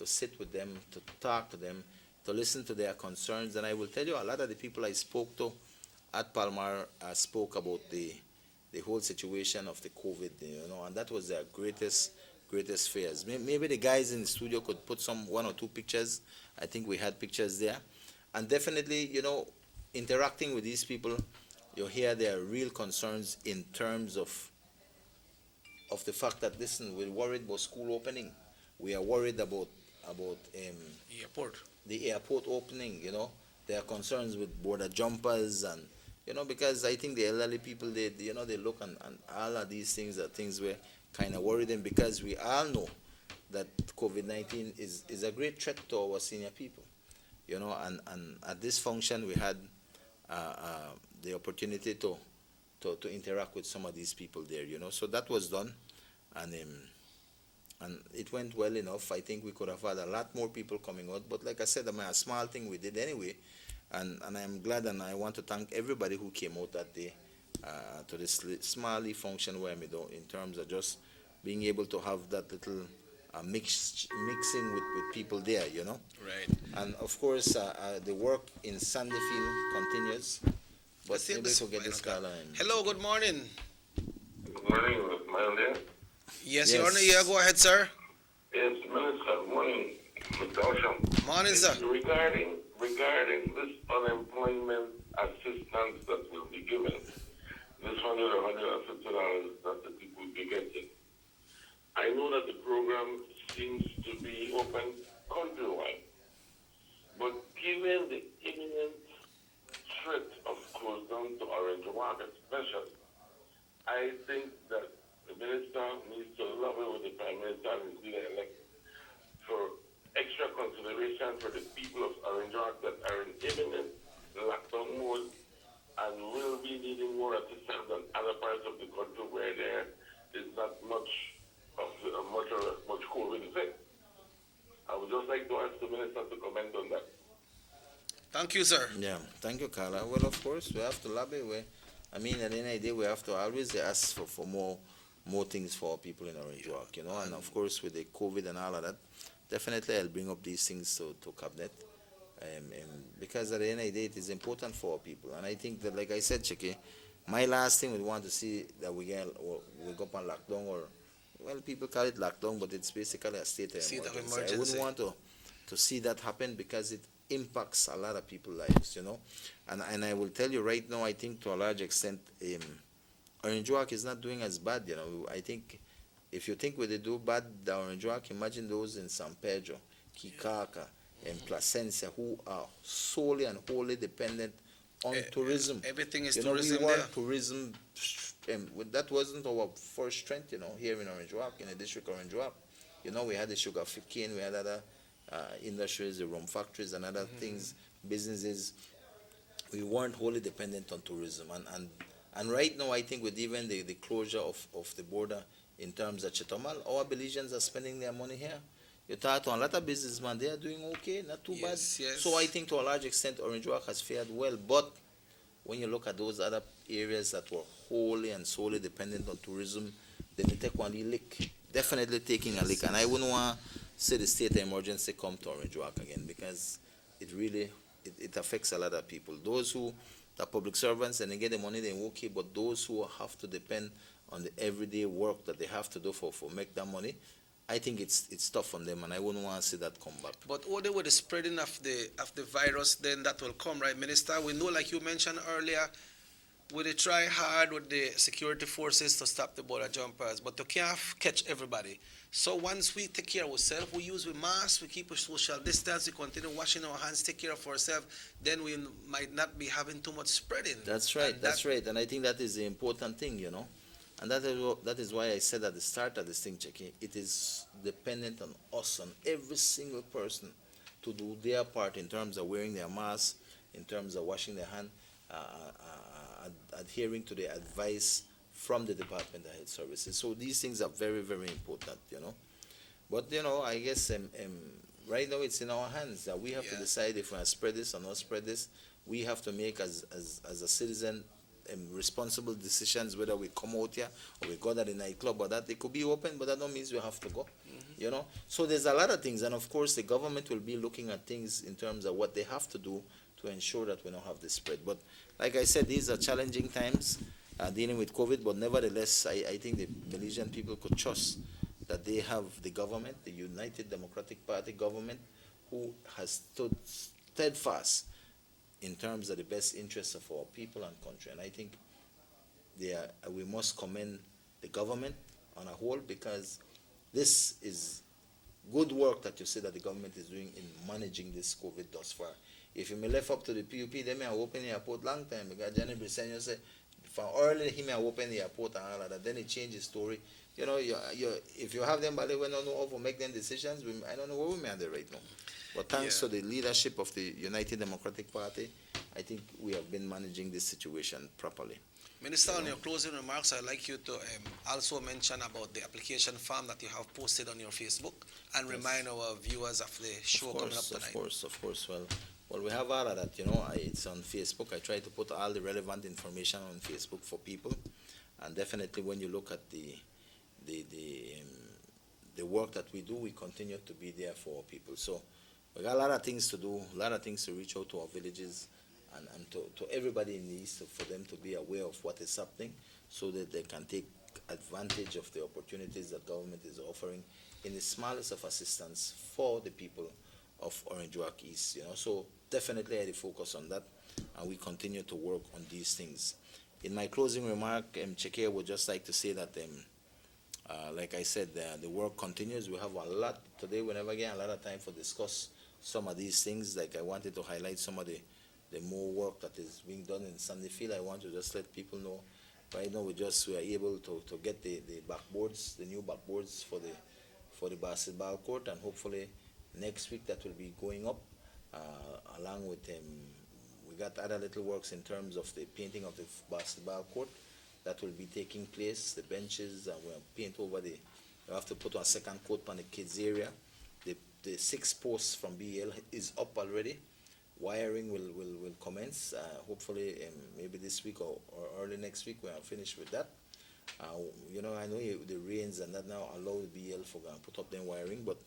sit with them, to talk to them, to listen to their concerns, and I will tell you, a lot of the people I spoke to at Palmar spoke about the whole situation of the COVID, and that was their greatest fears. Maybe the guys in the studio could put one or two pictures. I think we had pictures there. And definitely, interacting with these people, you hear their real concerns in terms of the fact that, listen, we're worried about school opening. We are worried about the airport opening, There are concerns with border jumpers and, because I think the elderly people, they look and all of these things are things where kind of worry them because we all know that COVID-19 is a great threat to our senior people, and at this function we had the opportunity to interact with some of these people there, so that was done, and it went well enough. I think we could have had a lot more people coming out, but like I said, a small thing we did anyway. And I am glad, and I want to thank everybody who came out that day to this small function where we do in terms of just being able to have that little mixing with people there, Right. And of course, the work in Sandyfield continues. But maybe we get this call. Hello, good morning. Good morning, am I on there? Yes, you're on the air. Go ahead, sir. Yes, Minister. Morning, Mr. Osham. Morning, sir. Regarding this unemployment assistance that will be given, this $100 or $150 that the people will be getting, I know that the program seems to be Minister and his leader-elect for extra consideration for the people of Orange Rock that are in imminent lockdown mode and will be needing more assistance than other parts of the country where there is not much of much COVID effect. I would just like to ask the minister to comment on that. Thank you, sir. Yeah, thank you, Carla. Well, of course, we have to lobby. At the end of the day, we have to always ask for more things for our people in Orange Walk, and of course, with the COVID and all of that, definitely I'll bring up these things to Cabinet. Because at the end of the day, it is important for our people. And I think that, like I said, Chiki, my last thing we want to see that we go up on lockdown, or, well, people call it lockdown, but it's basically a state of emergency. I wouldn't want to see that happen because it impacts a lot of people's lives, And I will tell you right now, I think to a large extent, Orange Walk is not doing as bad, I think if you think when they do bad, the Orange Walk, imagine those in San Pedro, Kikaka, and Placencia who are solely and wholly dependent on tourism. Everything is tourism. We want there. tourism. That wasn't our first strength, here in Orange Walk, in the district of Orange Walk. We had the sugar cane, we had other industries, the rum factories, and other things, businesses. We weren't wholly dependent on tourism. And right now, I think with even the closure of the border in terms of Chetomal, our Belizeans are spending their money here. You talk to a lot of businessmen, they are doing okay, not too bad. Yes. So I think to a large extent, Orange Walk has fared well. But when you look at those other areas that were wholly and solely dependent on tourism, then they take one lick. Definitely taking a lick. And I wouldn't want to say the state of emergency come to Orange Walk again, because it really it affects a lot of people. Those who are public servants and they get the money, they're okay, but those who have to depend on the everyday work that they have to do for make that money, I think it's tough on them, and I wouldn't want to see that come back. But only with the spreading of the virus, then that will come, right, Minister? We know, like you mentioned earlier, we try hard with the security forces to stop the border jumpers, but you can't catch everybody. So once we take care of ourselves, we use masks, we keep a social distance, we continue washing our hands, take care of ourselves, then we might not be having too much spreading. That's right, right. And I think that is the important thing, And that is why I said at the start of this thing, Cheki, it is dependent on us, on every single person, to do their part in terms of wearing their mask, in terms of washing their hand, adhering to the advice from the Department of Health Services. So these things are very, very important, But, I guess right now it's in our hands that we have to decide if we're going to spread this or not spread this. We have to make, as a citizen, responsible decisions, whether we come out here or we go to the nightclub or that. It could be open, but that don't mean we have to go, So there's a lot of things, and of course the government will be looking at things in terms of what they have to do to ensure that we don't have this spread. But like I said, these are challenging times dealing with COVID, but nevertheless, I think the Belizean people could trust that they have the government, the United Democratic Party government, who has stood steadfast in terms of the best interests of our people and country. And I think we must commend the government on a whole, because this is good work that you say that the government is doing in managing this COVID thus far. If you may left up to the PUP, they may have opened the airport long time, because Johnny Briceño said, from early he may have opened the airport and all of that, then he changed his story. If you have them, but they will not know how to make them decisions, I don't know where we may have right now. But thanks to the leadership of the United Democratic Party, I think we have been managing this situation properly. Minister, on your closing remarks, I'd like you to also mention about the application form that you have posted on your Facebook, and remind our viewers of the show coming up tonight. Of course. Well, we have all of that, it's on Facebook. I try to put all the relevant information on Facebook for people, and definitely when you look at the work that we do, we continue to be there for our people. So we got a lot of things to do, a lot of things to reach out to our villages and to everybody in the East, for them to be aware of what is happening, so that they can take advantage of the opportunities that government is offering in the smallest of assistance for the people of Orange Walk East. So definitely I focus on that, and we continue to work on these things. In my closing remark, Cheke, I would just like to say that like I said, the work continues. We have a lot today. We never get a lot of time for discuss some of these things. Like I wanted to highlight some of the more work that is being done in Sandyfield. I want to just let people know. Right now, we are able to get the backboards, the new backboards for for the basketball court, and hopefully next week that will be going up, along with we got other little works in terms of the painting of the basketball court that will be taking place, the benches, and we'll paint over we have to put a second coat on the kids area. The 6 posts from BEL is up already. Wiring will commence, hopefully maybe this week or early next week we are finished with that. I know the rains and that now allow BEL for put up them wiring, but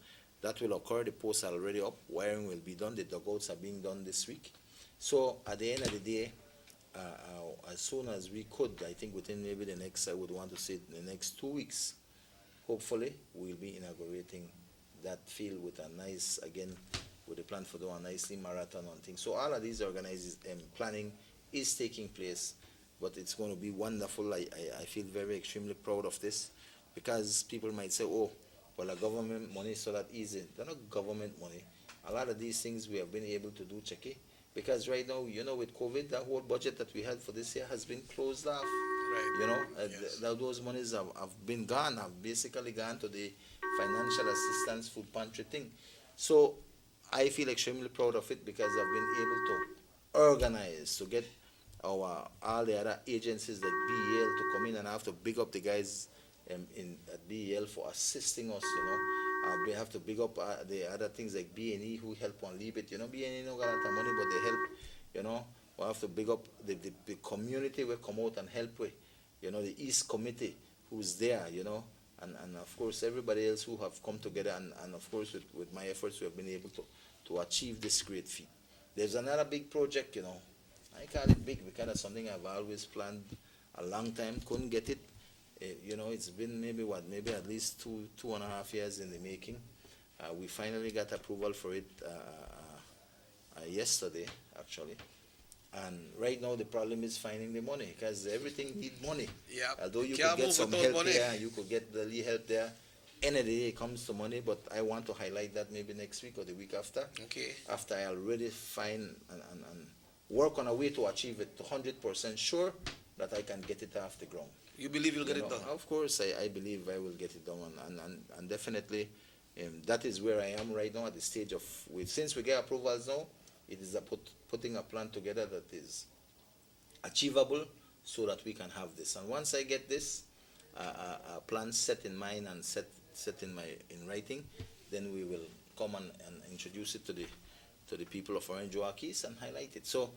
that will occur. The posts are already up, wiring will be done, the dugouts are being done this week. So at the end of the day, as soon as we could, I think within maybe the next, I would want to say the next 2 weeks, hopefully we'll be inaugurating that field with a nice, again, with the plan for doing a nicely marathon and things. So all of these organized planning is taking place, but it's going to be wonderful. I feel very extremely proud of this, because people might say, oh, well, a government money, so that easy. They're not government money. A lot of these things we have been able to do, Checky, because right now, with COVID, that whole budget that we had for this year has been closed off. Right. Those monies have been gone, have basically gone to the financial assistance food pantry thing. So I feel extremely proud of it, because I've been able to organize, to get all the other agencies like BEL to come in, and I have to big up the guys at BEL for assisting us, we have to big up the other things like B&E who help on leave it. B&E no got a lot of money, but they help, we have to big up the community will come out and help with, the East Committee who's there, and of course everybody else who have come together, and of course with my efforts we have been able to achieve this great feat. There's another big project, I call it big because it's something I've always planned a long time, couldn't get it. It's been maybe at least 2.5 years in the making. We finally got approval for it yesterday, actually. And right now the problem is finding the money, because everything needs money. Yeah. Although you could get some help there, you could get the lead help there. End of the day, it comes to money, but I want to highlight that maybe next week or the week after. Okay. After I already find and work on a way to achieve it, 100% sure that I can get it off the ground. You believe you'll get it done? Of course, I believe I will get it done, and definitely that is where I am right now at the stage of, since we get approvals now, it is putting a plan together that is achievable so that we can have this. And once I get this a plan set in mind and set in writing, then we will come and introduce it to the people of Orange Walk East and highlight it. So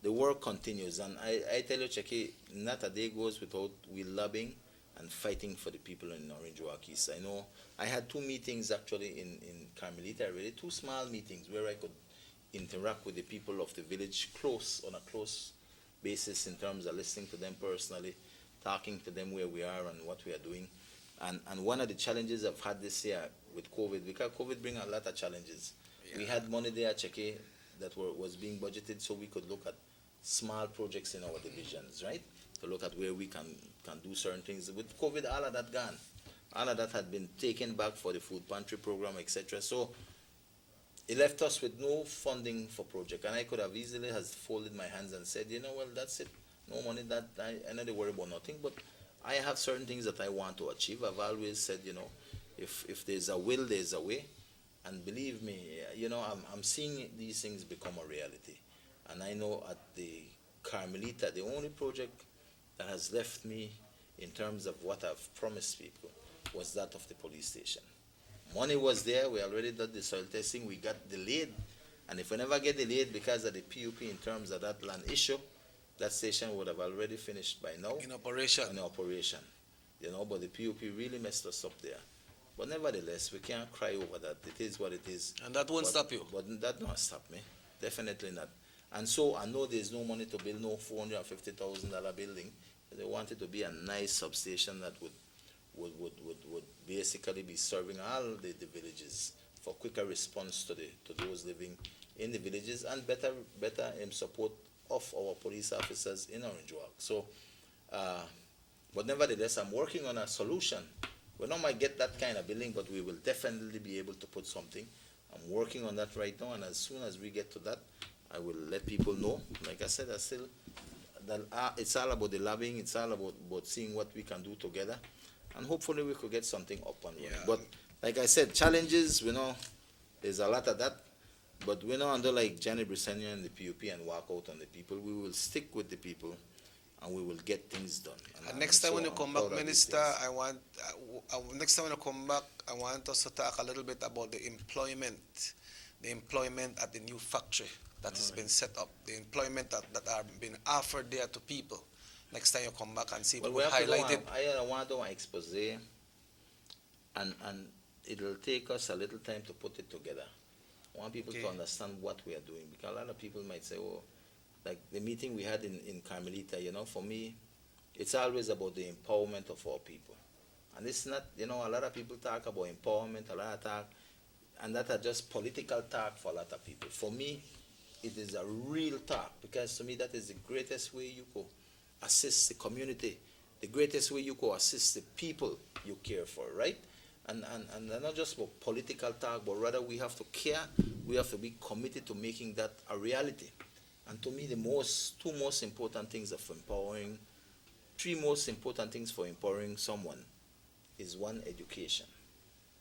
the work continues, and I tell you, Checky, not a day goes without we lobbying and fighting for the people in Orange Walk East. I know I had 2 meetings actually in Carmelita, really 2 small meetings where I could interact with the people of the village on a close basis in terms of listening to them personally, talking to them where we are and what we are doing. And one of the challenges I've had this year with COVID, because COVID brings a lot of challenges. Yeah. We had money there, Checky, that was being budgeted so we could look at small projects in our divisions, right? To look at where we can do certain things. With COVID, all of that gone. All of that had been taken back for the food pantry program, etc. So it left us with no funding for project, and I could have easily has folded my hands and said, well, that's it. No money, that I know they worry about nothing, but I have certain things that I want to achieve. I've always said, if there's a will, there's a way. And believe me, I'm seeing these things become a reality. And I know at the Carmelita, the only project that has left me in terms of what I've promised people was that of the police station. Money was there, we already did the soil testing, we got delayed. And if we never get delayed because of the PUP in terms of that land issue, that station would have already finished by now. In operation. But the PUP really messed us up there. But nevertheless, we can't cry over that. It is what it is. And that won't stop you? But that won't stop me. Definitely not. And so I know there's no money to build no $450,000 building. They want it to be a nice substation that would basically be serving all the villages for quicker response to those living in the villages and better support of our police officers in Orange Walk. So, but nevertheless, I'm working on a solution. We not might get that kind of building, but we will definitely be able to put something. I'm working on that right now, and as soon as we get to that, I will let people know. Like I said, it's all about the lobbying. It's all about seeing what we can do together, and hopefully we could get something up and running. But like I said, challenges, there's a lot of that. But we're not under like Johnny Briceño and the PUP and walk out on the people. We will stick with the people and we will get things done. And next time when you come back, Minister, next time when you come back, I want us to talk a little bit about the employment at the new factory that has been set up, the employment that are being offered there to people. Next time you come back and see, well, we highlight it. I want to do an expose, and it'll take us a little time to put it together. I want people to understand what we are doing, because a lot of people might say, oh, like the meeting we had in Carmelita, for me, it's always about the empowerment of our people. And it's not, a lot of people talk about empowerment, a lot of talk, and that are just political talk for a lot of people. For me, it is a real talk, because to me that is the greatest way you could assist the community, the greatest way you could assist the people you care for, right? And not just about political talk, but rather we have to care, we have to be committed to making that a reality. And to me, the two most important things of empowering, three most important things for empowering someone is one, education.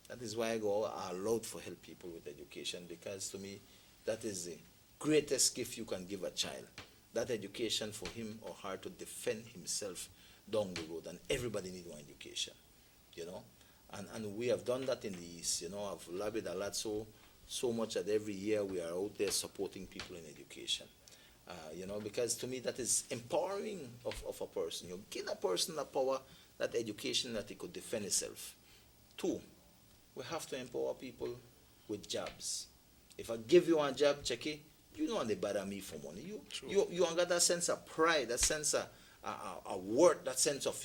That is why I go all out for help people with education, because to me, that is the greatest gift you can give a child. That education for him or her to defend himself down the road. And everybody needs one education, And we have done that in the East, I've lobbied a lot so much that every year we are out there supporting people in education. Because to me that is empowering of a person. You give a person the power, that education, that he could defend himself. Two, we have to empower people with jobs. If I give you a job, Checky, you don't want to bother me for money. You got that sense of pride, that sense of worth, that sense of,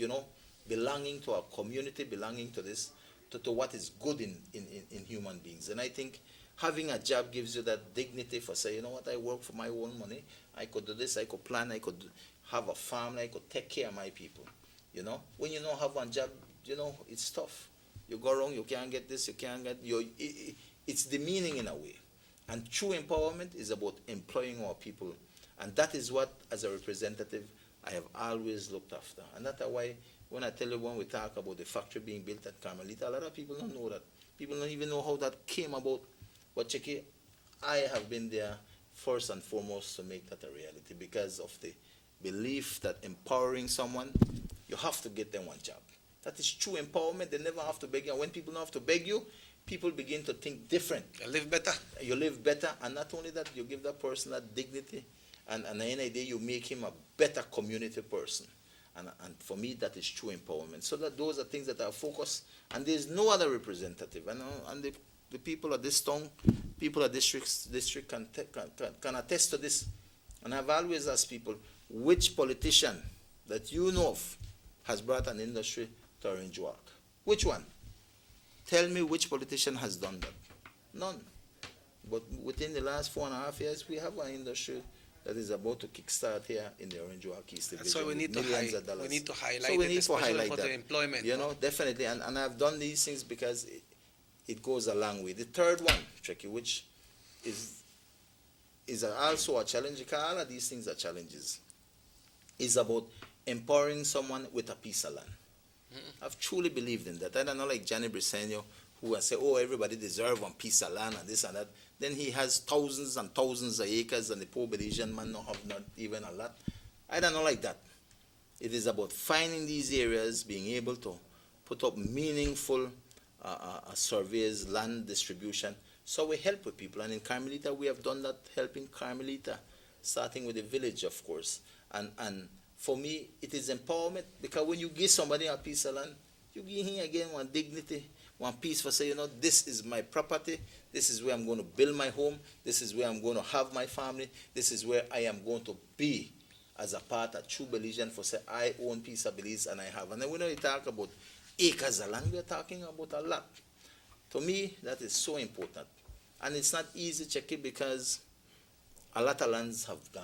belonging to a community, belonging to this, to what is good in human beings. And I think having a job gives you that dignity for say, I work for my own money. I could do this, I could plan, I could have a family, I could take care of my people. When you don't have one job, it's tough. You go wrong, you can't get this, you can't get, it's demeaning in a way. And true empowerment is about employing our people. And that is what, as a representative, I have always looked after. And that's why when I tell you, when we talk about the factory being built at Carmelita, a lot of people don't know that. People don't even know how that came about. But Checky, I have been there first and foremost to make that a reality, because of the belief that empowering someone, you have to get them one job. That is true empowerment. They never have to beg you. And when people don't have to beg you, people begin to think different. You live better. You live better. And not only that, you give that person that dignity. And at the end of the day, you make him a better community person. And for me, that is true empowerment. So that those are things that are focused. And there's no other representative. And the people of this town, people of district can attest to this. And I've always asked people, which politician that you know of has brought an industry to Orange Walk? Which one? Tell me which politician has done that. None. But within the last 4.5 years, we have an industry that is about to kickstart here in the Orange Walk East Division. That's why we need to highlight so we need to highlight for that. the employment. Definitely. And I've done these things because it goes a long way. The third one, Checky, which is also a challenge, because all of these things are challenges, is about empowering someone with a piece of land. I've truly believed in that. I don't know, like Johnny Briceño, who will say, oh, everybody deserves one piece of land and this and that. Then he has thousands and thousands of acres, and the poor Belizean man don't have not even a lot. I don't know like that. It is about finding these areas, being able to put up meaningful surveys, land distribution. So we help with people. And in Carmelita, we have done that, helping Carmelita, starting with the village, of course. And for me, it is empowerment, because when you give somebody a piece of land, you give him again one dignity, one piece for say, this is my property, this is where I'm going to build my home, this is where I'm going to have my family, this is where I am going to be as a part of true Belizean for say, I own piece of Belize and I have. And then when we talk about acres of land, we're talking about a lot. To me, that is so important. And it's not easy, Checky, because a lot of lands have gone.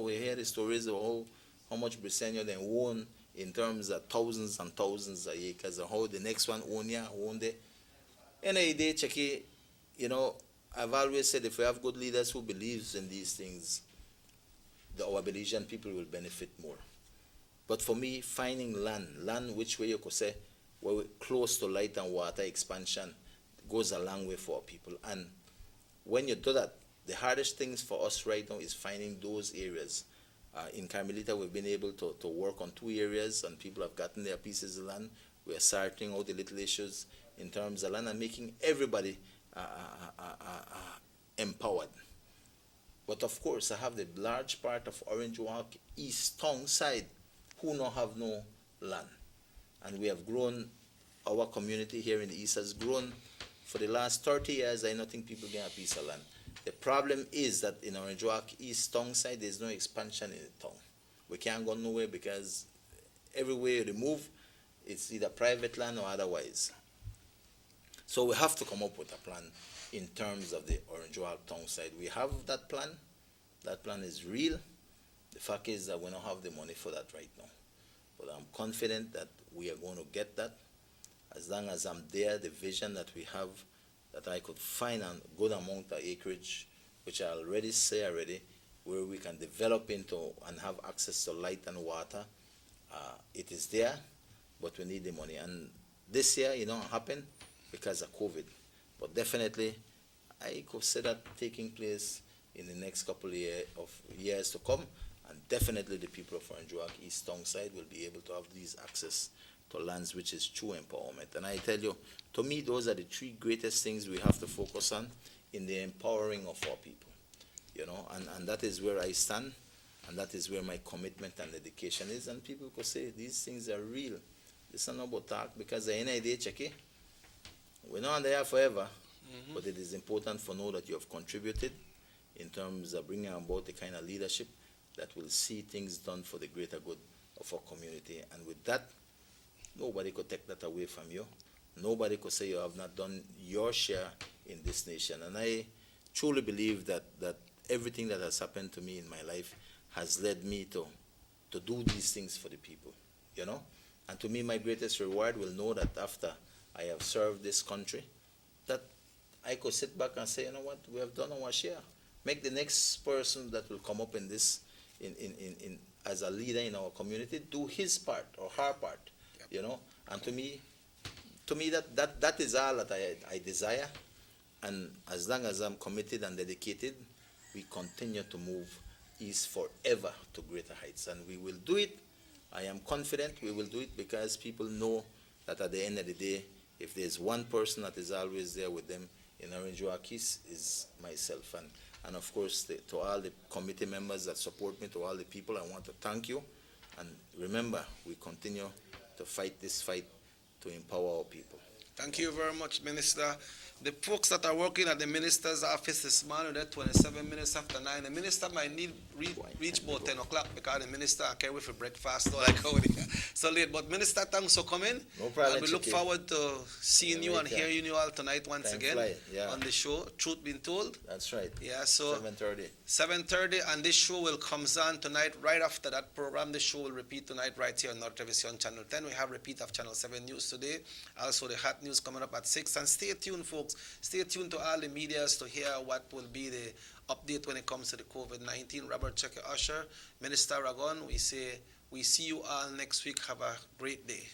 We hear the stories of how much Briceño they own in terms of thousands and thousands of acres, and how the next one own there. End of the day, Checky, I've always said, if we have good leaders who believes in these things, our Belizean people will benefit more. But for me, finding land which way you could say, where we're close to light and water expansion, goes a long way for our people. And when you do that, the hardest things for us right now is finding those areas. In Carmelita, we've been able to work on 2 areas, and people have gotten their pieces of land. We are sorting out the little issues in terms of land and making everybody empowered. But of course, I have the large part of Orange Walk East Town side who now have no land. And we have grown, our community here in the East has grown. For the last 30 years, I don't think people get a piece of land. The problem is that in Orange Walk East Town side, there's no expansion in the town. We can't go nowhere because everywhere you move, it's either private land or otherwise. So we have to come up with a plan in terms of the Orange Walk Town side. We have that plan. That plan is real. The fact is that we don't have the money for that right now. But I'm confident that we are going to get that. As long as I'm there, the vision that we have, that I could find a good amount of acreage, which I already say already, where we can develop into and have access to light and water. It is there, but we need the money. And this year, it don't happen because of COVID. But definitely, I could see that taking place in the next couple of years to come. And definitely the people of Orange Walk East Town side will be able to have these access to lands, which is true empowerment. And I tell you, to me, those are the 3 greatest things we have to focus on in the empowering of our people. You know, and that is where I stand, and that is where my commitment and dedication is. And people could say, these things are real. This is not about talk, because the NID check it. We're not there forever, but it is important for know that you have contributed in terms of bringing about the kind of leadership that will see things done for the greater good of our community. And with that, nobody could take that away from you. Nobody could say you have not done your share in this nation. And I truly believe that everything that has happened to me in my life has led me to do these things for the people, you know. And to me, my greatest reward will know that after I have served this country, that I could sit back and say, you know what, we have done our share. Make the next person that will come up in this, as a leader in our community, do his part or her part, you know. And to me that is all that I desire. And as long as I'm committed and dedicated, we continue to move east forever to greater heights. And we will do it. I am confident we will do it, because people know that at the end of the day, if there's one person that is always there with them in Orange Walk East, is myself. And of course, to all the committee members that support me, to all the people, I want to thank you. And remember, we continue to fight this fight to empower our people. Thank you very much, Minister. The folks that are working at the Minister's office this morning, they're 27 minutes after 9. The Minister might need reach about 10 o'clock, because the Minister can't wait for breakfast or like how it is so late. But Minister, thanks for coming. No problem. And we look forward to seeing you and hearing you all tonight once again on the show, Truth Being Told. That's right. Yeah, so 7:30. 7:30, and this show will come on tonight. Right after that program, the show will repeat tonight right here on North Television Channel 10. We have repeat of Channel 7 News today. Also, the hot news coming up at 6. And stay tuned, folks. Stay tuned to all the medias to hear what will be the update when it comes to the COVID-19. Robert Checker Usher, Minister Ragon, we say we see you all next week. Have a great day.